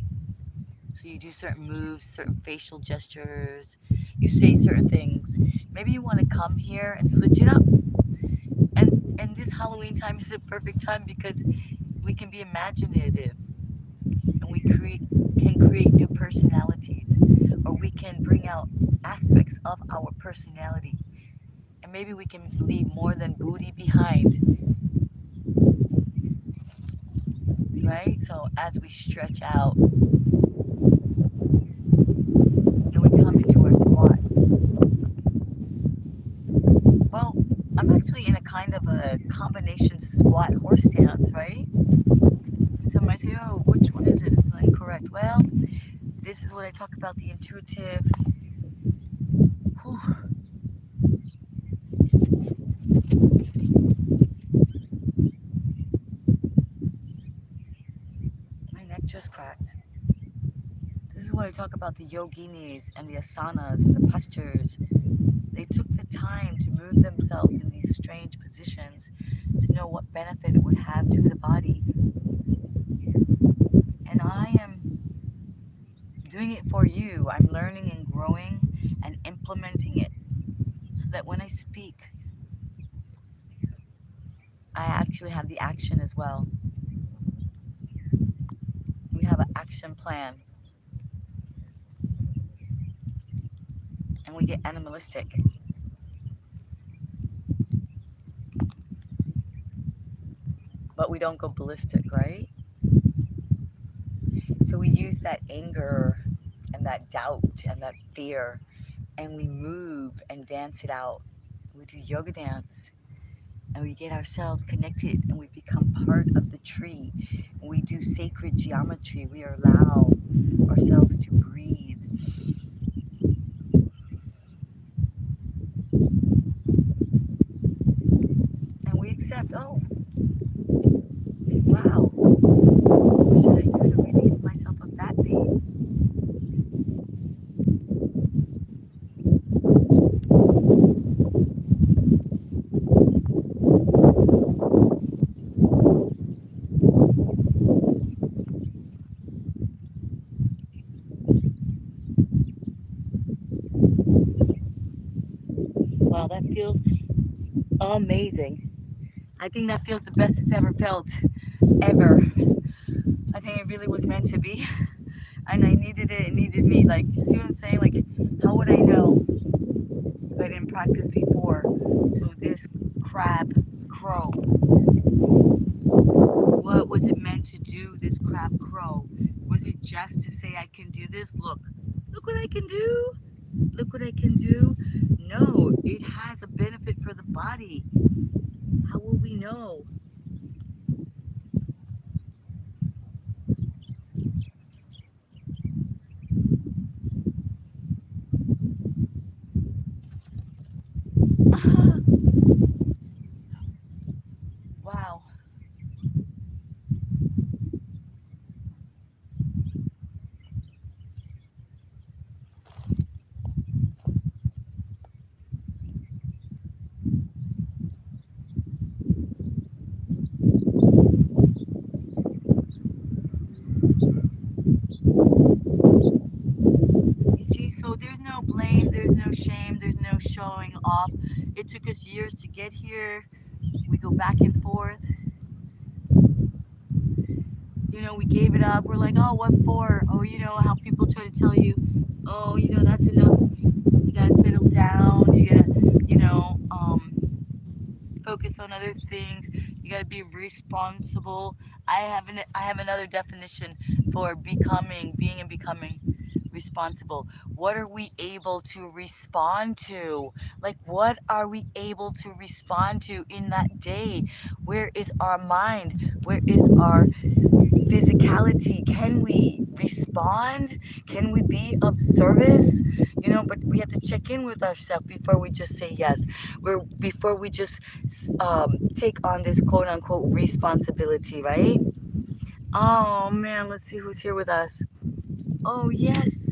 So you do certain moves, certain facial gestures, you say certain things. Maybe you want to come here and switch it up. And this Halloween time is a perfect time because we can be imaginative and we can create new personalities, or we can bring out aspects of our personality. And maybe we can leave more than booty behind, right? So as we stretch out and we come into our squat, well, I'm actually in a kind of a combination squat horse stance, right? So I say, oh, which one is it? It's not incorrect. Well, this is what I talk about, the intuitive. Whew. My neck just cracked. This is what I talk about, the yoginis and the asanas and the postures. They took the time to move themselves in these strange positions to know what benefit it would have body. And I am doing it for you. I'm learning and growing and implementing it so that when I speak, I actually have the action as well. We have an action plan and we get animalistic. But we don't go ballistic, right? So we use that anger and that doubt and that fear and we move and dance it out. We do yoga dance and we get ourselves connected and we become part of the tree. We do sacred geometry. We allow ourselves to breathe. And we accept, oh, wow, what should I do to relieve myself of that pain? Wow, that feels amazing. I think that feels the best it's ever felt, ever. I think it really was meant to be. And I needed it, it needed me. Like, see what I'm saying? Like, how would I know if I didn't practice before? So, this crab crow, what was it meant to do, this crab crow? Was it just to say, I can do this? Look what I can do. Look what I can do. No, it has a benefit for the body. How will we know? Wow. You see, so there's no blame, there's no shame, there's no showing off. It took us years to get here. We go back and forth. We gave it up. We're like, oh, what for? Oh, how people try to tell you, oh, that's enough. You gotta settle down. You gotta, focus on other things. You gotta be responsible. I have another definition for being and becoming responsible. What are we able to respond to? Like, what are we able to respond to in that day? Where is our mind? Where is our physicality? Can we respond? Can we be of service? But we have to check in with ourselves before we just say yes. Before we just take on this quote unquote responsibility, right? Oh man, let's see who's here with us. Oh yes,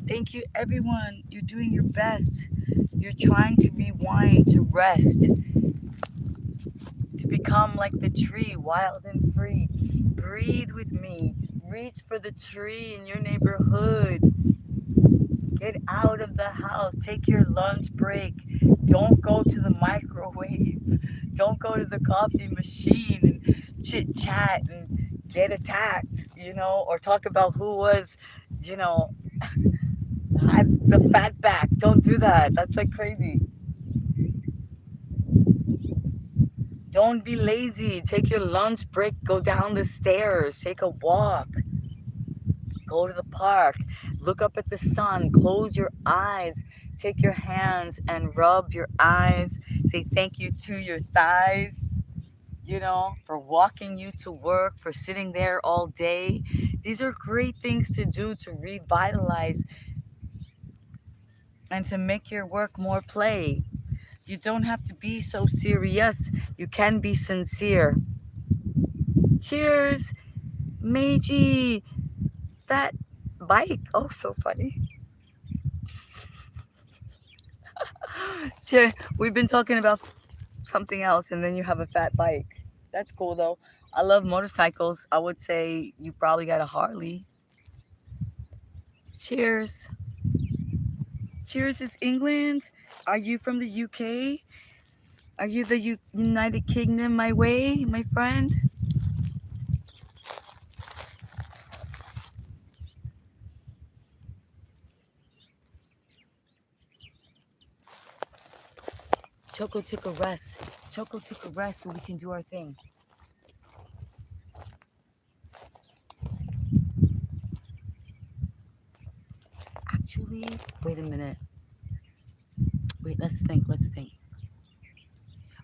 thank you everyone. You're doing your best. You're trying to rewind, to rest, to become like the tree, wild and free. Breathe with me. Reach for the tree in your neighborhood. Get out of the house. Take your lunch break. Don't go to the microwave. Don't go to the coffee machine and chit chat and get attacked, or talk about who was, you know, had the fat back. Don't do that. That's like crazy. Don't be lazy. Take your lunch break. Go down the stairs. Take a walk. Go to the park. Look up at the sun. Close your eyes. Take your hands and rub your eyes. Say thank you to your thighs, for walking you to work, for sitting there all day. These are great things to do to revitalize and to make your work more play. You don't have to be so serious. You can be sincere. Cheers, Meiji. Fat bike. Oh, so funny. Cheers. We've been talking about something else, and then you have a fat bike. That's cool though. I love motorcycles. I would say you probably got a Harley. Cheers. Cheers is England. Are you from the UK? Are you the United Kingdom my way, my friend? Choco took a rest. Choco took a rest so we can do our thing. Actually, wait a minute. Wait, let's think. Let's think.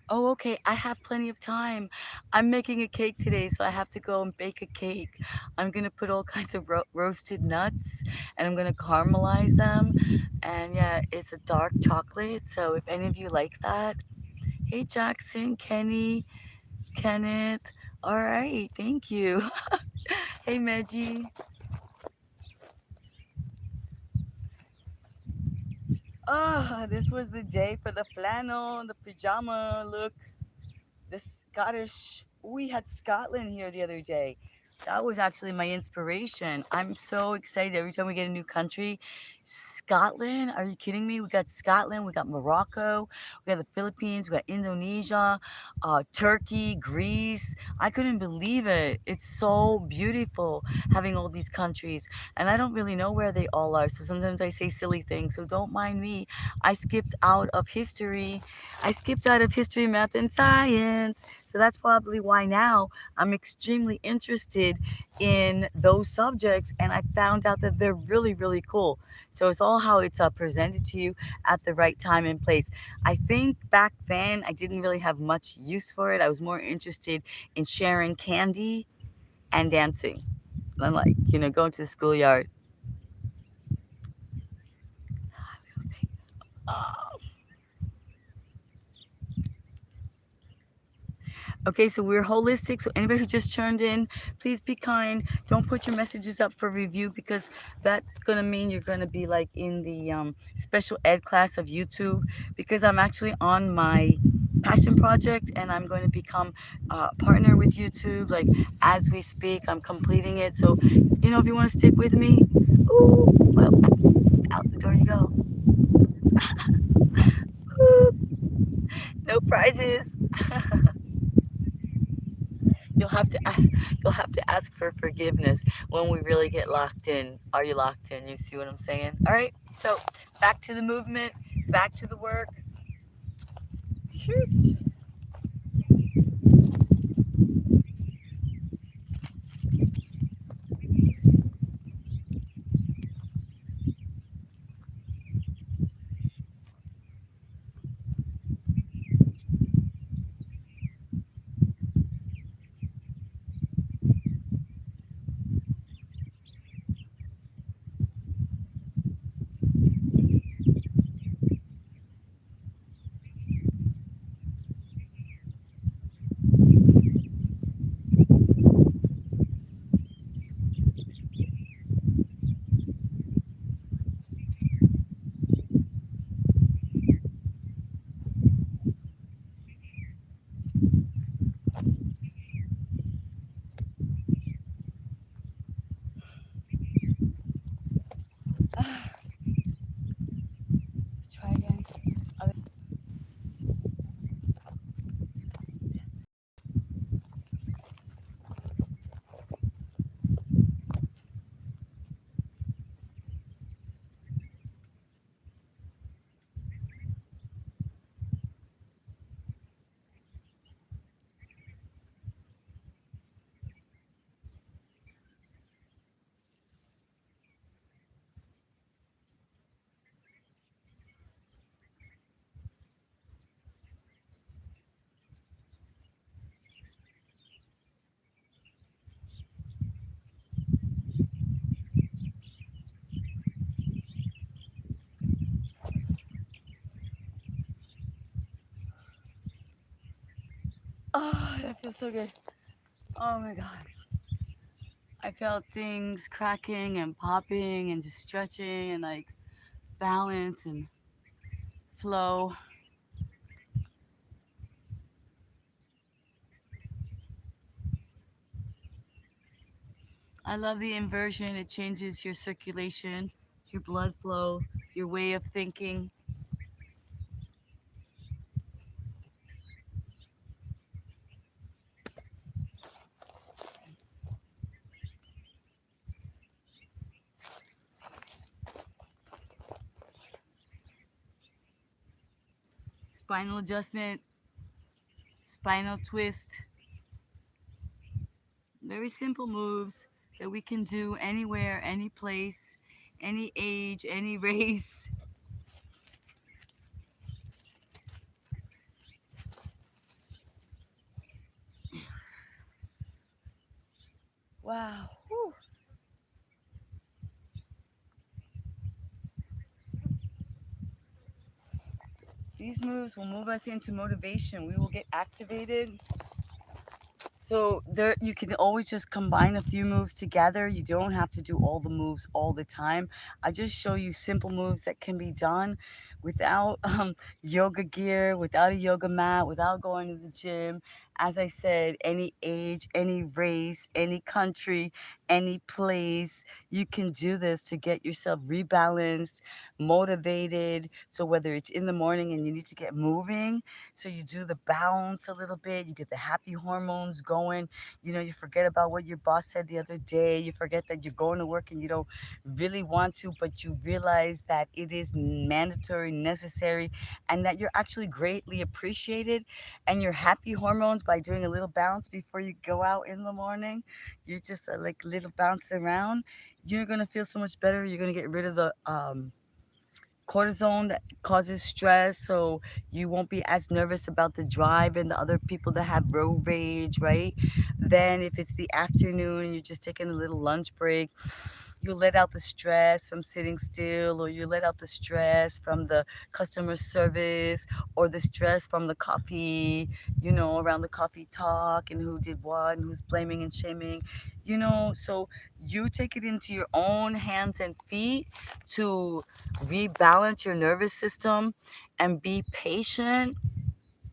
Oh, okay. I have plenty of time. I'm making a cake today, so I have to go and bake a cake. I'm gonna put all kinds of roasted nuts, and I'm gonna caramelize them. And yeah, it's a dark chocolate. So if any of you like that, hey Jackson, Kenny, Kenneth. All right, thank you. Hey Meggie. Oh, this was the day for the flannel, the pajama look. The Scottish. We had Scotland here the other day. That was actually my inspiration. I'm so excited every time we get a new country. Scotland? Are you kidding me? We got Scotland, we got Morocco, we got the Philippines, we got Indonesia, Turkey, Greece. I couldn't believe it. It's so beautiful having all these countries. And I don't really know where they all are. So sometimes I say silly things. So don't mind me. I skipped out of history. I skipped out of history, math, and science. So that's probably why now I'm extremely interested in those subjects. And I found out that they're really, really cool. So it's all how it's presented to you at the right time and place. I think back then I didn't really have much use for it. I was more interested in sharing candy and dancing. And like, going to the schoolyard. Oh. Okay, so we're holistic. So anybody who just turned in, please be kind. Don't put your messages up for review because that's gonna mean you're gonna be like in the special ed class of YouTube. Because I'm actually on my passion project and I'm going to become partner with YouTube. Like as we speak, I'm completing it. So if you want to stick with me, ooh, well, out the door you go. Ooh, no prizes. You'll have to you'll have to ask for forgiveness when we really get locked in. Are you locked in? You see what I'm saying? All right. So back to the movement, back to the work. Shoot. Try again. Other- Oh, that feels so good. Oh my gosh. I felt things cracking and popping and just stretching and like balance and flow. I love the inversion. It changes your circulation, your blood flow, your way of thinking. Spinal adjustment, spinal twist. Very simple moves that we can do anywhere, any place, any age, any race. Wow. Whew. These moves will move us into motivation. We will get activated. So there, you can always just combine a few moves together. You don't have to do all the moves all the time. I just show you simple moves that can be done without yoga gear, without a yoga mat, without going to the gym. As I said, any age, any race, any country, any place, you can do this to get yourself rebalanced, motivated. So whether it's in the morning and you need to get moving, so you do the bounce a little bit, you get the happy hormones going. You know, you forget about what your boss said the other day. You forget that you're going to work and you don't really want to, but you realize that it is mandatory, necessary, and that you're actually greatly appreciated. And your happy hormones by doing a little bounce before you go out in the morning. You're just like little bounce around. You're gonna feel so much better. You're gonna get rid of the cortisone that causes stress, so you won't be as nervous about the drive and the other people that have road rage, right? Then if it's the afternoon and you're just taking a little lunch break, you let out the stress from sitting still, or you let out the stress from the customer service, or the stress from the coffee, you know, around the coffee talk and who did what and who's blaming and shaming, you know. So you take it into your own hands and feet to rebalance your nervous system and be patient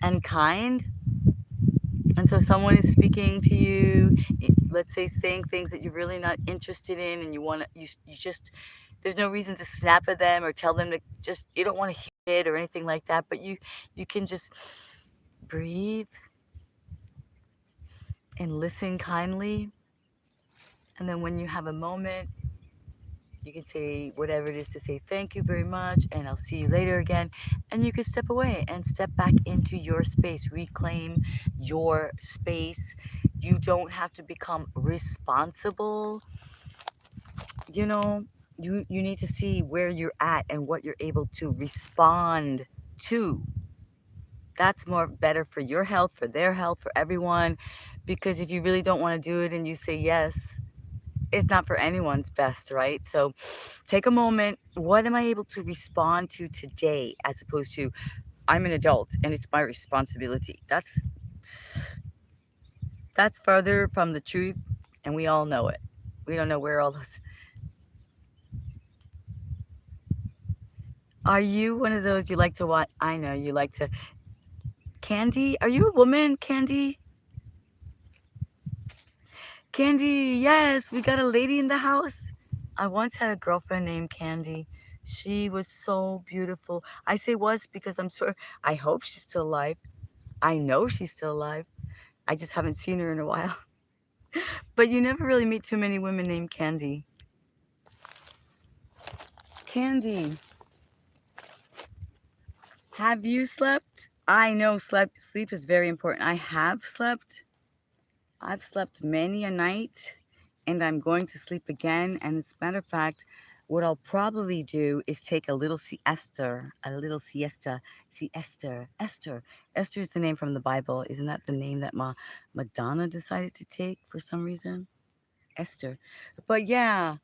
and kind. And so someone is speaking to you, let's say saying things that you're really not interested in, and you want to, you just, there's no reason to snap at them or tell them to just, you don't want to hear it or anything like that, but you can just breathe and listen kindly. And then when you have a moment, you can say whatever it is to say thank you very much and I'll see you later again. And you can step away and step back into your space, reclaim your space. You don't have to become responsible. You know, you need to see where you're at and what you're able to respond to. That's more better for your health, for their health, for everyone. Because if you really don't want to do it and you say yes, it's not for anyone's best, right? So take a moment. What am I able to respond to today, as opposed to I'm an adult and it's my responsibility? That's further from the truth, and we all know it. We don't know where all those. Are you one of those you like to watch? I know you like to. Candy, are you a woman, Candy? Candy, yes, we got a lady in the house. I once had a girlfriend named Candy. She was so beautiful. I say was because I'm sure, I hope she's still alive. I know she's still alive. I just haven't seen her in a while. But you never really meet too many women named Candy. Candy, have you slept? I know sleep is very important. I have slept. I've slept many a night, and I'm going to sleep again. And as a matter of fact, what I'll probably do is take a little siesta, a little siesta, siesta, Esther. Esther is the name from the Bible. Isn't that the name that Madonna decided to take for some reason? Esther. But yeah,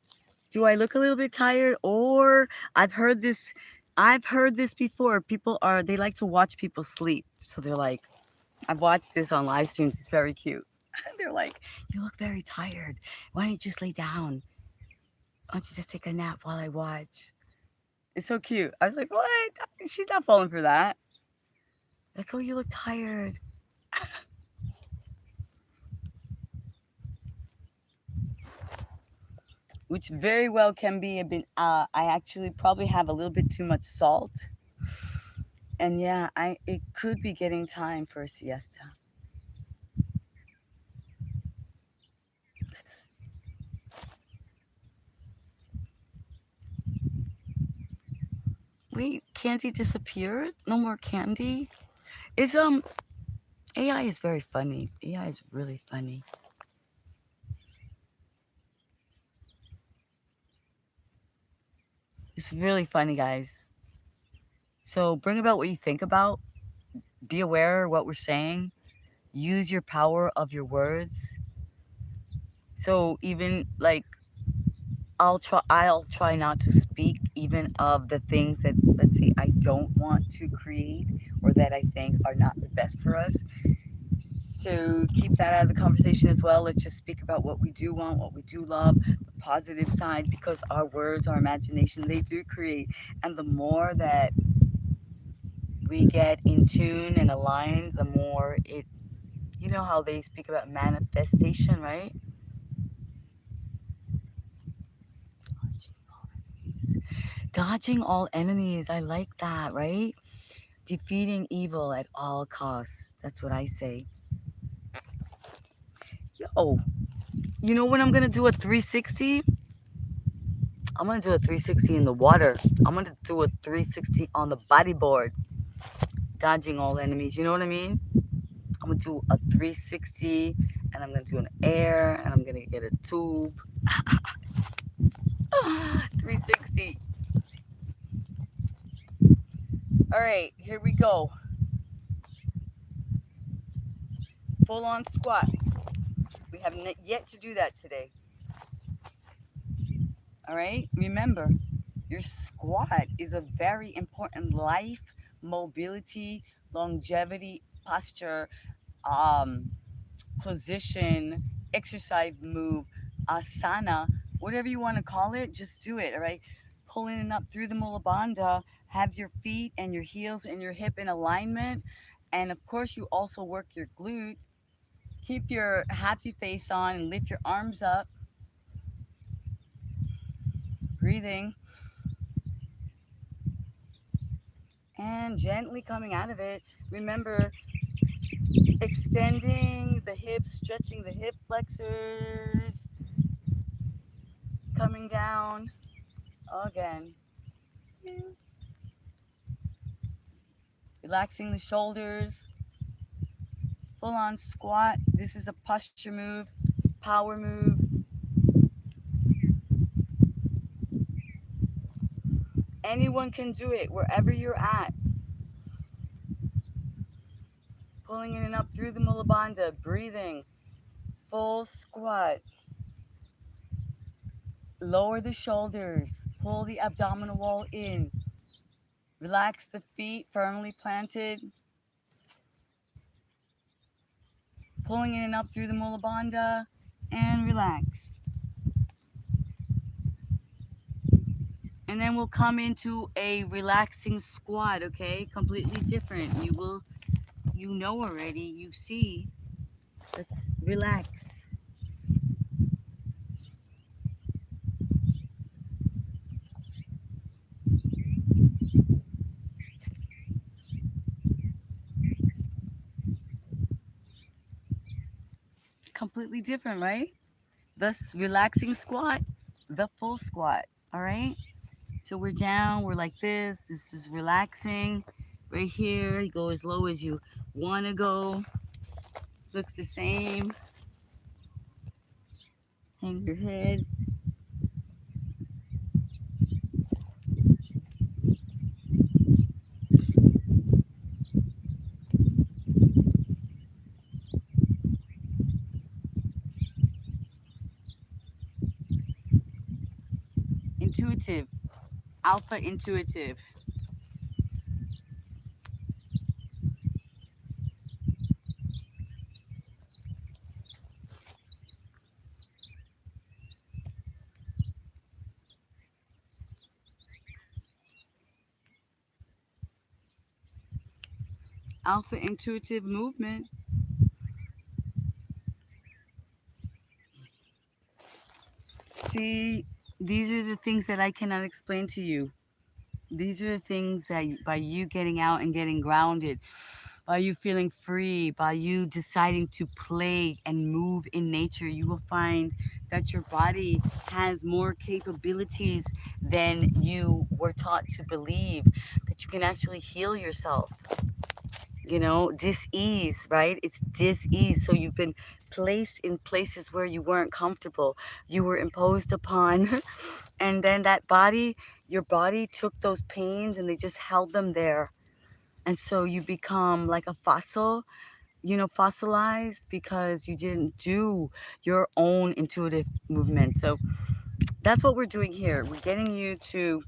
do I look a little bit tired? Or I've heard this, I've heard this before. They like to watch people sleep. So they're like, I've watched this on live streams. It's very cute. They're like, you look very tired. Why don't you just lay down? Why don't you just take a nap while I watch? It's so cute. I was like, what? She's not falling for that. Like, oh, you look tired. which very well can be a bit. I actually probably have a little bit too much salt, and yeah, I it could be getting time for a siesta. Let's, wait, candy disappeared? No more candy? Is AI is very funny. AI is really funny. It's really funny, guys. So bring about what you think about. Be aware of what we're saying. Use your power of your words. So even like I'll try not to speak even of the things that, let's say, I don't want to create or that I think are not the best for us. So keep that out of the conversation as well. Let's just speak about what we do want, what we do love, the positive side, because our words, our imagination, they do create. And the more that we get in tune and aligned, the more it, you know how they speak about manifestation, right? Dodging all enemies. I like that, right? Defeating evil at all costs. That's what I say. Yo, you know when I'm gonna do a 360? I'm gonna do a 360 in the water. I'm gonna do a 360 on the bodyboard, dodging all enemies. You know what I mean? I'm gonna do a 360 and I'm gonna do an air and I'm gonna get a tube. 360. All right, here we go. Full on squat. We have yet to do that today. All right, remember, your squat is a very important life, mobility, longevity, posture, um, position, exercise move, asana, whatever you want to call it, just do it, all right? Pulling it up through the mula bandha, have your feet and your heels and your hip in alignment. And of course, you also work your glute. Keep your happy face on and lift your arms up, breathing, and gently coming out of it. Remember, extending the hips, stretching the hip flexors, coming down again. Relaxing the shoulders, full on squat. This is a posture move, power move. Anyone can do it wherever you're at. Pulling in and up through the mula bandha, breathing, full squat. Lower the shoulders, pull the abdominal wall in. Relax the feet firmly planted, pulling in and up through the mula bandha, and relax. And then we'll come into a relaxing squat, okay? Completely different. You know already, you see. Let's relax. Completely different, right? This relaxing squat, the full squat, all right? So we're down, we're like this. This is relaxing. Right here, you go as low as you want to go. Looks the same. Hang your head. Intuitive, alpha intuitive. Alpha intuitive movement. See, These are the things that I cannot explain to you. These are the things that by you getting out and getting grounded, by you feeling free, by you deciding to play and move in nature, you will find that your body has more capabilities than you were taught to believe, that you can actually heal yourself. Dis-ease, right? It's dis-ease. So you've been placed in places where you weren't comfortable, you were imposed upon. And then your body took those pains and they just held them there. And so you become like a fossil, fossilized because you didn't do your own intuitive movement. So that's what we're doing here. We're getting you to,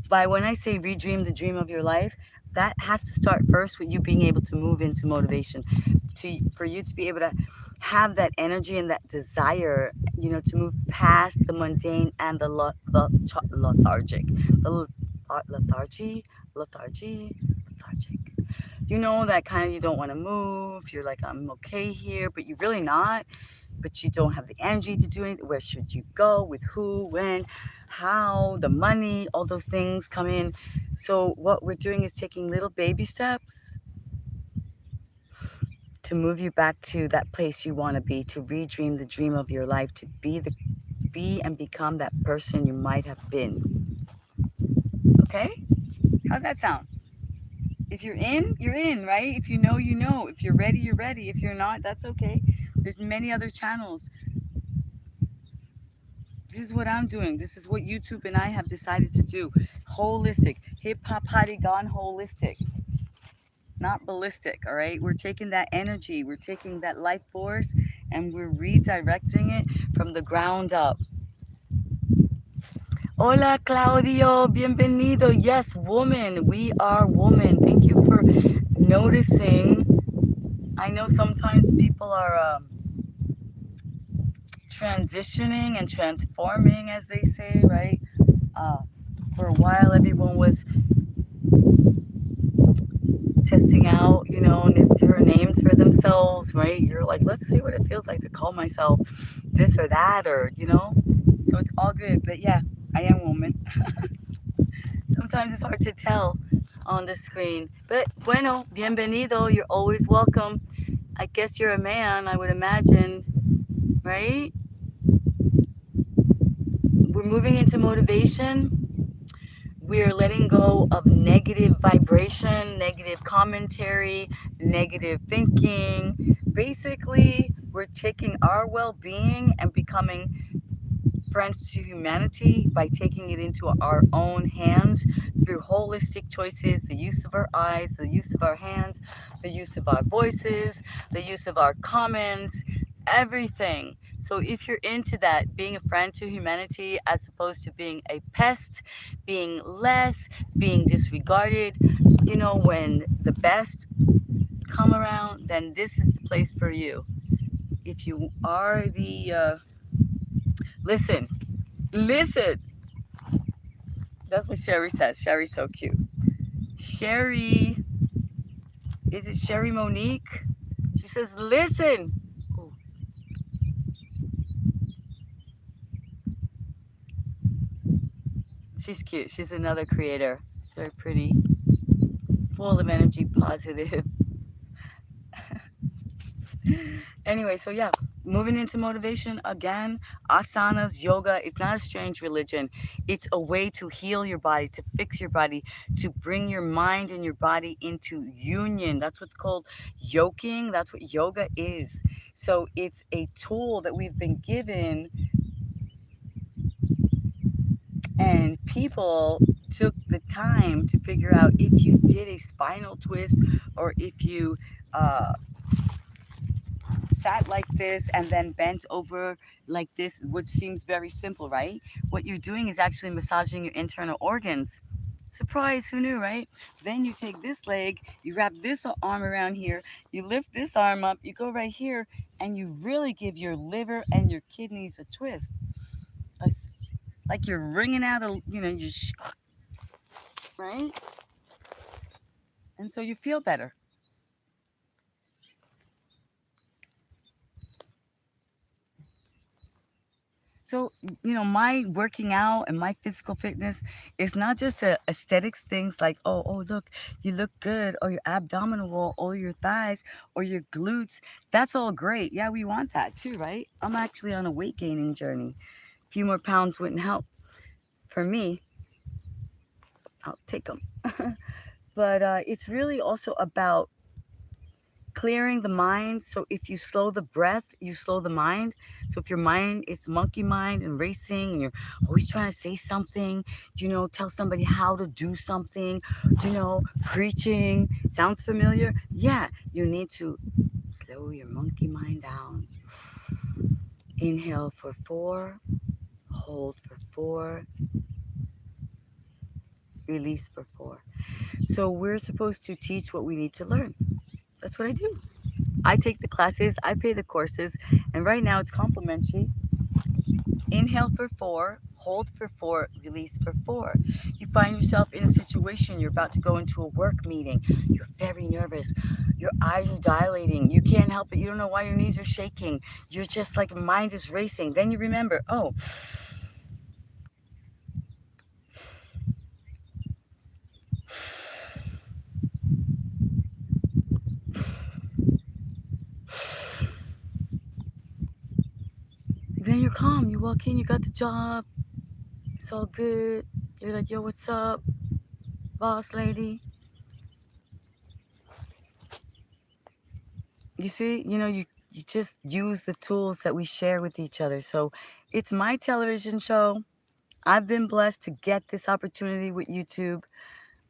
by when I say redream the dream of your life, that has to start first with you being able to move into motivation, for you to be able to have that energy and that desire, to move past the mundane and lethargic, the lethargy, lethargy, lethargic. That kind of, you don't want to move. You're like, I'm okay here, but you're really not. But you don't have the energy to do anything. Where should you go? With who? When? How? The money? All those things come in. So what we're doing is taking little baby steps to move you back to that place you want to be, to redream the dream of your life, to be and become that person you might have been. Okay? How's that sound? If you're in, you're in, right? If you know, you know. If you're ready, you're ready. If you're not, that's okay. There's many other channels. This is what I'm doing. This is what YouTube and I have decided to do. Holistic. Hip hop party gone holistic. Not ballistic, all right? We're taking that energy, we're taking that life force, and we're redirecting it from the ground up. Hola, Claudio. Bienvenido. Yes, woman. We are woman. Thank you for noticing. I know sometimes people are transitioning and transforming, as they say, right? Uh, for a while, everyone was testing out, different names for themselves, right? You're like, let's see what it feels like to call myself this or that, or. So it's all good. But yeah, I am woman. Sometimes it's hard to tell on the screen. But bueno, bienvenido. You're always welcome. I guess you're a man, I would imagine, right? We're moving into motivation. We're letting go of negative vibration, negative commentary, negative thinking. Basically, we're taking our well being and becoming friends to humanity by taking it into our own hands through holistic choices, the use of our eyes, the use of our hands, the use of our voices, the use of our comments, everything. So if you're into that, being a friend to humanity as opposed to being a pest, being less, being disregarded, when the best come around, then this is the place for you. If you are listen, listen. That's what Sherry says. Sherry's so cute. Sherry, is it Sherry Monique? She says, listen. Ooh, she's cute. She's another creator. She's very pretty, full of energy, positive. Anyway, so yeah, moving into motivation again. Asanas, yoga, it's not a strange religion. It's a way to heal your body, to fix your body, to bring your mind and your body into union. That's what's called yoking. That's what yoga is. So it's a tool that we've been given, and people took the time to figure out if you did a spinal twist or if you sat like this and then bent over like this, which seems very simple, right? What you're doing is actually massaging your internal organs. Surprise, who knew, right? Then you take this leg, you wrap this arm around here, you lift this arm up, you go right here, and you really give your liver and your kidneys a twist. Like you're wringing out right? And so you feel better. So, my working out and my physical fitness is not just a aesthetics things like, oh, look, you look good, or your abdominal wall, or your thighs, or your glutes. That's all great. Yeah, we want that too, right? I'm actually on a weight gaining journey. A few more pounds wouldn't help for me. I'll take them. But it's really also about clearing the mind. So if you slow the breath, you slow the mind. So if your mind is monkey mind and racing and you're always trying to say something, tell somebody how to do something, preaching, sounds familiar? Yeah, you need to slow your monkey mind down. Inhale for 4, hold for 4, release for 4. So we're supposed to teach what we need to learn. That's what I do. I take the classes, I pay the courses, and right now it's complimentary. Inhale for 4, hold for 4, release for 4. You find yourself in a situation, you're about to go into a work meeting, you're very nervous, your eyes are dilating, you can't help it, you don't know why your knees are shaking, you're just like, mind is racing. Then you remember, oh, then you're calm, you walk in, you got the job, it's all good, you're like, yo, what's up, boss lady? You see, you just use the tools that we share with each other. So it's my television show. I've been blessed to get this opportunity with YouTube.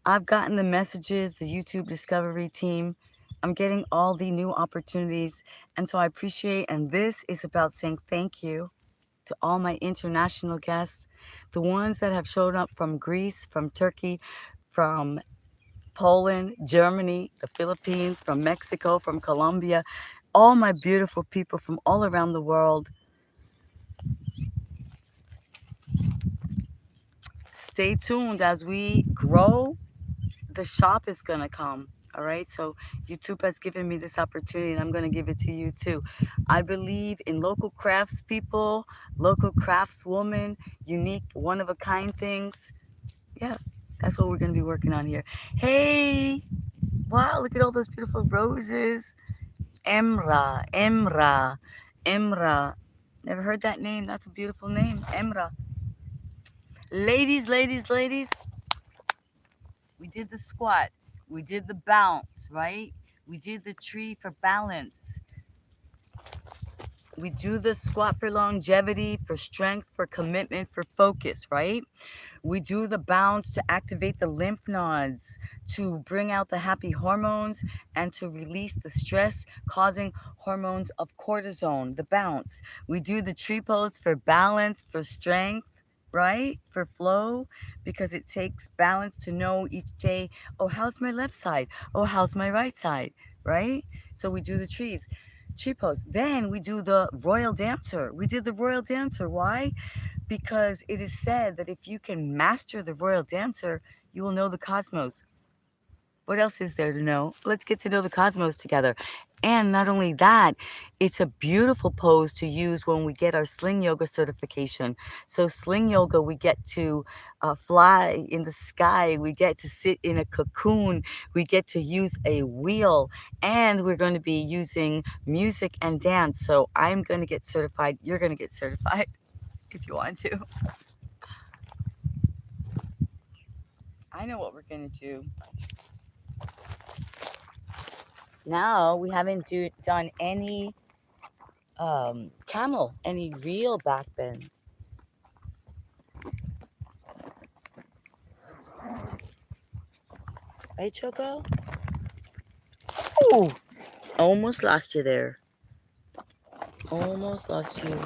I've gotten the messages, the YouTube discovery team. I'm getting all the new opportunities. And so I appreciate, and this is about saying thank you to all my international guests, the ones that have shown up from Greece, from Turkey, from Poland, Germany, the Philippines, from Mexico, from Colombia, all my beautiful people from all around the world. Stay tuned as we grow. The shop is going to come. All right. So YouTube has given me this opportunity and I'm going to give it to you too. I believe in local craftspeople, local craftswomen, unique, one of a kind things. Yeah, that's what we're going to be working on here. Hey, wow, look at all those beautiful roses. Emra. Never heard that name. That's a beautiful name, Emra. Ladies, we did the squat. We did the bounce, right? We did the tree for balance. We do the squat for longevity, for strength, for commitment, for focus, right? We do the bounce to activate the lymph nodes, to bring out the happy hormones, and to release the stress causing hormones of cortisone, the bounce. We do the tree pose for balance, for strength, right? For flow, because it takes balance to know each day, oh, how's my left side? Oh, how's my right side, right? So we do the tree pose. Then we do the royal dancer. We did the royal dancer. Why? Because it is said that if you can master the royal dancer, you will know the cosmos. What else is there to know? Let's get to know the cosmos together. And not only that, it's a beautiful pose to use when we get our sling yoga certification. So sling yoga, we get to fly in the sky. We get to sit in a cocoon. We get to use a wheel. And we're going to be using music and dance. So I'm going to get certified. You're going to get certified if you want to. I know what we're going to do. Now we haven't done any camel, any real back bends. Right, Choco? Ooh, almost lost you there. Almost lost you.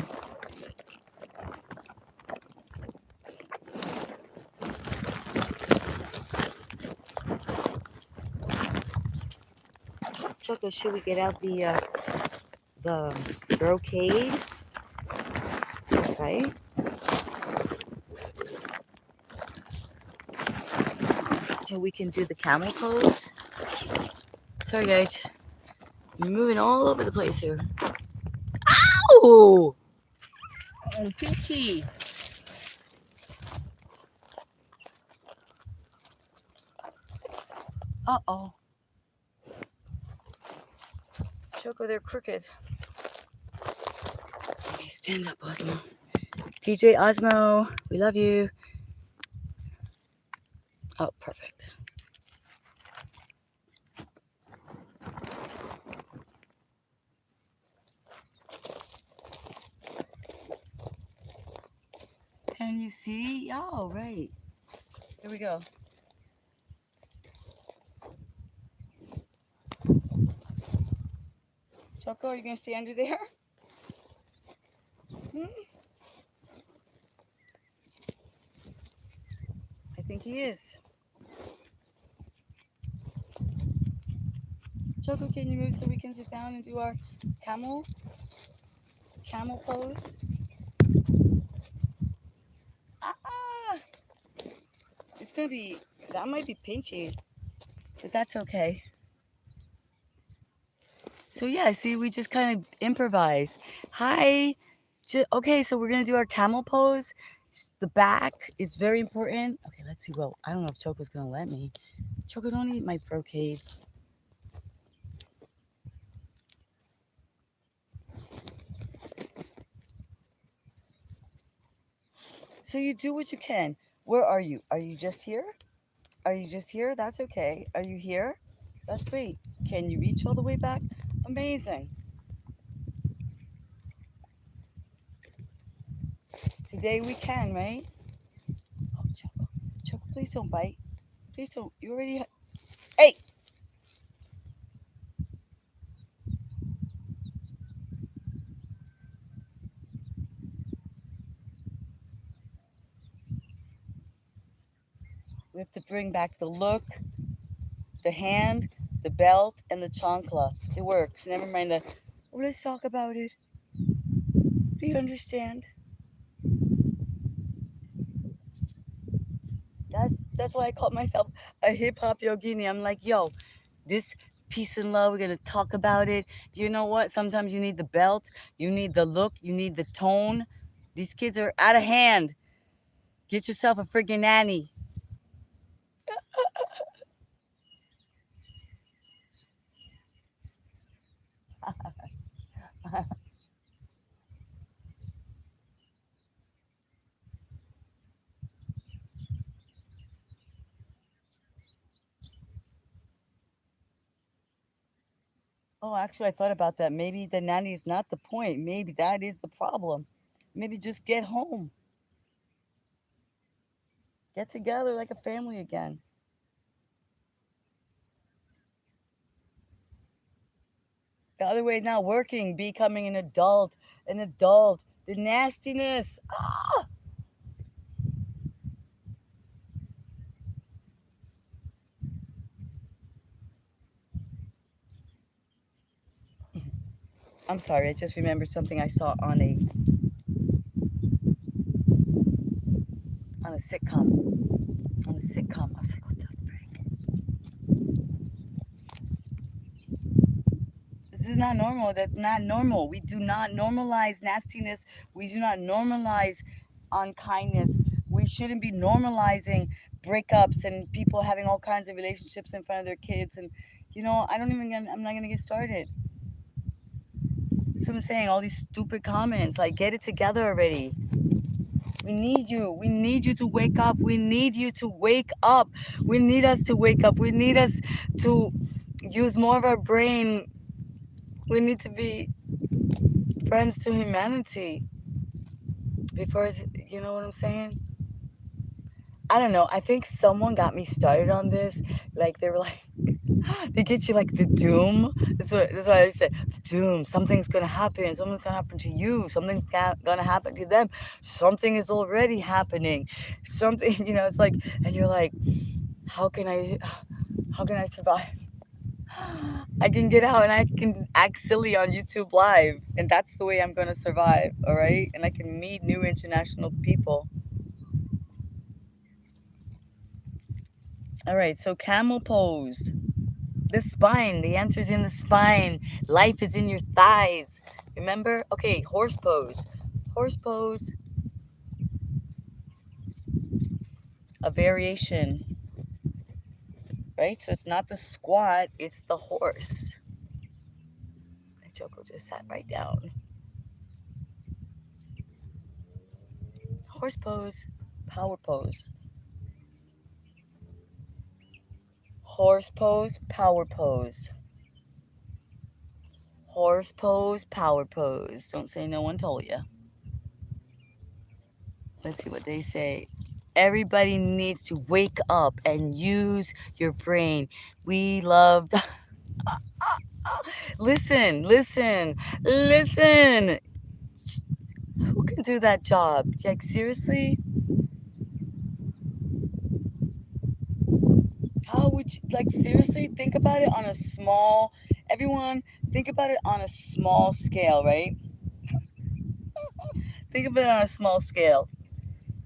Choco, should we get out the brocade? Right? So we can do the camel pose. Sorry, guys. I'm moving all over the place here. Ow! Oh, Peachy. Uh-oh. Choco, they're crooked. Okay, stand up, Osmo. DJ Osmo, we love you. Oh, perfect. Can you see? Oh, right. Here we go. Choco, are you going to stay under there? Hmm? I think he is. Choco, can you move so we can sit down and do our camel pose? Ah! It's going to be, that might be pinchy, but that's okay. So yeah, see, we just kind of improvise. Hi. Okay, so we're going to do our camel pose. The back is very important. Okay, let's see. Well, I don't know if Choco's going to let me. Choco, don't eat my brocade. So you do what you can. Where are you? Are you just here? Are you just here? That's okay. Are you here? That's great. Can you reach all the way back? Amazing. Today we can, right? Oh, Choco. Choco, please don't bite. Please don't. You already. Hey! We have to bring back the look, the hand, the belt, and the chancla. It works. Never mind the. Oh, let's talk about it. Do you understand? That's why I call myself a hip hop yogini. I'm like, yo, this peace and love, we're gonna talk about it. You know what? Sometimes you need the belt, you need the look, you need the tone. These kids are out of hand. Get yourself a freaking nanny. Oh, actually, I thought about that. Maybe the nanny is not the point. Maybe that is the problem. Maybe just get home, get together like a family again. The other way now, working, becoming an adult, the nastiness. Ah! I'm sorry, I just remembered something I saw on a sitcom. On a sitcom. I was like, what the frick? This is not normal. That's not normal. We do not normalize nastiness. We do not normalize unkindness. We shouldn't be normalizing breakups and people having all kinds of relationships in front of their kids. And, I'm not going to get started. So I'm saying all these stupid comments, like, get it together already. We need you. We need you to wake up. We need you to wake up. We need us to wake up. We need us to use more of our brain. We need to be friends to humanity before, you know what I'm saying? I don't know. I think someone got me started on this. Like, they were like, they get you like the doom. That's what I said. The doom. Something's gonna happen. Something's gonna happen to you. Something's gonna happen to them. Something is already happening. Something, it's like, and you're like, how can I, how can I survive? I can get out and I can act silly on YouTube Live, and that's the way I'm gonna survive. All right, and I can meet new international people. All right, so camel pose. The spine. The answer's in the spine. Life is in your thighs. Remember? Okay, horse pose. Horse pose. A variation, right? So it's not the squat, it's the horse. And Choco just sat right down. Horse pose, power pose. Horse pose, power pose. Horse pose, power pose. Don't say no one told you. Let's see what they say. Everybody needs to wake up and use your brain. We loved. Listen, listen, listen. Who can do that job? Like, seriously? How would you, like, seriously? Think about it on a small, everyone, think about it on a small scale, right? Think of it on a small scale.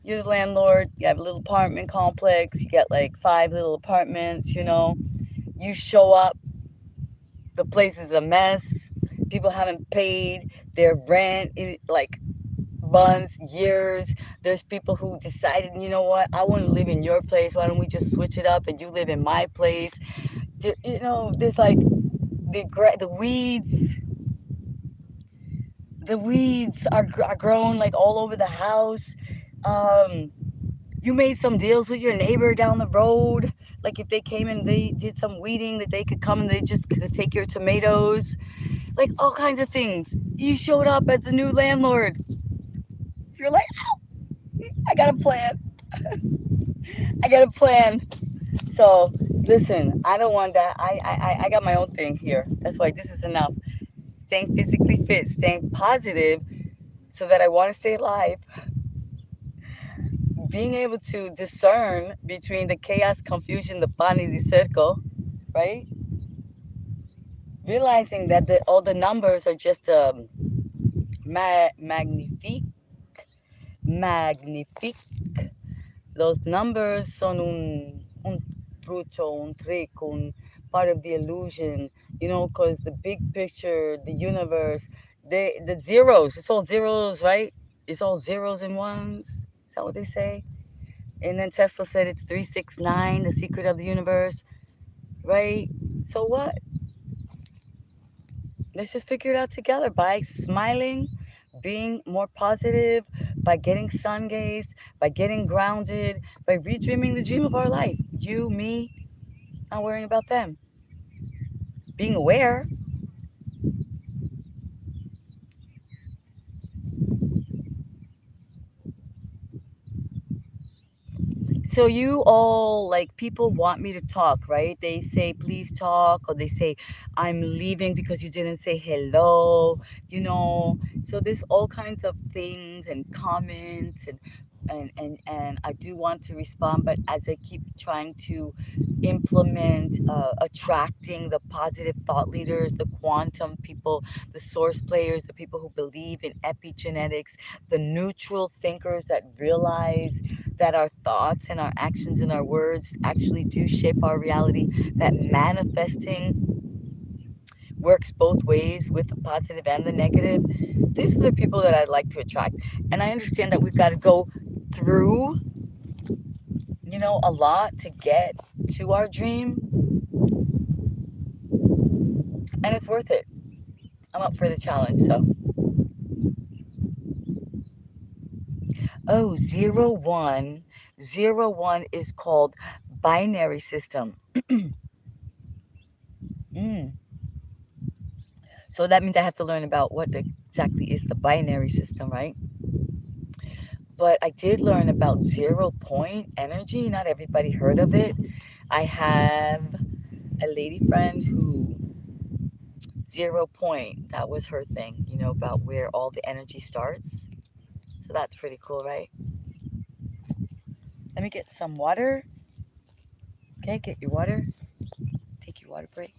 You're the landlord, you have a little apartment complex, you get like 5 little apartments, you know. You show up, the place is a mess. People haven't paid their rent in like months, years. There's people who decided, you know what, I want to live in your place. Why don't we just switch it up and you live in my place? You know, there's like the weeds. The weeds are growing like all over the house. Um, you made some deals with your neighbor down the road. Like if they came and they did some weeding, that they could come and they just could take your tomatoes. Like all kinds of things. You showed up as the new landlord. You're like, I got a plan. I got a plan. So listen, I don't want that. I got my own thing here. That's why this is enough. Staying physically fit, staying positive, so that I want to stay alive. Being able to discern between the chaos, confusion, the pani, the circle, right? Realizing that all the numbers are just magnifique, magnifique. Those numbers son un trucho, un trick, un part of the illusion, you know, because the big picture, the universe, the zeros, it's all zeros, right? It's all zeros and ones. Is that what they say? And then Tesla said it's 369, the secret of the universe, right? So what? Let's just figure it out together by smiling, being more positive, by getting sun gazed, by getting grounded, by redreaming the dream of our life. You, me, not worrying about them. Being aware. So you all, like, people want me to talk, right? They say please talk, or they say I'm leaving because you didn't say hello, you know. So there's all kinds of things and comments, and I do want to respond, but as I keep trying to implement attracting the positive thought leaders, the quantum people, the source players, the people who believe in epigenetics, the neutral thinkers that realize that our thoughts and our actions and our words actually do shape our reality, that manifesting works both ways, with the positive and the negative. These are the people that I'd like to attract. And I understand that we've got to go through, you know, a lot to get to our dream, and it's worth it. I'm up for the challenge. So, oh, 01. 01 is called binary system. Mm. So that means I have to learn about what exactly is the binary system, right? But I did learn about 0 point energy. Not everybody heard of it. I have a lady friend who 0 point, that was her thing, you know, about where all the energy starts. So that's pretty cool, right? Let me get some water. Okay, get your water. Take your water break.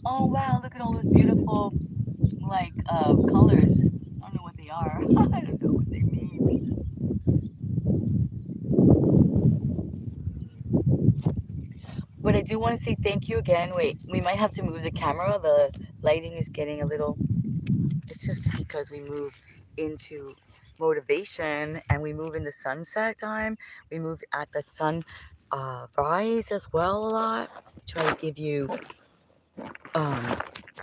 Oh wow, look at all those beautiful like colors. I don't know what they are. I don't know what they mean. But I do want to say thank you again. Wait, we might have to move the camera. The lighting is getting a little. It's just because we move into motivation and we move in the sunset time. We move at the sun rise as well a lot. Try to give you um,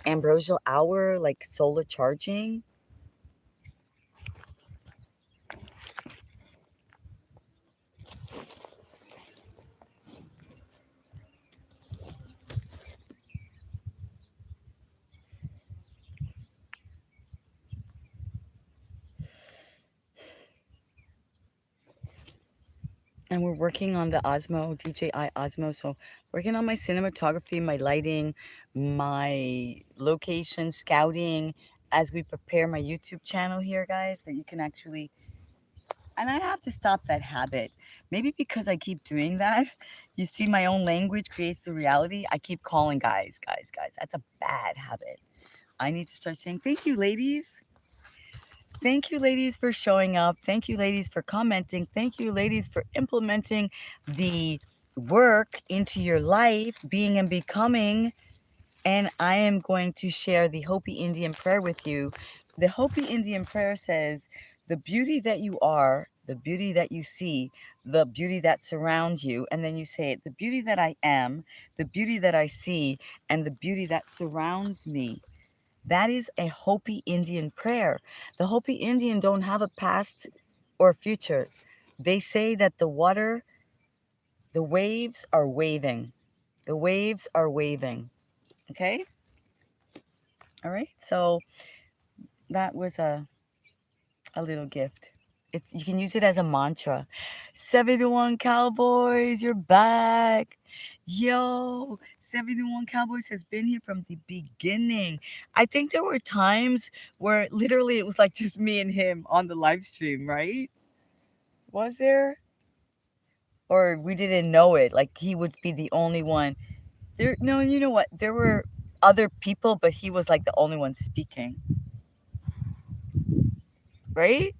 ambrosial hour, like solar charging. And we're working on the Osmo, DJI Osmo. So working on my cinematography, my lighting, my location scouting as we prepare my YouTube channel here, guys, that you can actually, and I have to stop that habit. Maybe because I keep doing that. You see, my own language creates the reality. I keep calling guys, guys, guys. That's a bad habit. I need to start saying, thank you, ladies. Thank you, ladies, for showing up. Thank you, ladies, for commenting. Thank you, ladies, for implementing the work into your life, being and becoming. And I am going to share the Hopi Indian prayer with you. The Hopi Indian prayer says, the beauty that you are, the beauty that you see, the beauty that surrounds you. And then you say it, the beauty that I am, the beauty that I see, and the beauty that surrounds me. That is a Hopi Indian prayer. The Hopi Indian don't have a past or future. They say that the water, the waves are waving. The waves are waving. Okay? All right. So that was a little gift. It's, you can use it as a mantra. 71 Cowboys, you're back. Yo, 71 Cowboys has been here from the beginning. I think there were times where literally it was like just me and him on the live stream, right? Was there? Or we didn't know it. Like he would be the only one. There, no, you know what? There were other people, but he was like the only one speaking, right?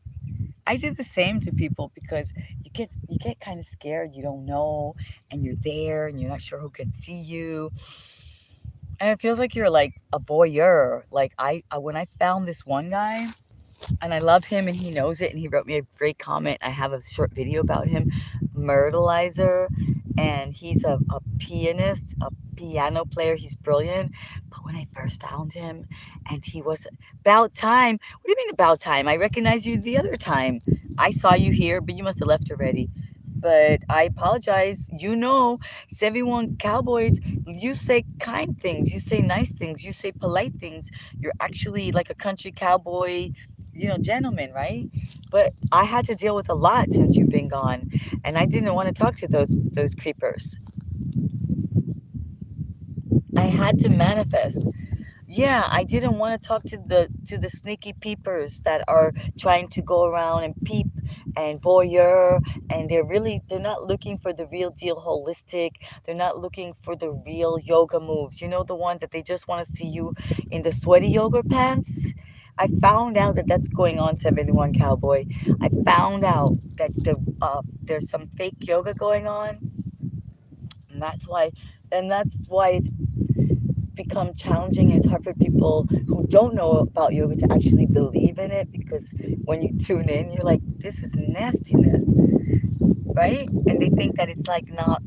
I did the same to people because you get kind of scared. You don't know, and you're there, and you're not sure who can see you, and it feels like you're like a voyeur. Like when I found this one guy, and I love him, and he knows it, and he wrote me a great comment. I have a short video about him, Myrtleizer, and he's a pianist, a piano player. He's brilliant. But when I first found him, and he was about time. What do you mean about time? I recognized you the other time. I saw you here, but you must have left already. But I apologize. You know, 71 Cowboys, you say kind things, you say nice things, you say polite things. You're actually like a country cowboy, gentleman, right? But I had to deal with a lot since you've been gone, and I didn't want to talk to those creepers. I had to manifest. Yeah, I didn't want to talk to the sneaky peepers that are trying to go around and peep and voyeur, and they're not looking for the real deal holistic. They're not looking for the real yoga moves. You know, the one that they just want to see you in the sweaty yoga pants. I found out that that's going on, 71 Cowboy. I found out that there's some fake yoga going on, and that's why it's become challenging and it's hard for people who don't know about yoga to actually believe in it, because when you tune in you're like, this is nastiness, right? And they think that it's like not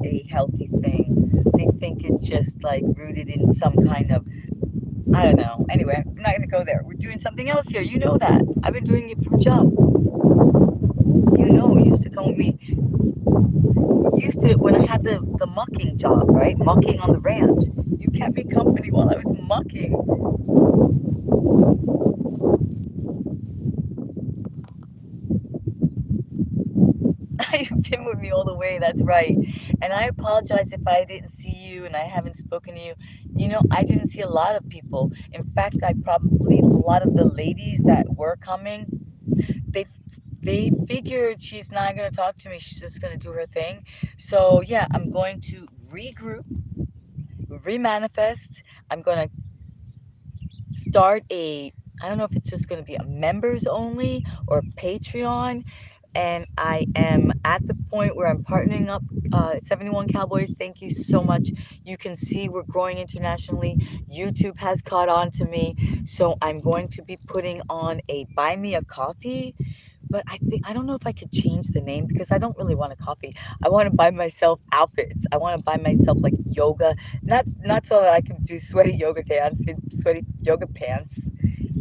a healthy thing. They think it's just like rooted in some kind of, I don't know. Anyway, I'm not gonna go there. We're doing something else here. You know that. I've been doing it from jump. You used to come with me. Used to, when I had the mucking job, right? Mucking on the ranch. You kept me company while I was mucking. You've been with me all the way, that's right. And I apologize if I didn't see you and I haven't spoken to you. I didn't see a lot of people. In fact, I probably, a lot of the ladies that were coming, they they figured she's not going to talk to me. She's just going to do her thing. So, yeah, I'm going to regroup, remanifest. I'm going to start a, I don't know if it's just going to be a members only or Patreon. And I am at the point where I'm partnering up 71 Cowboys. Thank you so much. You can see we're growing internationally. YouTube has caught on to me. So I'm going to be putting on a buy me a coffee. But I don't know if I could change the name because I don't really want a coffee. I want to buy myself outfits. I want to buy myself like yoga, not so that I can do sweaty yoga dance in sweaty yoga pants.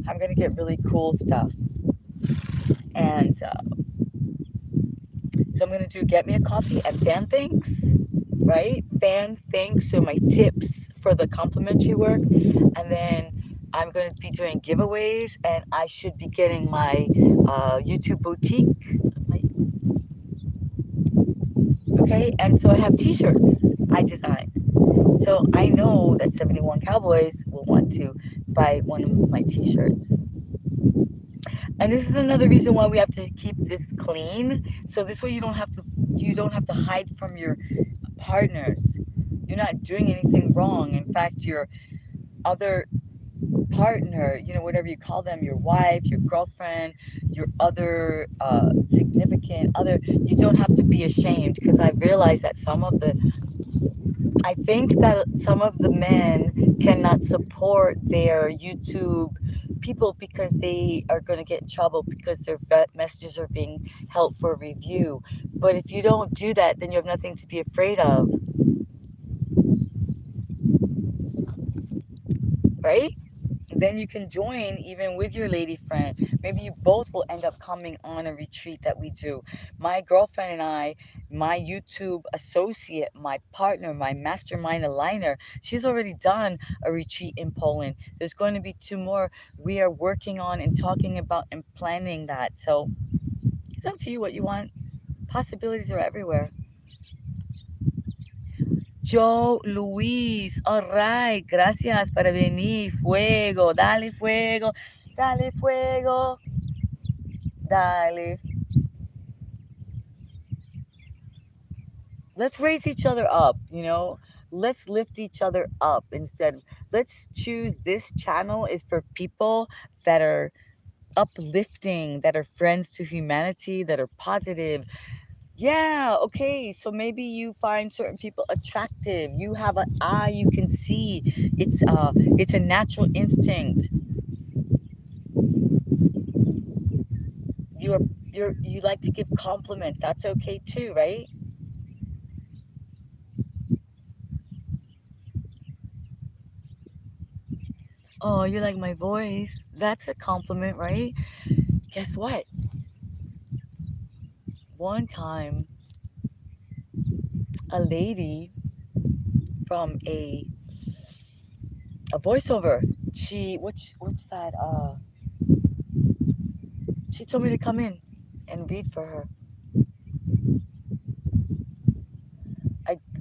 I'm gonna get really cool stuff, and so I'm gonna do get me a coffee and fan thanks, right? Fan thanks. So my tips for the complimentary work, and then I'm going to be doing giveaways, and I should be getting my YouTube boutique. My, okay, and so I have T-shirts I designed. So I know that 71 Cowboys will want to buy one of my T-shirts. And this is another reason why we have to keep this clean. So this way you don't have to hide from your partners. You're not doing anything wrong. In fact, your other partner, whatever you call them, your wife, your girlfriend, your other significant other, you don't have to be ashamed because I realize that I think that some of the men cannot support their YouTube people because they are going to get in trouble because their messages are being held for review. But if you don't do that, then you have nothing to be afraid of, right? Then you can join even with your lady friend. Maybe you both will end up coming on a retreat that we do. My girlfriend and I, my YouTube associate, my partner, my mastermind aligner, she's already done a retreat in Poland. There's going to be two more we are working on and talking about and planning that. So it's up to you what you want. Possibilities are everywhere. Joe Luis, all right, gracias para venir. Fuego, dale fuego, dale fuego, dale. Let's raise each other up. Let's lift each other up instead. Let's choose this channel is for people that are uplifting, that are friends to humanity, that are positive. Yeah, okay. So maybe you find certain people attractive. You have an eye you can see. It's a natural instinct. You're you like to give compliments. That's okay too, right? Oh, you like my voice. That's a compliment, right? Guess what? One time a lady from a voiceover, what's that? She told me to come in and read for her.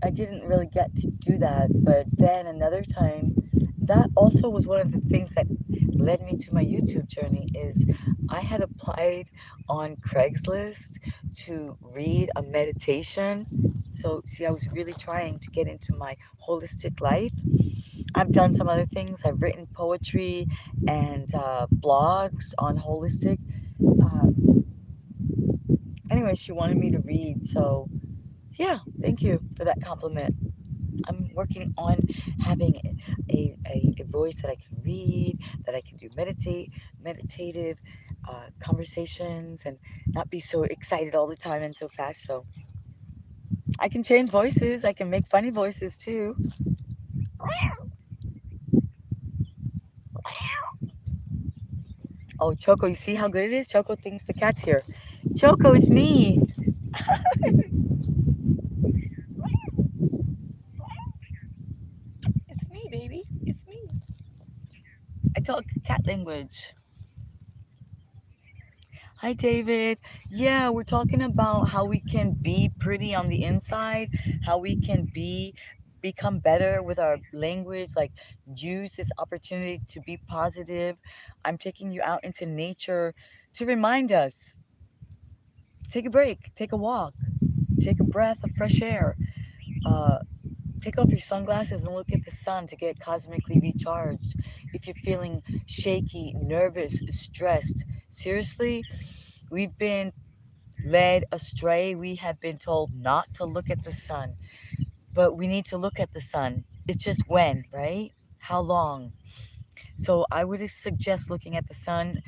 I didn't really get to do that, but then another time, that also was one of the things that led me to my YouTube journey is I had applied on Craigslist to read a meditation. So see, I was really trying to get into my holistic life. I've done some other things. I've written poetry and blogs on holistic. Uh, anyway, she wanted me to read, so yeah, thank you for that compliment. I'm working on having a voice that I can read, that I can do meditative conversations, and not be so excited all the time and so fast. So I can change voices. I can make funny voices too. Oh, Choco, you see how good it is? Choco thinks the cat's here. Choco, it's me. It's me, baby. It's me. I talk cat language. Hi, David. Yeah, we're talking about how we can be pretty on the inside, how we can become better with our language, like use this opportunity to be positive. I'm taking you out into nature to remind us, take a break, take a walk, take a breath of fresh air. Uh, Take off your sunglasses and look at the sun to get cosmically recharged. If you're feeling shaky, nervous, stressed, seriously, we've been led astray. We have been told not to look at the sun, but we need to look at the sun. It's just when, right? How long? So I would suggest looking at the sun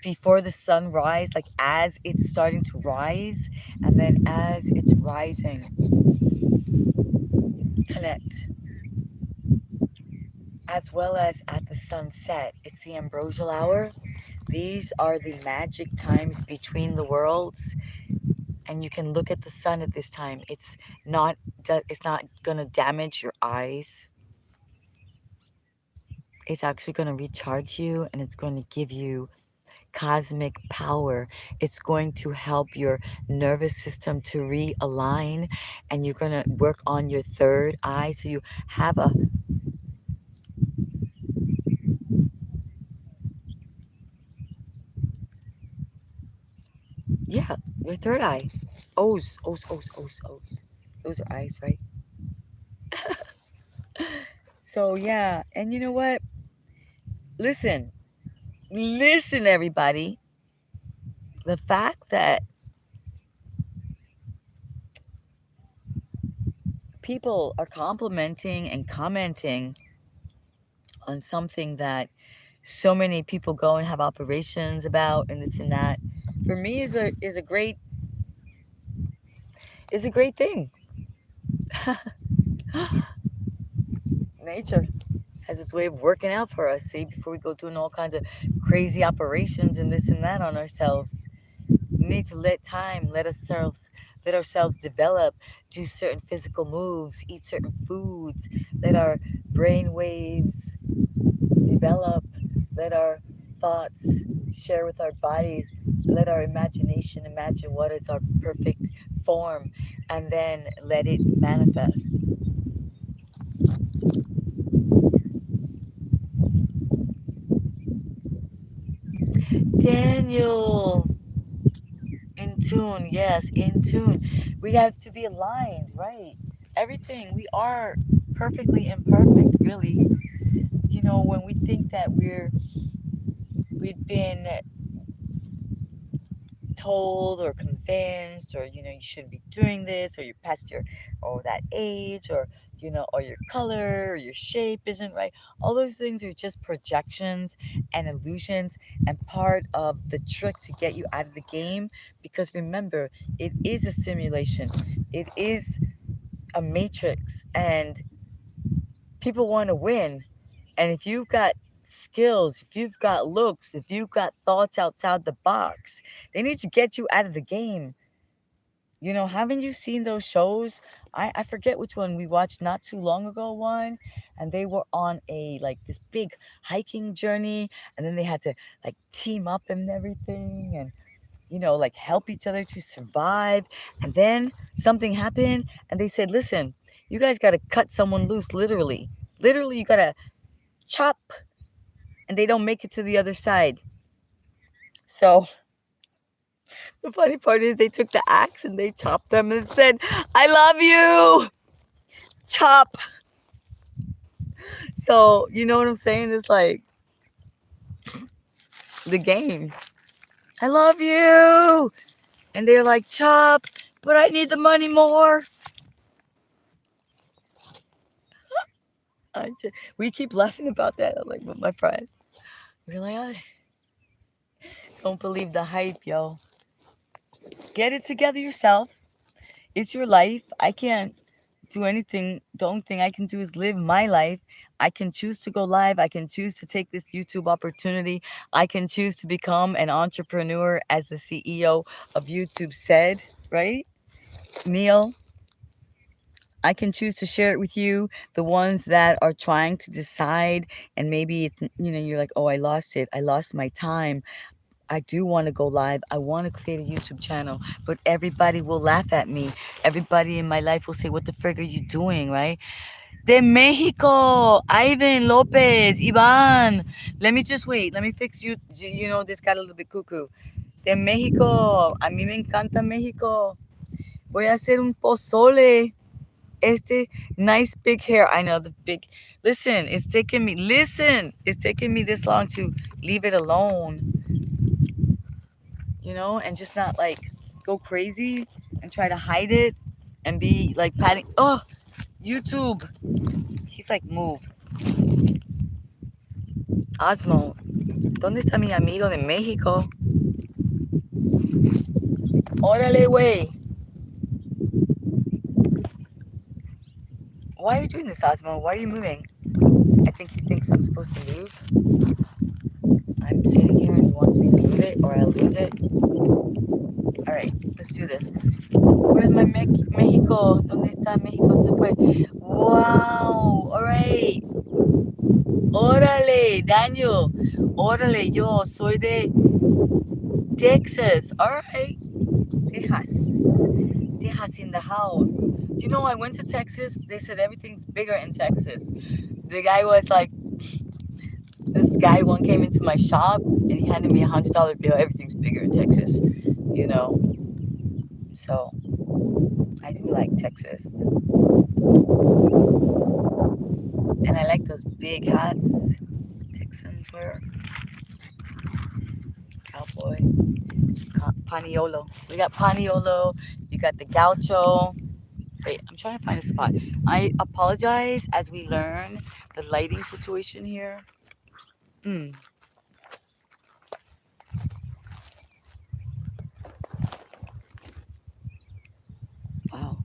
before the sunrise, like as it's starting to rise, and then as it's rising, connect, as well as at the sunset. It's the ambrosial hour. These are the magic times between the worlds, and you can look at the sun at this time. Not it's not gonna damage your eyes. It's actually gonna recharge you, and it's going to give you cosmic power. It's going to help your nervous system to realign, and you're going to work on your third eye. So you have a, yeah, your third eye. O's, O's, O's, O's, O's. Those are eyes, right? So, yeah. And you know what? Listen, listen, everybody. The fact that people are complimenting and commenting on something that so many people go and have operations about and this and that, for me is a great thing. Nature has its way of working out for us, see, before we go doing all kinds of crazy operations and this and that on ourselves. We need to let ourselves develop, do certain physical moves, eat certain foods, let our brain waves develop, let our thoughts share with our body, let our imagination imagine what is our perfect form, and then let it manifest. Daniel, in tune, yes, in tune. We have to be aligned, right? Everything. We are perfectly imperfect, really. You know, when we think that we've been told or convinced, or you shouldn't be doing this, or you're past your or that age, or or your color or your shape isn't right. All those things are just projections and illusions, and part of the trick to get you out of the game. Because remember, it is a simulation, it is a matrix, and people want to win. And if you've got skills, if you've got looks, if you've got thoughts outside the box, they need to get you out of the game. Haven't you seen those shows? I forget which one we watched not too long ago, one, and they were on a like this big hiking journey, and then they had to like team up and everything, and like help each other to survive. And then something happened, and they said, listen, you guys got to cut someone loose, literally. Literally, you got to chop, and they don't make it to the other side. So the funny part is they took the axe and they chopped them and said, I love you. Chop. So, you know what I'm saying? It's like the game. I love you. And they're like, chop, but I need the money more. We keep laughing about that. I'm like, with my friend. We're like, I don't believe the hype, yo. Get it together yourself. It's your life. I can't do anything. The only thing I can do is live my life. I can choose to go live. I can choose to take this YouTube opportunity. I can choose to become an entrepreneur, as the CEO of YouTube said, right? Neil, I can choose to share it with you. The ones that are trying to decide, and maybe you're like, oh, I lost it. I lost my time. I do want to go live. I want to create a YouTube channel, but everybody will laugh at me. Everybody in my life will say, what the frig are you doing, right? De Mexico, Ivan Lopez, Ivan. Let me just wait. Let me fix you. This got a little bit cuckoo. De México. A mí me encanta México. Voy a hacer un pozole. Este nice big hair. I know the big. Listen, it's taking me. Listen, it's taking me this long to leave it alone. And just not like go crazy and try to hide it and be like patting. Oh, YouTube. He's like, move. Osmo, ¿dónde está mi amigo de México? Órale, güey. Why are you doing this, Osmo? Why are you moving? I think he thinks I'm supposed to move. I'm sitting here and he wants me to move it or I'll lose it. All right, let's do this. Where's my México? ¿Dónde está México? Se fue. Wow. All right. Órale, Daniel. Órale, yo soy de Texas. All right. Texas. Texas in the house. I went to Texas. They said everything's bigger in Texas. The guy was like, this guy one came into my shop and he handed me $100 bill. Everything's bigger in Texas, you know. So I do like Texas, and I like those big hats Texans wear. Cowboy, Paniolo. We got Paniolo. You got the Gaucho. Wait, I'm trying to find a spot. I apologize as we learn the lighting situation here. Mm, wow.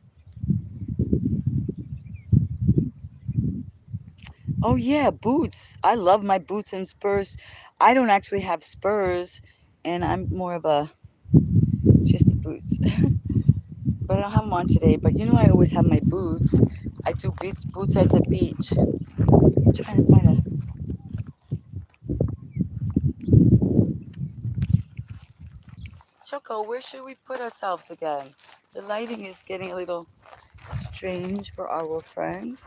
Oh yeah, boots. I love my boots and spurs. I don't actually have spurs, and I'm more of a just the boots. But I don't have them on today. But I always have my boots. I do boots at the beach. I'm trying to find a Choco. Where should we put ourselves again? The lighting is getting a little strange for our friends.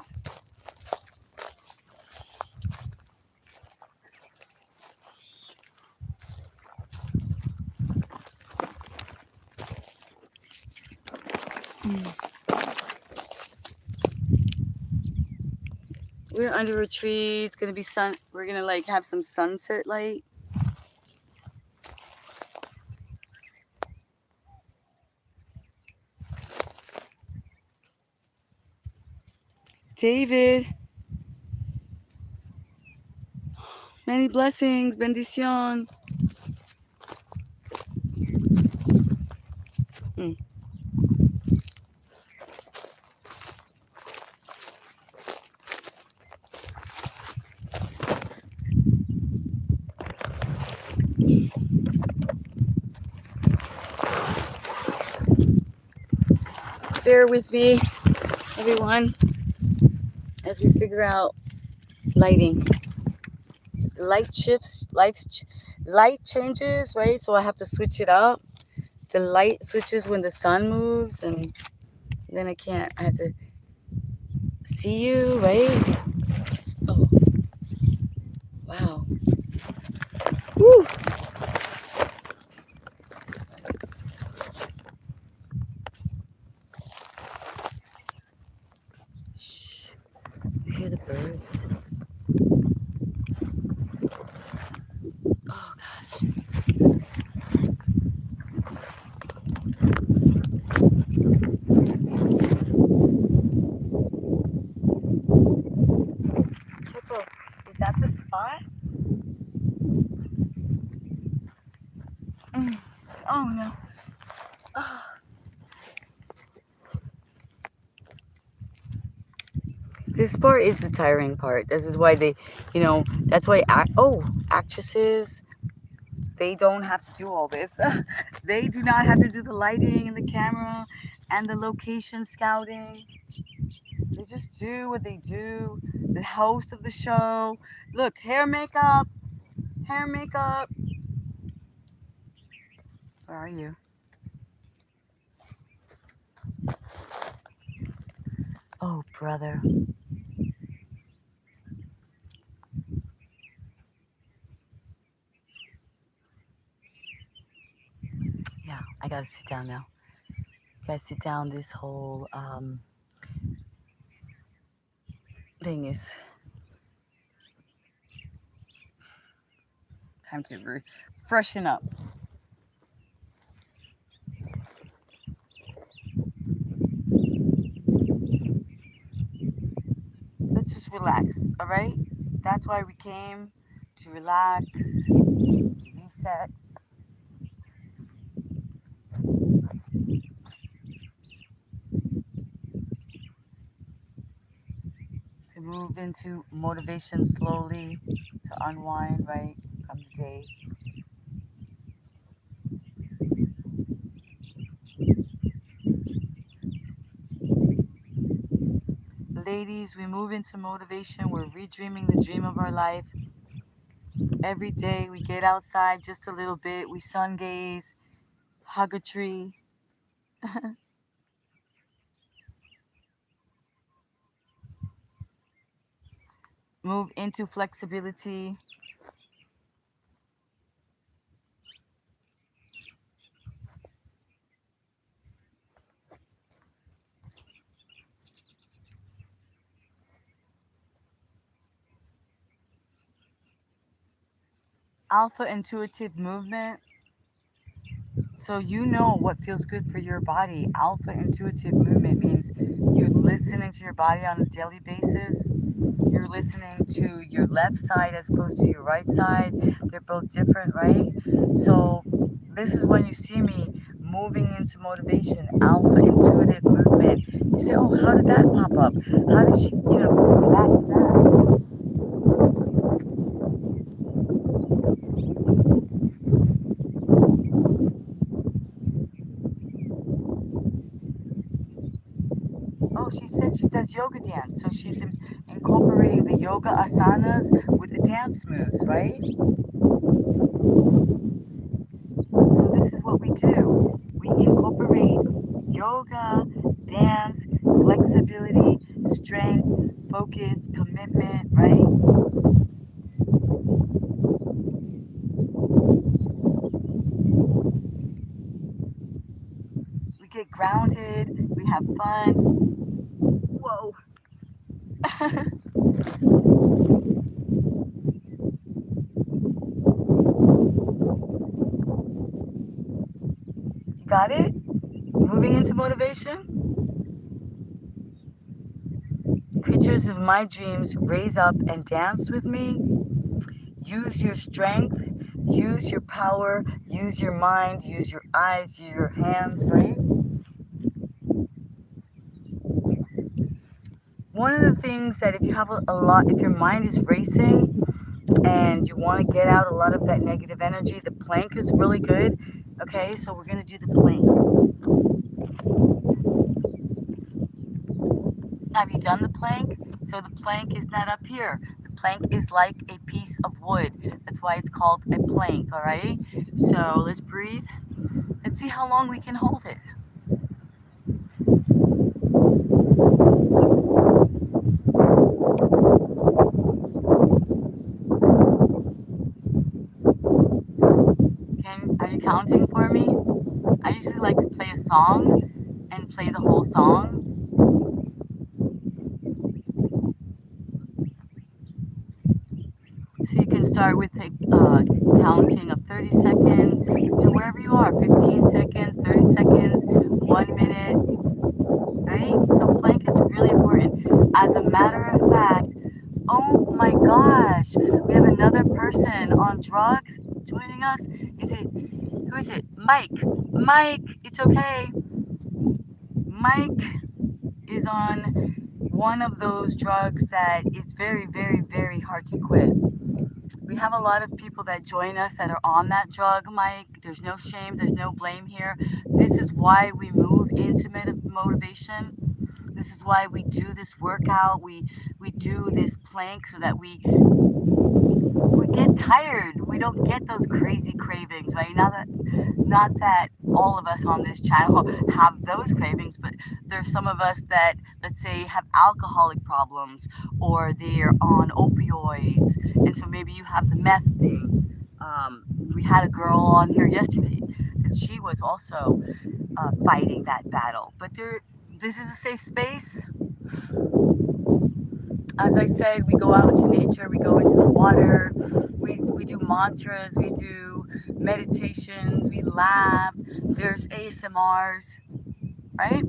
We're under a tree. It's gonna be sun. We're gonna like have some sunset light. David, many blessings, bendición. Mm. Bear with me, everyone, as we figure out lighting. Light shifts, light changes, right? So I have to switch it up. The light switches when the sun moves, and then I can't. I have to see you, right? Oh, wow. Woo. Shh. You hear the birds? Oh gosh. Choco, is that the spot? Mm. Oh no. Oh. This part is the tiring part. This is why that's why actresses, they don't have to do all this. They do not have to do the lighting and the camera and the location scouting. They just do what they do. The host of the show. Look, hair, makeup, hair, makeup. Where are you? Oh, brother. Yeah, I gotta sit down now. Gotta sit down this whole thing is time to freshen up. Let's just relax, all right? That's why we came, to relax, reset, to move into motivation slowly, to unwind, right, from the day. Ladies, we move into motivation. We're redreaming the dream of our life. Every day we get outside just a little bit. We sun gaze, hug a tree, move into flexibility. Alpha intuitive movement. So you know what feels good for your body. Alpha intuitive movement means you're listening to your body on a daily basis. You're listening to your left side as opposed to your right side. They're both different, right? So this is when you see me moving into motivation, alpha intuitive movement. You say, oh, how did that pop up? How did she, that? Oh, she said she does yoga dance. So she's incorporating the yoga asanas with the dance moves, right? So this is what we do. We incorporate yoga, dance, flexibility, strength, focus, commitment, right? We get grounded, we have fun. Whoa. You got it? Moving into motivation? Creatures of my dreams, raise up and dance with me. Use your strength, use your power, use your mind, use your eyes, use your hands, right? One of the things that if you have a lot, if your mind is racing and you want to get out a lot of that negative energy, the plank is really good. Okay, so we're going to do the plank. Have you done the plank? So the plank is not up here. The plank is like a piece of wood. That's why it's called a plank, all right? So let's breathe. Let's see how long we can hold it. Are you counting for me? I usually like to play a song and play the whole song. So you can start with counting of 30 seconds, wherever you are, 15 seconds, 30 seconds, 1 minute, right? So plank is really important. As a matter of fact, oh my gosh, we have another person on drugs joining us. Who is it? Mike. Mike, it's okay. Mike is on one of those drugs that is very, very, very hard to quit. We have a lot of people that join us that are on that drug, Mike. There's no shame, there's no blame here. This is why we move into motivation. This is why we do this workout. We do this plank so that we get tired. We don't get those crazy cravings, right? Not that all of us on this channel have those cravings, but there's some of us that, let's say, have alcoholic problems or they're on opioids, and so maybe you have the meth thing. We had a girl on here yesterday that she was also fighting that battle, but this is a safe space. As I said, we go out into nature, we go into the water, we do mantras, we do meditations, we laugh, there's ASMRs, right?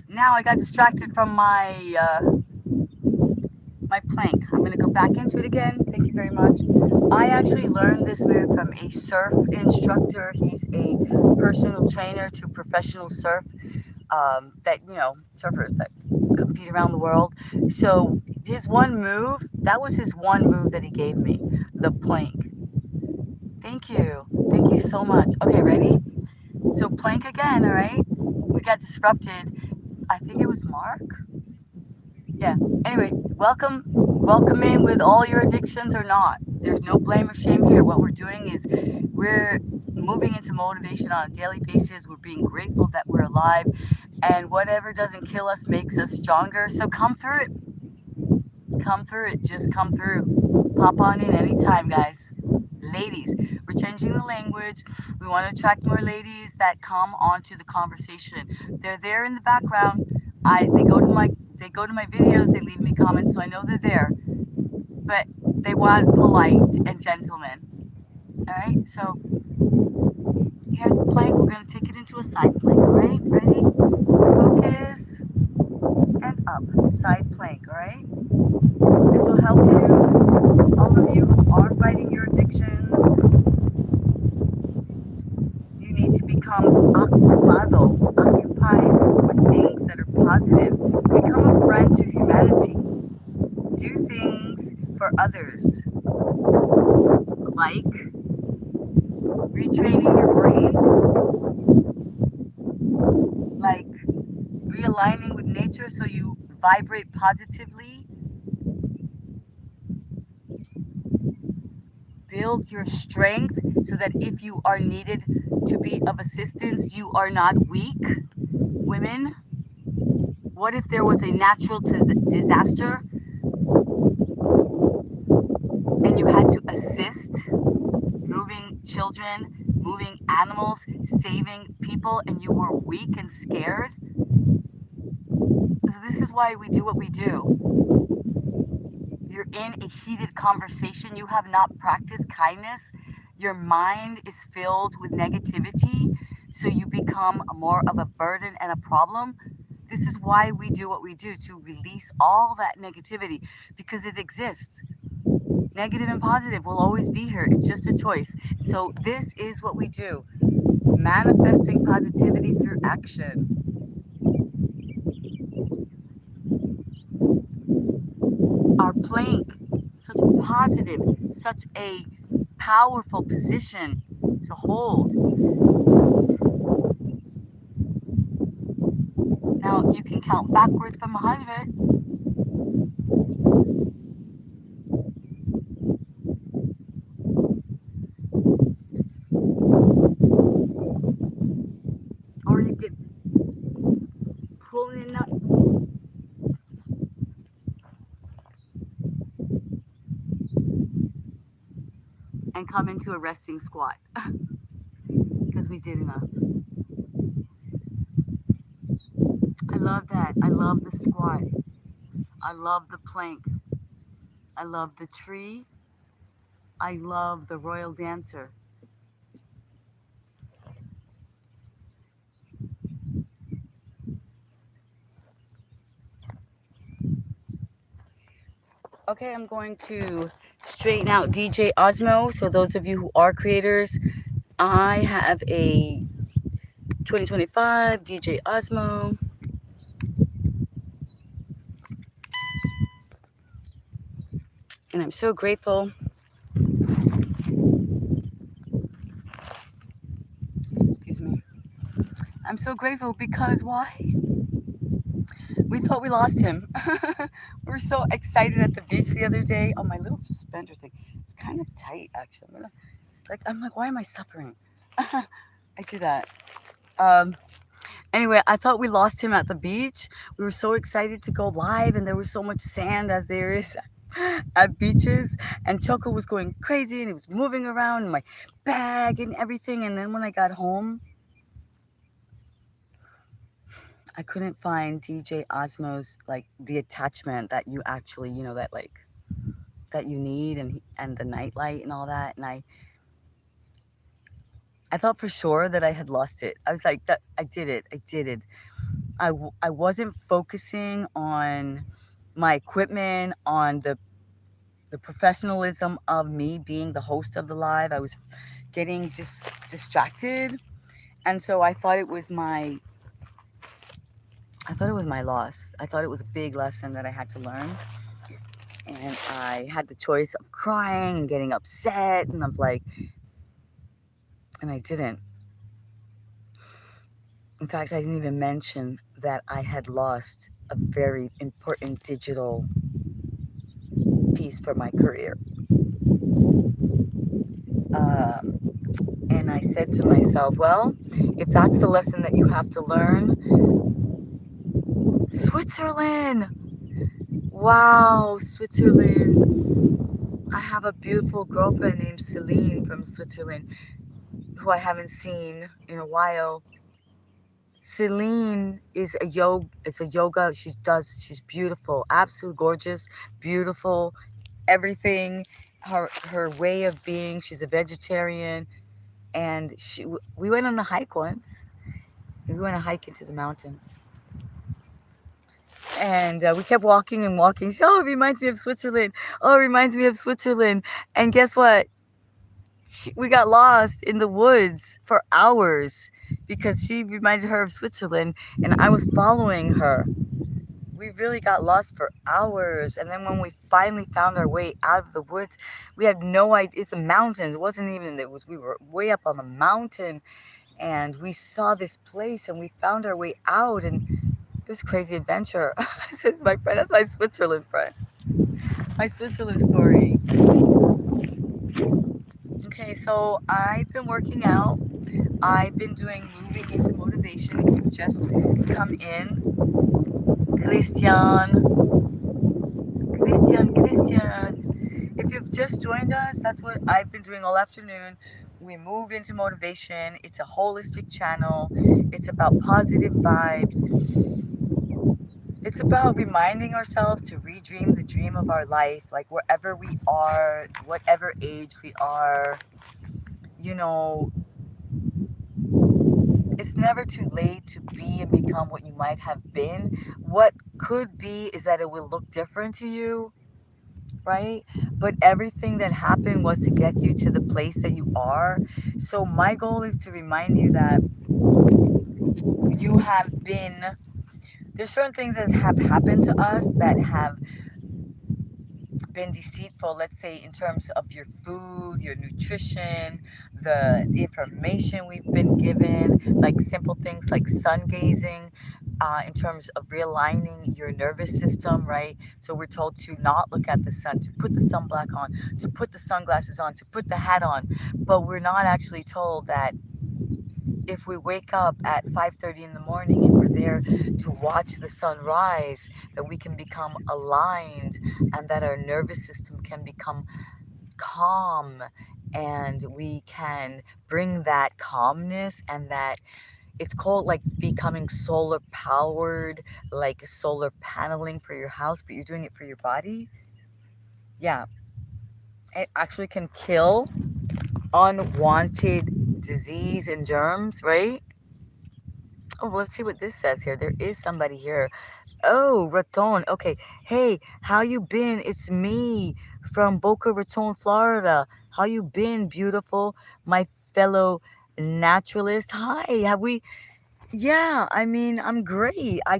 Now I got distracted from my plank. I'm going to go back into it again. Thank you very much. I actually learned this move from a surf instructor. He's a personal trainer to professional surf that, surfers that compete around the world. So his one move, that was his one move that he gave me, the plank. Thank you. Thank you so much. Okay, ready? So plank again, all right? We got disrupted. I think it was Mark. Yeah. Anyway, welcome in with all your addictions or not. There's no blame or shame here. What we're doing is we're moving into motivation on a daily basis. We're being grateful that we're alive, and whatever doesn't kill us makes us stronger. So come through it. Come through it. Just come through. Pop on in anytime, guys. Ladies, we're changing the language. We want to attract more ladies that come onto the conversation. They're there in the background. They go to my videos, they leave me comments, so I know they're there. But they want polite and gentlemen. Alright, so here's the plank. We're gonna take it into a side plank, alright? Ready? Focus and up. Side plank, alright? This will help you, all of you who are fighting your addictions. You need to become occupied with things that are positive. Become a friend to humanity. Do things for others, like retraining your brain, like realigning with nature so you vibrate positively. Build your strength so that if you are needed to be of assistance, you are not weak. Women, what if there was a natural disaster and you had to assist moving children, moving animals, saving people, and you were weak and scared? So this is why we do what we do. You're in a heated conversation. You have not practiced kindness. Your mind is filled with negativity, so you become more of a burden and a problem. This is why we do what we do, to release all that negativity, because it exists. Negative and positive will always be here. It's just a choice. So this is what we do. Manifesting positivity through action. Our plank, such a positive, such a powerful position to hold. Now you can count backwards from 100. Or you can pull in up. And come into a resting squat because we did enough. I love that. I love the squat. I love the plank. I love the tree. I love the royal dancer. Okay, I'm going to straighten out DJ Osmo. So those of you who are creators, I have a 2025 DJ Osmo. And I'm so grateful. Excuse me. I'm so grateful because why? We thought we lost him. We were so excited at the beach the other day. Oh, my little suspender thing. It's kind of tight, actually. I'm like, why am I suffering? I do that. Anyway, I thought we lost him at the beach. We were so excited to go live, and there was so much sand as there is at beaches. And Choco was going crazy, and he was moving around in my bag and everything. And then when I got home, I couldn't find DJ Osmo's like the attachment that you actually, that like that you need, and the nightlight and all that. And I thought for sure that I had lost it. I was like, that I did it. I did it. I wasn't focusing on my equipment, on the professionalism of me being the host of the live. I was getting distracted, and so I thought it was my loss. I thought it was a big lesson that I had to learn, and I had the choice of crying and getting upset, and I was like, and I didn't. In fact, I didn't even mention that I had lost a very important digital piece for my career. Um, and I said to myself, well, if that's the lesson that you have to learn, Switzerland! Wow, Switzerland. I have a beautiful girlfriend named Celine from Switzerland who I haven't seen in a while. Celine is a yoga. It's a yoga. She's beautiful, absolutely gorgeous, beautiful, everything. Her way of being. She's a vegetarian, and we went on a hike once. We went a hike into the mountains, and we kept walking and walking. She, oh, it reminds me of Switzerland. Oh, it reminds me of Switzerland. And guess what? We got lost in the woods for hours because she reminded her of Switzerland, and I was following her. We really got lost for hours, and then when we finally found our way out of the woods, we had no idea. It's a mountain. It wasn't even. It was. We were way up on the mountain, and we saw this place, and we found our way out, and it was a crazy adventure. This is my friend. That's my Switzerland friend. My Switzerland story. Okay, so I've been working out. I've been doing moving into motivation. If you've just come in, Christian, Christian. If you've just joined us, that's what I've been doing all afternoon. We move into motivation. It's a holistic channel. It's about positive vibes. It's about reminding ourselves to redream the dream of our life, like wherever we are, whatever age we are. You know, it's never too late to be and become what you might have been. What could be is that it will look different to you, right? But everything that happened was to get you to the place that you are. So, my goal is to remind you that you have been, there's certain things that have happened to us that have been deceitful, let's say in terms of your food, your nutrition, the information we've been given, like simple things like sun gazing, in terms of realigning your nervous system, right? So we're told to not look at the sun, to put the sunblock on, to put the sunglasses on, to put the hat on, but we're not actually told that if we wake up at 5:30 in the morning and we're there to watch the sun rise, that we can become aligned, and that our nervous system can become calm, and we can bring that calmness, and that it's called like becoming solar powered, like solar paneling for your house, but you're doing it for your body. Yeah, it actually can kill unwanted disease and germs, right? Oh, let's see what this says here. There is somebody here. Oh, Raton. Okay. Hey, how you been? It's me from Boca Raton, Florida. How you been, beautiful? My fellow naturalist. Hi. Have we? Yeah. I mean, I'm great. I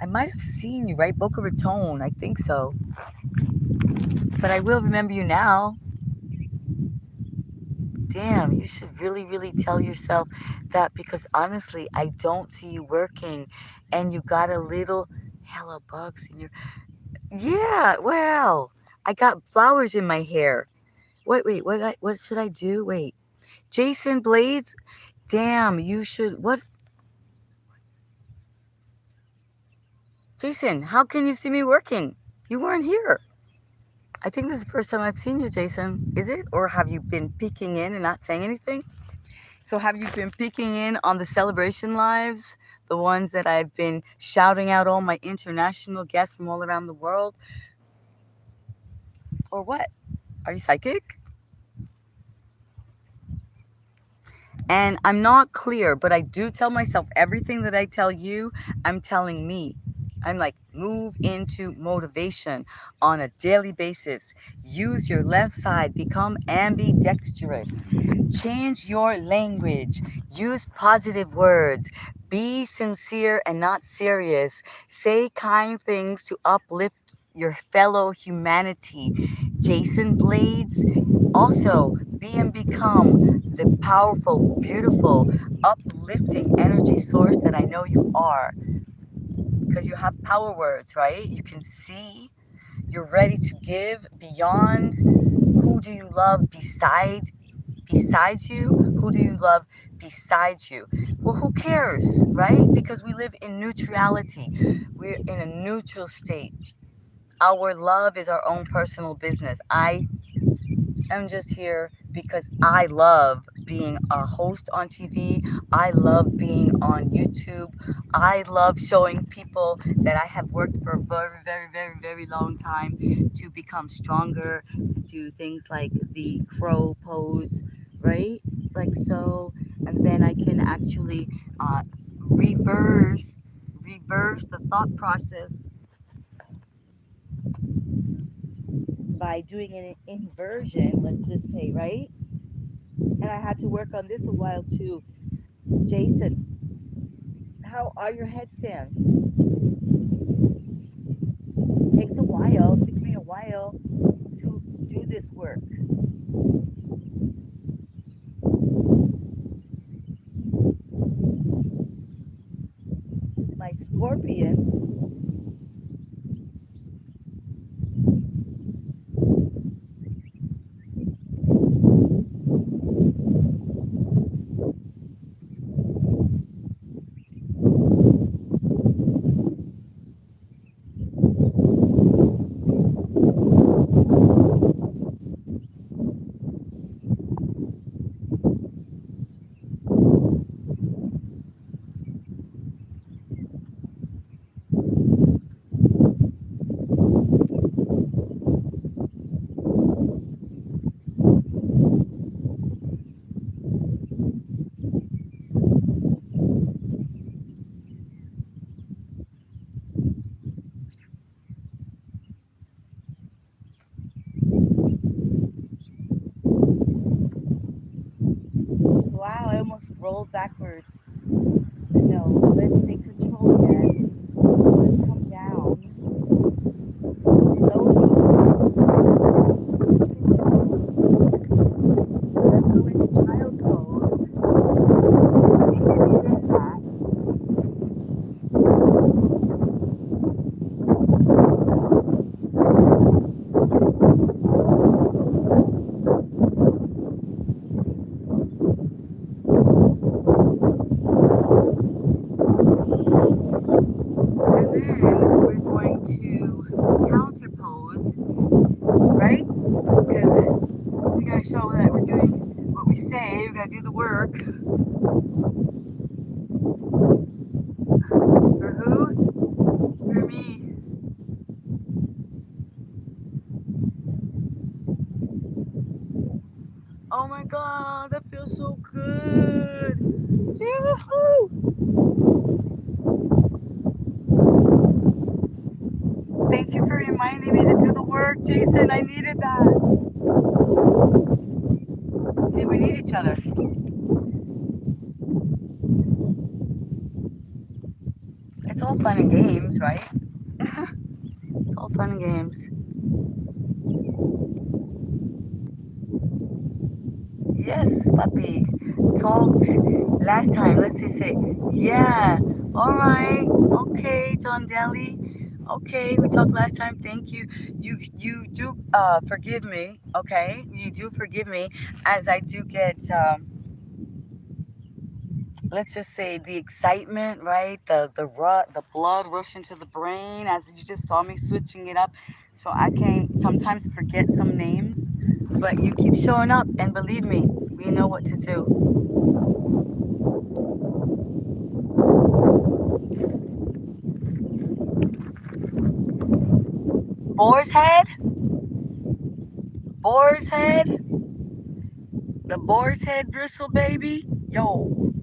might have seen you, right? Boca Raton. I think so. But I will remember you now. Damn, you should really, really tell yourself that, because honestly, I don't see you working, and you got a little hella bugs in your. Yeah, well, I got flowers in my hair. Wait, what should I do? Wait, Jason Blades. Damn, you should. What, Jason? How can you see me working? You weren't here. I think this is the first time I've seen you, Jason. Is it, or have you been peeking in and not saying anything? So have you been peeking in on the celebration lives, the ones that I've been shouting out all my international guests from all around the world? Or what? Are you psychic? And I'm not clear, but I do tell myself everything that I tell you, I'm telling me. I'm like, move into motivation on a daily basis. Use your left side, become ambidextrous. Change your language. Use positive words. Be sincere and not serious. Say kind things to uplift your fellow humanity. Jason Blades, also be and become the powerful, beautiful, uplifting energy source that I know you are. Because you have power words, right? You can see, you're ready to give beyond. Who do you love besides you? Who do you love besides you? Well, who cares, right? Because we live in neutrality. We're in a neutral state. Our love is our own personal business. I'm just here because I love being a host on TV. I love being on YouTube. I love showing people that I have worked for a very, very, very, very long time to become stronger, do things like the crow pose, right? Like so. And then I can actually reverse reverse the thought process by doing an inversion, let's just say, right? And I had to work on this a while too. Jason, how are your headstands? It takes a while. It took me a while to do this work. My scorpion, wow, I almost rolled backwards. No, let's take control again. Let's come down slowly. Let's go into child pose. Easier than that. And then we're going to counter pose, right? Because we gotta show that we're doing what we say. We gotta do the work. For who? For me. Oh my god, that feels so good. Yoo-hoo! Thank you for reminding me to do the work, Jason. I needed that. See, we need each other. It's all fun and games, right? It's all fun and games. Yes, puppy. Talked last time. Let's just say, yeah. All right. Okay, John Daly. Okay, we talked last time. Thank you. You do forgive me. Okay, you do forgive me as I do get let's just say the excitement, right? The blood rushing to the brain as you just saw me switching it up. So I can sometimes forget some names, but you keep showing up, and believe me, we know what to do. boar's head, boar's head, the boar's head bristle, baby. Yo,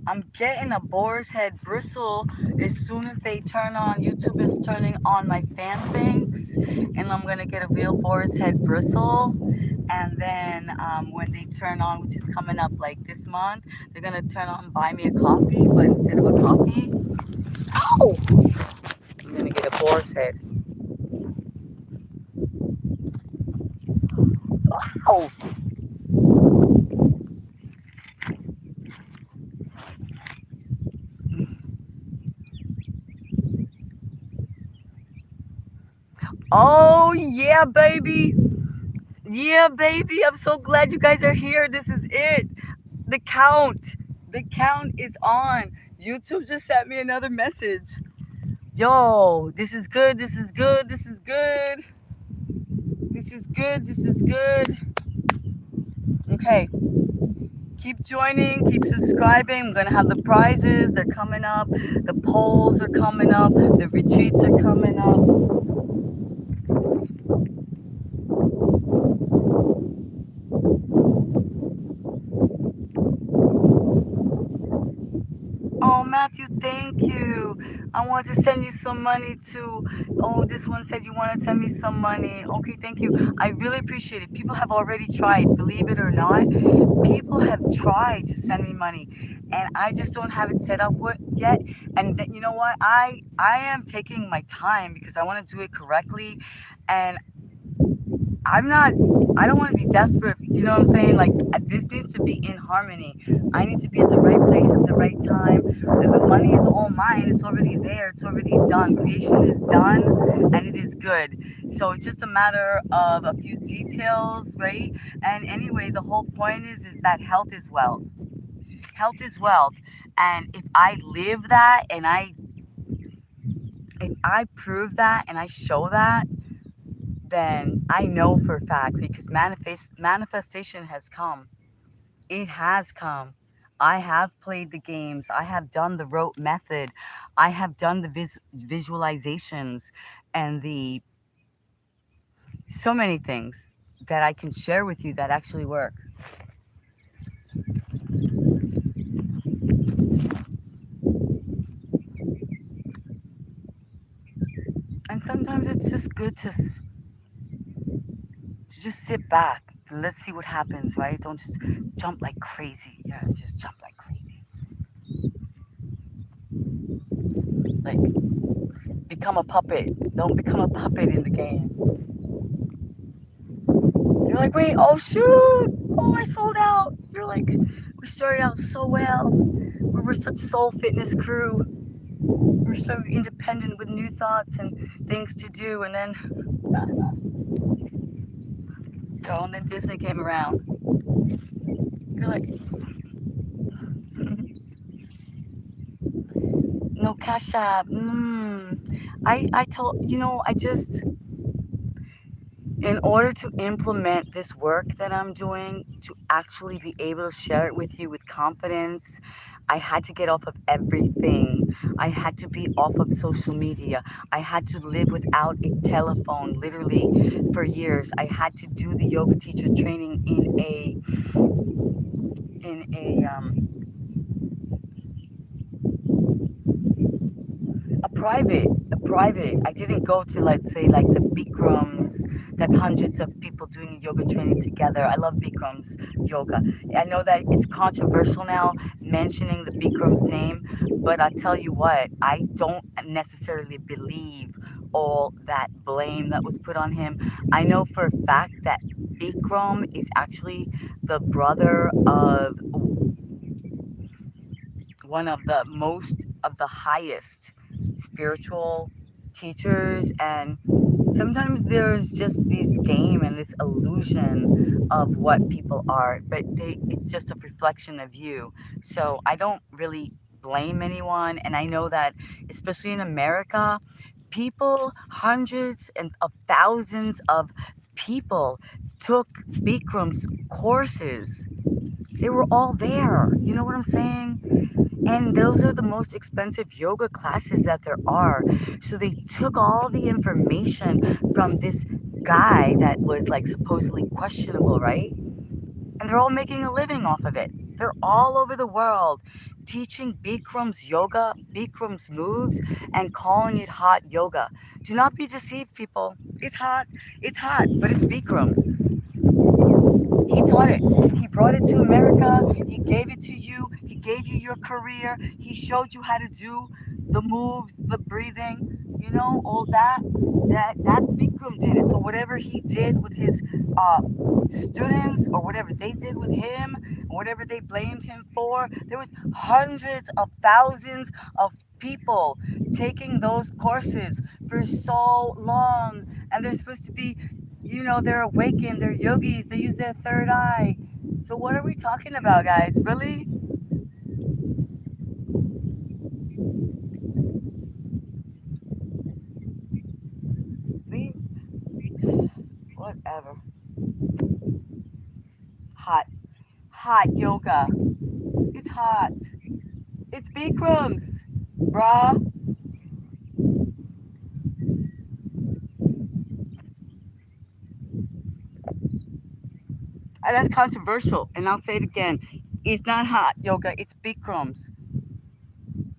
I'm getting a boar's head bristle as soon as they turn on. YouTube is turning on my fan things, and I'm gonna get a real boar's head bristle. And then when they turn on, which is coming up like this month, they're gonna turn on buy me a coffee, but instead of a coffee, oh, I'm gonna get a boar's head. Oh, oh yeah, baby. Yeah, baby. I'm so glad you guys are here. This is it. The count. The count is on. YouTube just sent me another message. Yo, this is good. This is good. This is good. This is good. This is good. Okay. Keep joining. Keep subscribing. I'm going to have the prizes. They're coming up. The polls are coming up. The retreats are coming up. Oh, Matthew, thank you. I wanted to send you some money too. Oh, this one said you want to send me some money. Okay, thank you. I really appreciate it. People have already tried, believe it or not. People have tried to send me money, and I just don't have it set up yet. And you know what? I am taking my time because I want to do it correctly, and I'm not. I don't want to be desperate. You know what I'm saying? Like this needs to be in harmony. I need to be at the right place at the right time. The money is all mine. It's already there. It's already done. Creation is done, and it is good. So it's just a matter of a few details, right? And anyway, the whole point is that health is wealth. Health is wealth, and if I live that, and if I prove that, and I show that, then I know for a fact because manifestation has come. It has come. I have played the games. I have done the rote method. I have done the visualizations and the so many things that I can share with you that actually work. And sometimes it's just good to just sit back and let's see what happens, right? Don't just jump like crazy. Yeah, just jump like crazy. Like become a puppet. Don't become a puppet in the game. You're like, wait, oh shoot, oh I sold out. You're like, we started out so well. We were such soul fitness crew. We're so independent with new thoughts and things to do, and then, oh, and then Disney came around. You're like, no cash app. I told I just in order to implement this work that I'm doing, to actually be able to share it with you with confidence, I had to get off of everything. I had to be off of social media. I had to live without a telephone literally for years. I had to do the yoga teacher training in a private. I didn't go to, let's say, like the Bikrams. That's hundreds of people doing yoga training together. I love Bikram's yoga. I know that it's controversial now mentioning the Bikram's name, but I tell you what, I don't necessarily believe all that blame that was put on him. I know for a fact that Bikram is actually the brother of one of the most of the highest spiritual teachers, and sometimes there's just this game and this illusion of what people are, but it's just a reflection of you. So I don't really blame anyone, and I know that especially in America, people, hundreds and of thousands of people took Bikram's courses. They were all there, you know what I'm saying? And those are the most expensive yoga classes that there are. So they took all the information from this guy that was like supposedly questionable, right? And they're all making a living off of it. They're all over the world teaching Bikram's yoga, Bikram's moves, and calling it hot yoga. Do not be deceived, people. It's hot, but it's Bikram's. He taught it. He brought it to America. He gave it to you. He gave you your career. He showed you how to do the moves, the breathing, all that. That Bikram did it. So whatever he did with his uh, students, or whatever they did with him, or whatever they blamed him for, there was hundreds of thousands of people taking those courses for so long, and they're supposed to be, they're awakened, they're yogis, they use their third eye. So what are we talking about, guys? Really? We Whatever. Hot. Hot yoga. It's hot. It's Bikram's. Bruh. And that's controversial. And I'll say it again. It's not hot yoga, it's Bikram's.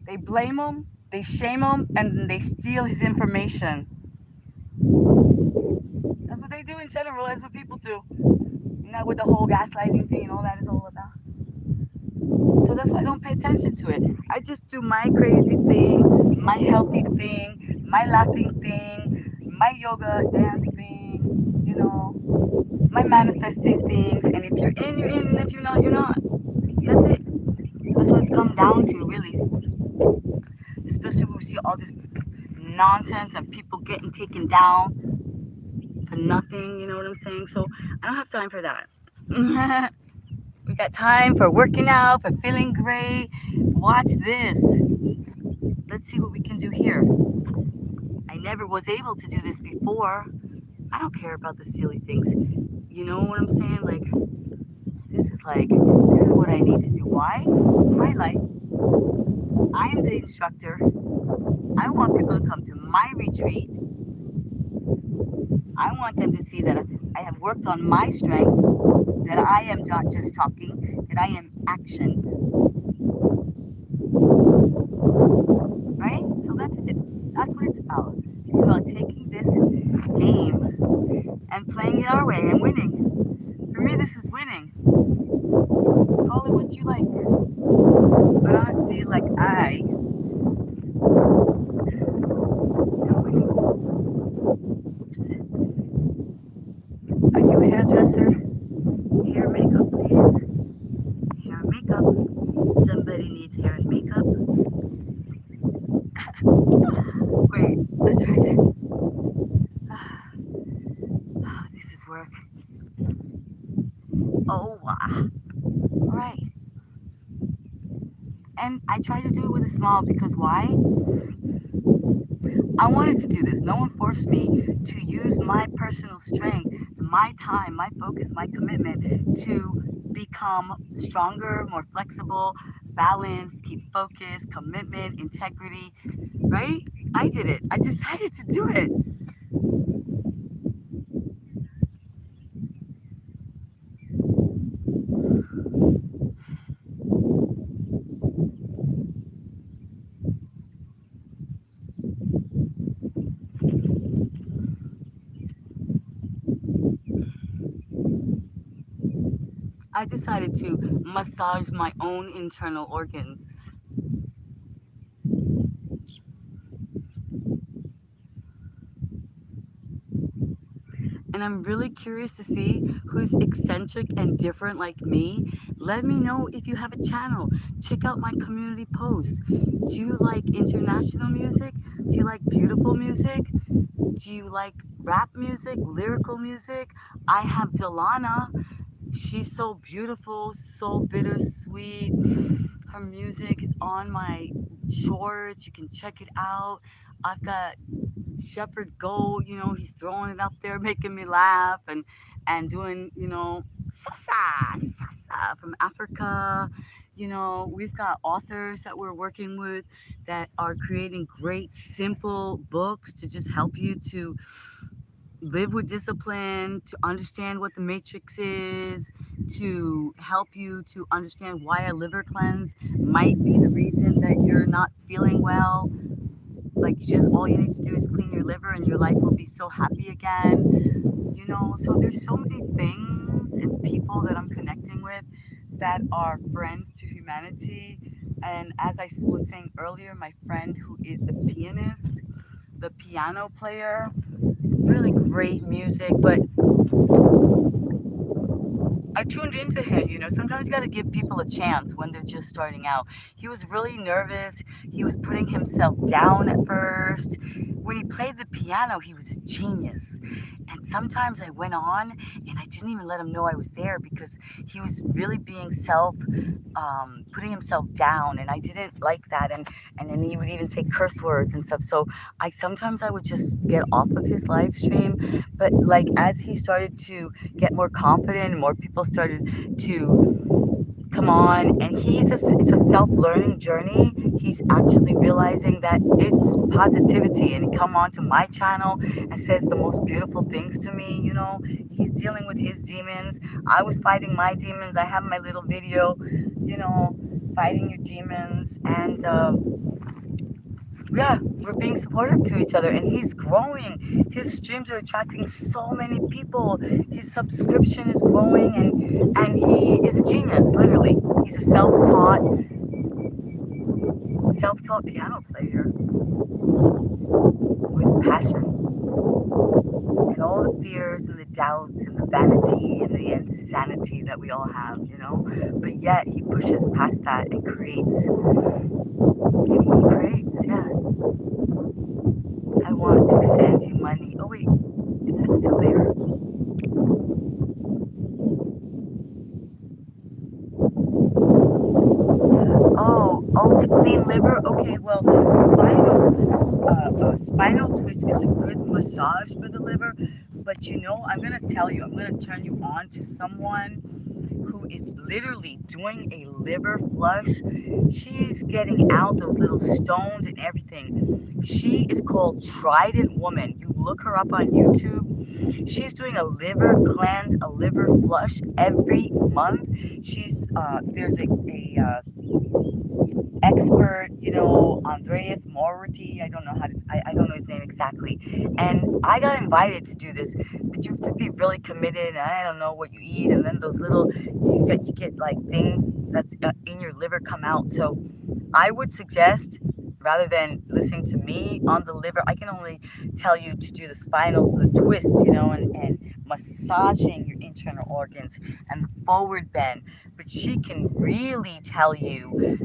They blame him, they shame him, and then they steal his information. That's what they do in general. That's what people do. With the whole gaslighting thing and all that is all about. So that's why I don't pay attention to it. I just do my crazy thing, my healthy thing, my laughing thing, my yoga dance thing, my manifesting things. And if you're in, you're in. And if you're not, you're not. That's it. That's what it's come down to, really. Especially when we see all this nonsense and people getting taken down for nothing, you know what I'm saying? So I don't have time for that. We got time for working out, for feeling great. Watch this. Let's see what we can do here. I never was able to do this before. I don't care about the silly things. You know what I'm saying? This is what I need to do. Why? My life. I am the instructor. I want people to come to my retreat. I want them to see that I have worked on my strength, that I am not just talking, that I am action, right? So that's it. That's what it's about. It's about taking this game and playing it our way and winning. For me, this is winning. Call it what you like. But I feel like I am winning. Oops. Are you a hairdresser? Hair makeup, please. Hair and makeup. Somebody needs hair and makeup. Wait, let's try that. This is work. Oh, right. And I try to do it with a smile because why? I wanted to do this. No one forced me to use my personal strength, my time, my focus, my commitment to become stronger, more flexible, balanced, keep focus, commitment, integrity, right? I did it. I decided to do it. I decided to massage my own internal organs. And I'm really curious to see who's eccentric and different like me. Let me know if you have a channel. Check out my community posts. Do you like international music? Do you like beautiful music? Do you like rap music, lyrical music? I have Delana. She's so beautiful, so bittersweet. Her music is on my shorts. You can check it out. I've got Shepherd Gold, he's throwing it up there, making me laugh, and doing, Sasa, Sasa from Africa. We've got authors that we're working with that are creating great, simple books to just help you to live with discipline, to understand what the matrix is, to help you to understand why a liver cleanse might be the reason that you're not feeling well. Like, just all you need to do is clean your liver and your life will be so happy again. So there's so many things and people that I'm connecting with that are friends to humanity. And as I was saying earlier, my friend who is the pianist, the piano player, really great music, but I tuned into him. Sometimes you got to give people a chance when they're just starting out. He was really nervous. He was putting himself down at first. When he played the piano, he was a genius. And sometimes I went on and I didn't even let him know I was there because he was really being putting himself down, and I didn't like that. And then he would even say curse words and stuff. So I would just get off of his live stream. But like as he started to get more confident and more people started to come on, and it's a self-learning journey. He's actually realizing that it's positivity, and he come onto my channel and says the most beautiful things to me. He's dealing with his demons. I was fighting my demons. I have my little video, you know fighting your demons. And yeah, we're being supportive to each other, and he's growing. His streams are attracting so many people. His subscription is growing, and he is a genius. Literally, he's a self-taught piano player with passion, and all the fears and the doubts and the vanity and the insanity that we all have. But yet he pushes past that and creates. And he creates, yeah. I want to send you money. Oh wait, that's still there. Oh, to clean liver. Okay, well, spinal twist is a good massage for the liver. But I'm gonna tell you, I'm gonna turn you on to someone who is literally doing a liver flush. She's getting out those little stones and everything. She is called Trident Woman. You look her up on YouTube. She's doing a liver cleanse, a liver flush every month. She's there's a expert, Andreas Morty. I don't know I don't know his name exactly. And I got invited to do this, but you have to be really committed. And I don't know what you eat, and then those little you get like things that's in your liver come out. So I would suggest, rather than listening to me on the liver, I can only tell you to do the twists, and massaging your internal organs and the forward bend. But she can really tell you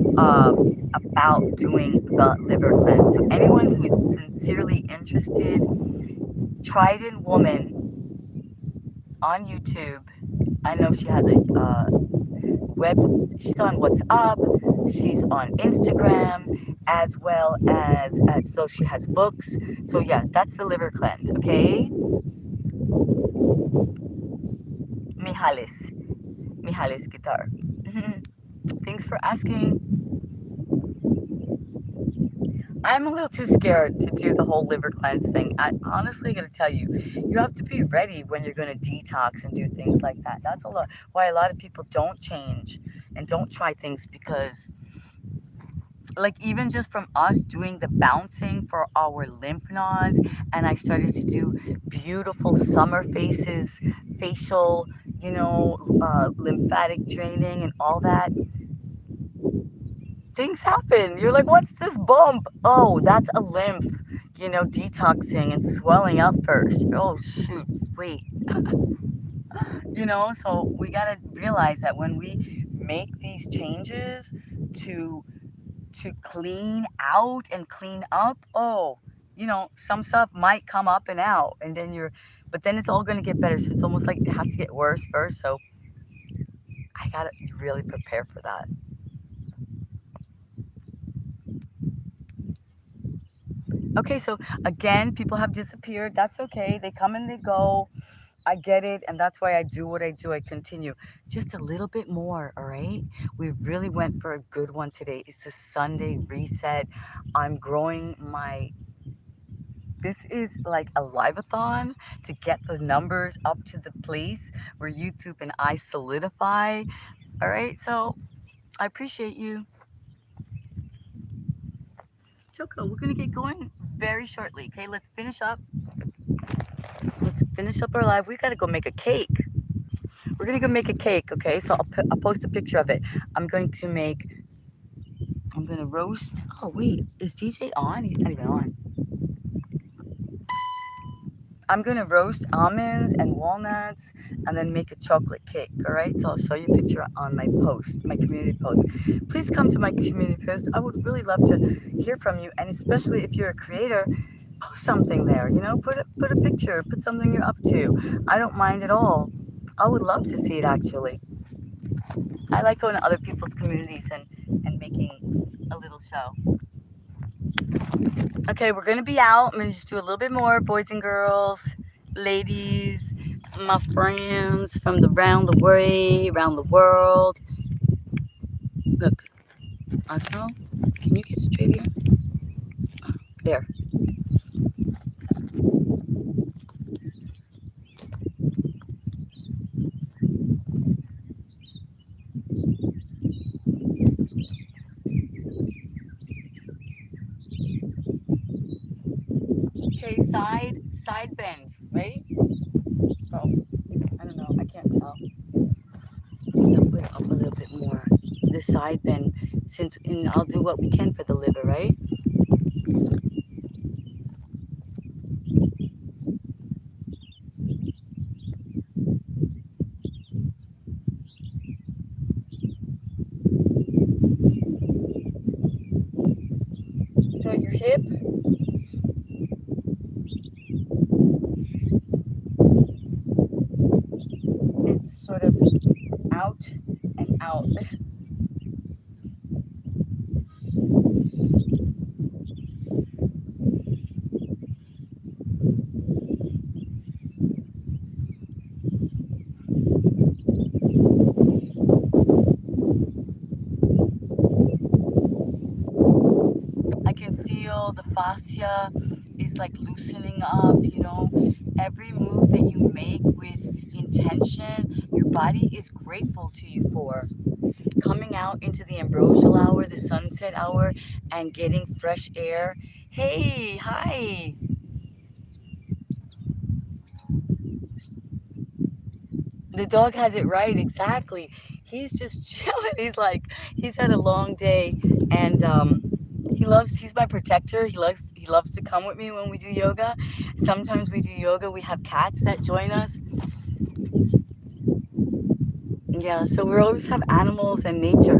about doing the liver cleanse. So anyone who is sincerely interested, Trident Woman on YouTube. I know she has a web. She's on WhatsApp. She's on Instagram, as well as so she has books. So yeah, that's the liver cleanse. Okay, Mihalis, Mihalis guitar. Thanks for asking. I'm a little too scared to do the whole liver cleanse thing. I honestly gotta tell you, you have to be ready when you're gonna detox and do things like that. That's a lot why a lot of people don't change and don't try things, because like even just from us doing the bouncing for our lymph nodes, and I started to do beautiful summer facial, lymphatic draining and all that, things happen. You're like, what's this bump? Oh, that's a lymph, detoxing and swelling up first. Oh, shoot, wait. So we got to realize that when we make these changes to clean out and clean up, oh, some stuff might come up and out, and then but then it's all going to get better. So it's almost like it has to get worse first. So I got to really prepare for that. Okay, so again, people have disappeared. That's okay. They come and they go. I get it, and that's why I do what I do. I continue just a little bit more, all right? We really went for a good one today. It's a Sunday reset. I'm growing my. This is like a live-a-thon to get the numbers up to the place where YouTube and I solidify. All right, so I appreciate you. Choco, we're gonna get going very shortly. Okay, let's finish up. Let's finish up our live. We gotta go make a cake. We're gonna go make a cake, okay? So I'll post a picture of it. I'm going to make. I'm gonna roast. Oh wait, is DJ on? He's not even on. I'm gonna roast almonds and walnuts, and then make a chocolate cake. All right. So I'll show you a picture on my post, my community post. Please come to my community post. I would really love to hear from you, and especially if you're a creator, post something there. You know, put a picture, put something you're up to. I don't mind at all. I would love to see it actually. I like going to other people's communities and making a little show. Okay, we're gonna be out. I'm gonna just do a little bit more, boys and girls, ladies, my friends from around the way, around the world. Look, I don't know. Can you get straight here? There. Okay, side bend, right? Oh, I don't know. I can't tell. I'm gonna put it up a little bit more. The side bend, and I'll do what we can for the liver, right? So your hip. It's sort of out and out. I can feel the fascia is like loosening up, you know. Every move that you make with intention, your body is grateful to you for. Coming out into the ambrosial hour, the sunset hour, and getting fresh air. Hey, hi. The dog has it right, exactly. He's just chilling. He's had a long day, and he's my protector. He loves to come with me when we do yoga. Sometimes we do yoga, we have cats that join us. Yeah, so we always have animals and nature.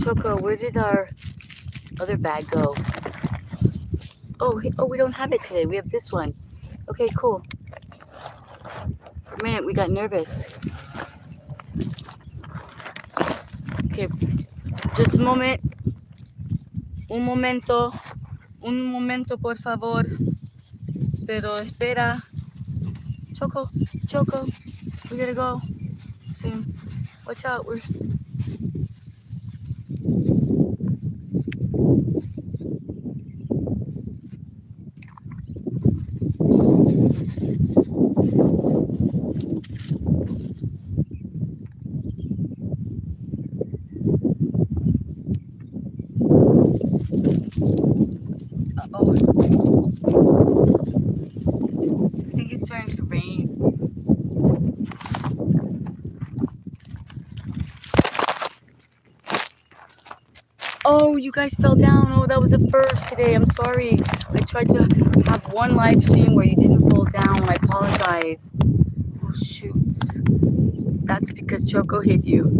Choco, where did our other bag go? Oh, we don't have it today. We have this one. Okay, cool. For a minute, we got nervous. Okay, just a moment. Un momento. Un momento, por favor. Pero espera. Choco, we gotta go soon. Watch out. Uh-oh. I think it's starting to rain. Oh, you guys fell down. Oh, that was a first today. I'm sorry. I tried to have one live stream where you didn't fall down. I apologize. Oh, shoots. That's because Choco hit you.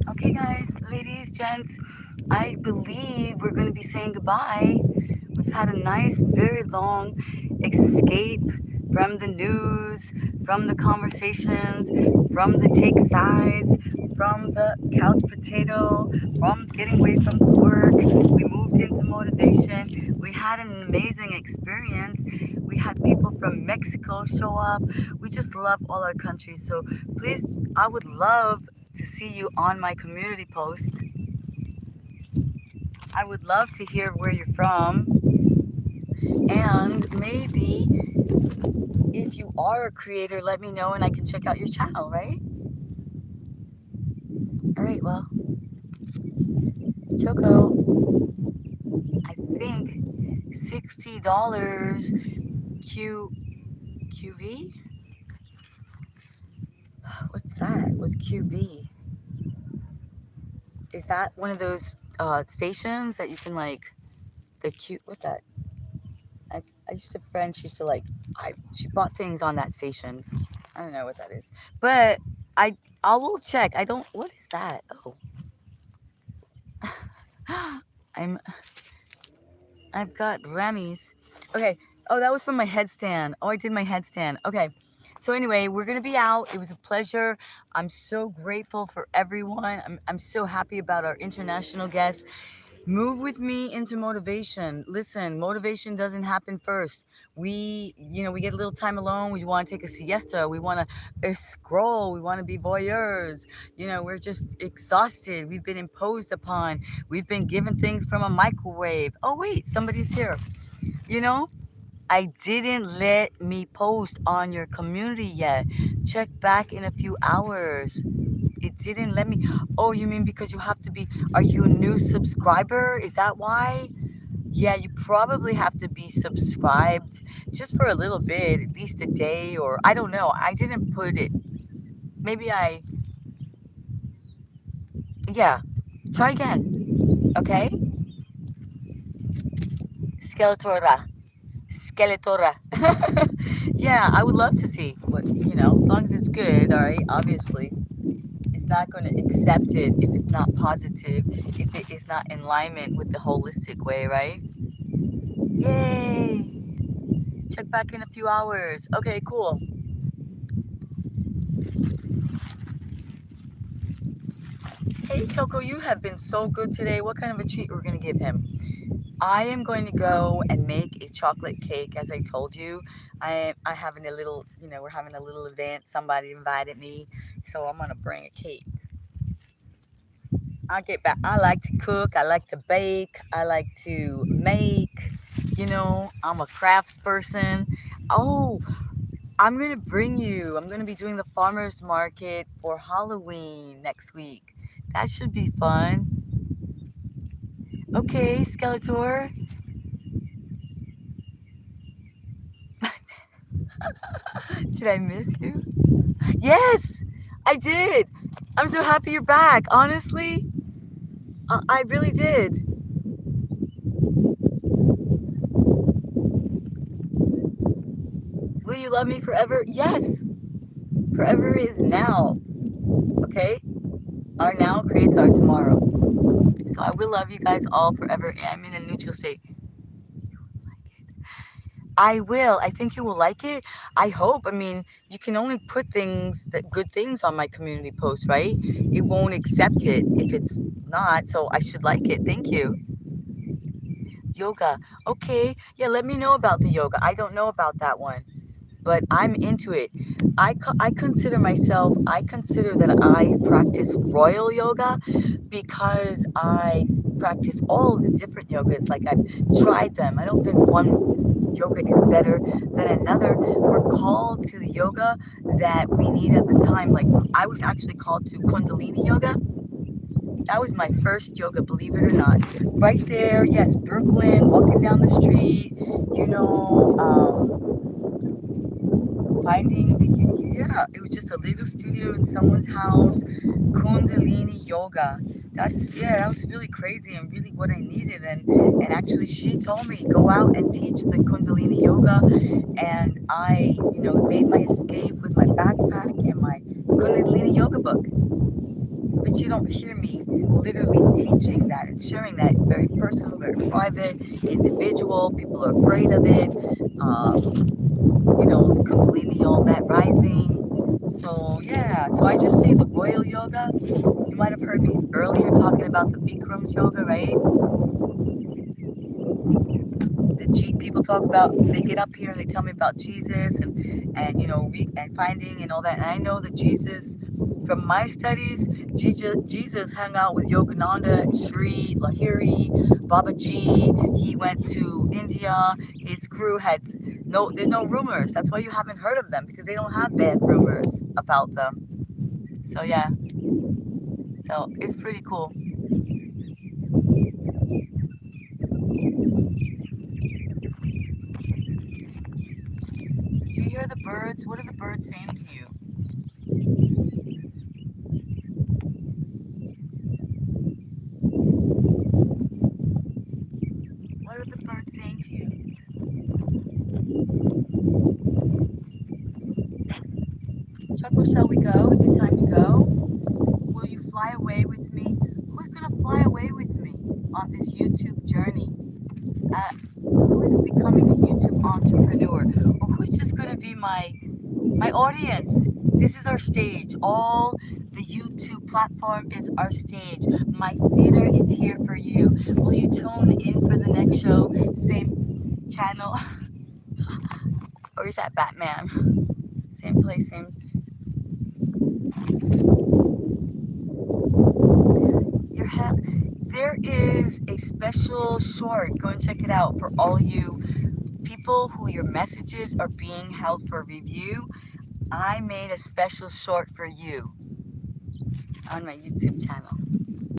Okay, guys, ladies, gents, I believe we're going to be saying goodbye. We've had a nice, very long escape from the news, from the conversations, from the take sides, from the couch potato, from getting away from the work. We moved into motivation. We had an amazing experience. We had people from Mexico show up. We just love all our countries. So please, I would love to see you on my community posts. I would love to hear where you're from. And maybe if you are a creator, let me know and I can check out your channel, right? All right, well, Choco, I think $60 Q QV? What's that? What's QV? Is that one of those stations that you can like the Q? What's that? I used to friend. She used to like. She bought things on that station. I don't know what that is, but I will check. I don't. What is that? Oh, I'm I've got Remy's. Okay. Oh, that was from my headstand. Oh, I did my headstand. Okay. So anyway, we're gonna be out. It was a pleasure. I'm so grateful for everyone. I'm so happy about our international guests. Move with me into motivation. Listen, motivation doesn't happen first. We get a little time alone. We want to take a siesta. We want to scroll. We want to be voyeurs. We're just exhausted. We've been imposed upon. We've been given things from a microwave. Oh, wait, somebody's here. You know, I didn't let me post on your community yet. Check back in a few hours. It didn't let me. Oh, you mean because you have to be. Are you a new subscriber? Is that why? Yeah, you probably have to be subscribed just for a little bit, at least a day, or I don't know. I didn't put it. Maybe I. Yeah, try again. Okay? Skeletora. Skeletora. Yeah, I would love to see as long as it's good, all right, obviously. It's not going to accept it if it's not positive, if it is not in alignment with the holistic way, right? Yay! Check back in a few hours. Okay, cool. Hey, Toko, you have been so good today. What kind of a treat we're going to give him? I am going to go and make a chocolate cake, as I told you. I having a little, we're having a little event. Somebody invited me, so I'm going to bring a cake. I get back. I like to cook. I like to bake. I like to make. I'm a crafts person. Oh, I'm going to bring you. I'm going to be doing the farmer's market for Halloween next week. That should be fun. Okay, Skeletor. Did I miss you? Yes, I did. I'm so happy you're back. Honestly, I really did. Will you love me forever? Yes. Forever is now. Okay? Our now creates our tomorrow. So I will love you guys all forever. I'm in a neutral state. I will. I think you will like it. I hope. I mean, you can only put good things on my community post, right? It won't accept it if it's not. So I should like it. Thank you. Yoga. Okay. Yeah, let me know about the yoga. I don't know about that one, but I'm into it. I consider that I practice royal yoga because I practice all of the different yogas. Like I've tried them. I don't think one yoga is better than another. We're called to the yoga that we need at the time. Like I was actually called to Kundalini yoga. That was my first yoga, believe it or not. Right there, yes, Brooklyn, walking down the street, you know, finding the, yeah, it was just a little studio in someone's house, Kundalini yoga. That's, yeah, that was really crazy and really what I needed. And actually, she told me, go out and teach the Kundalini yoga. And I, you know, made my escape with my backpack and my Kundalini yoga book. But you don't hear me literally teaching that and sharing that. It's very personal, very private, individual. People are afraid of it. You know, the Kundalini, all that rising. So, yeah, so I just say the royal yoga. You might have heard me earlier talking about the Bikram's yoga, right? The people talk about, they get up here and they tell me about Jesus and you know, and finding and all that. And I know that Jesus, from my studies, Jesus hung out with Yogananda, Sri, Lahiri, Babaji. He went to India. His crew had there's no rumors. That's why you haven't heard of them, because they don't have bad rumors about them. So yeah, so it's pretty cool. Do you hear the birds? What are the birds saying to you? What are the birds saying to you? Chuckle, shall we go? Is it time to go? Will you fly away with me? Who's gonna fly away with me on this YouTube journey? Who is becoming a YouTube entrepreneur? Or who's just gonna be my audience? This is our stage. All the YouTube platform is our stage. My theater is here for you. Will you tune in for the next show? Same channel. Or is that Batman? Same place, same. Your head. There is a special short. Go and check it out for all you people who your messages are being held for review. I made a special short for you on my YouTube channel.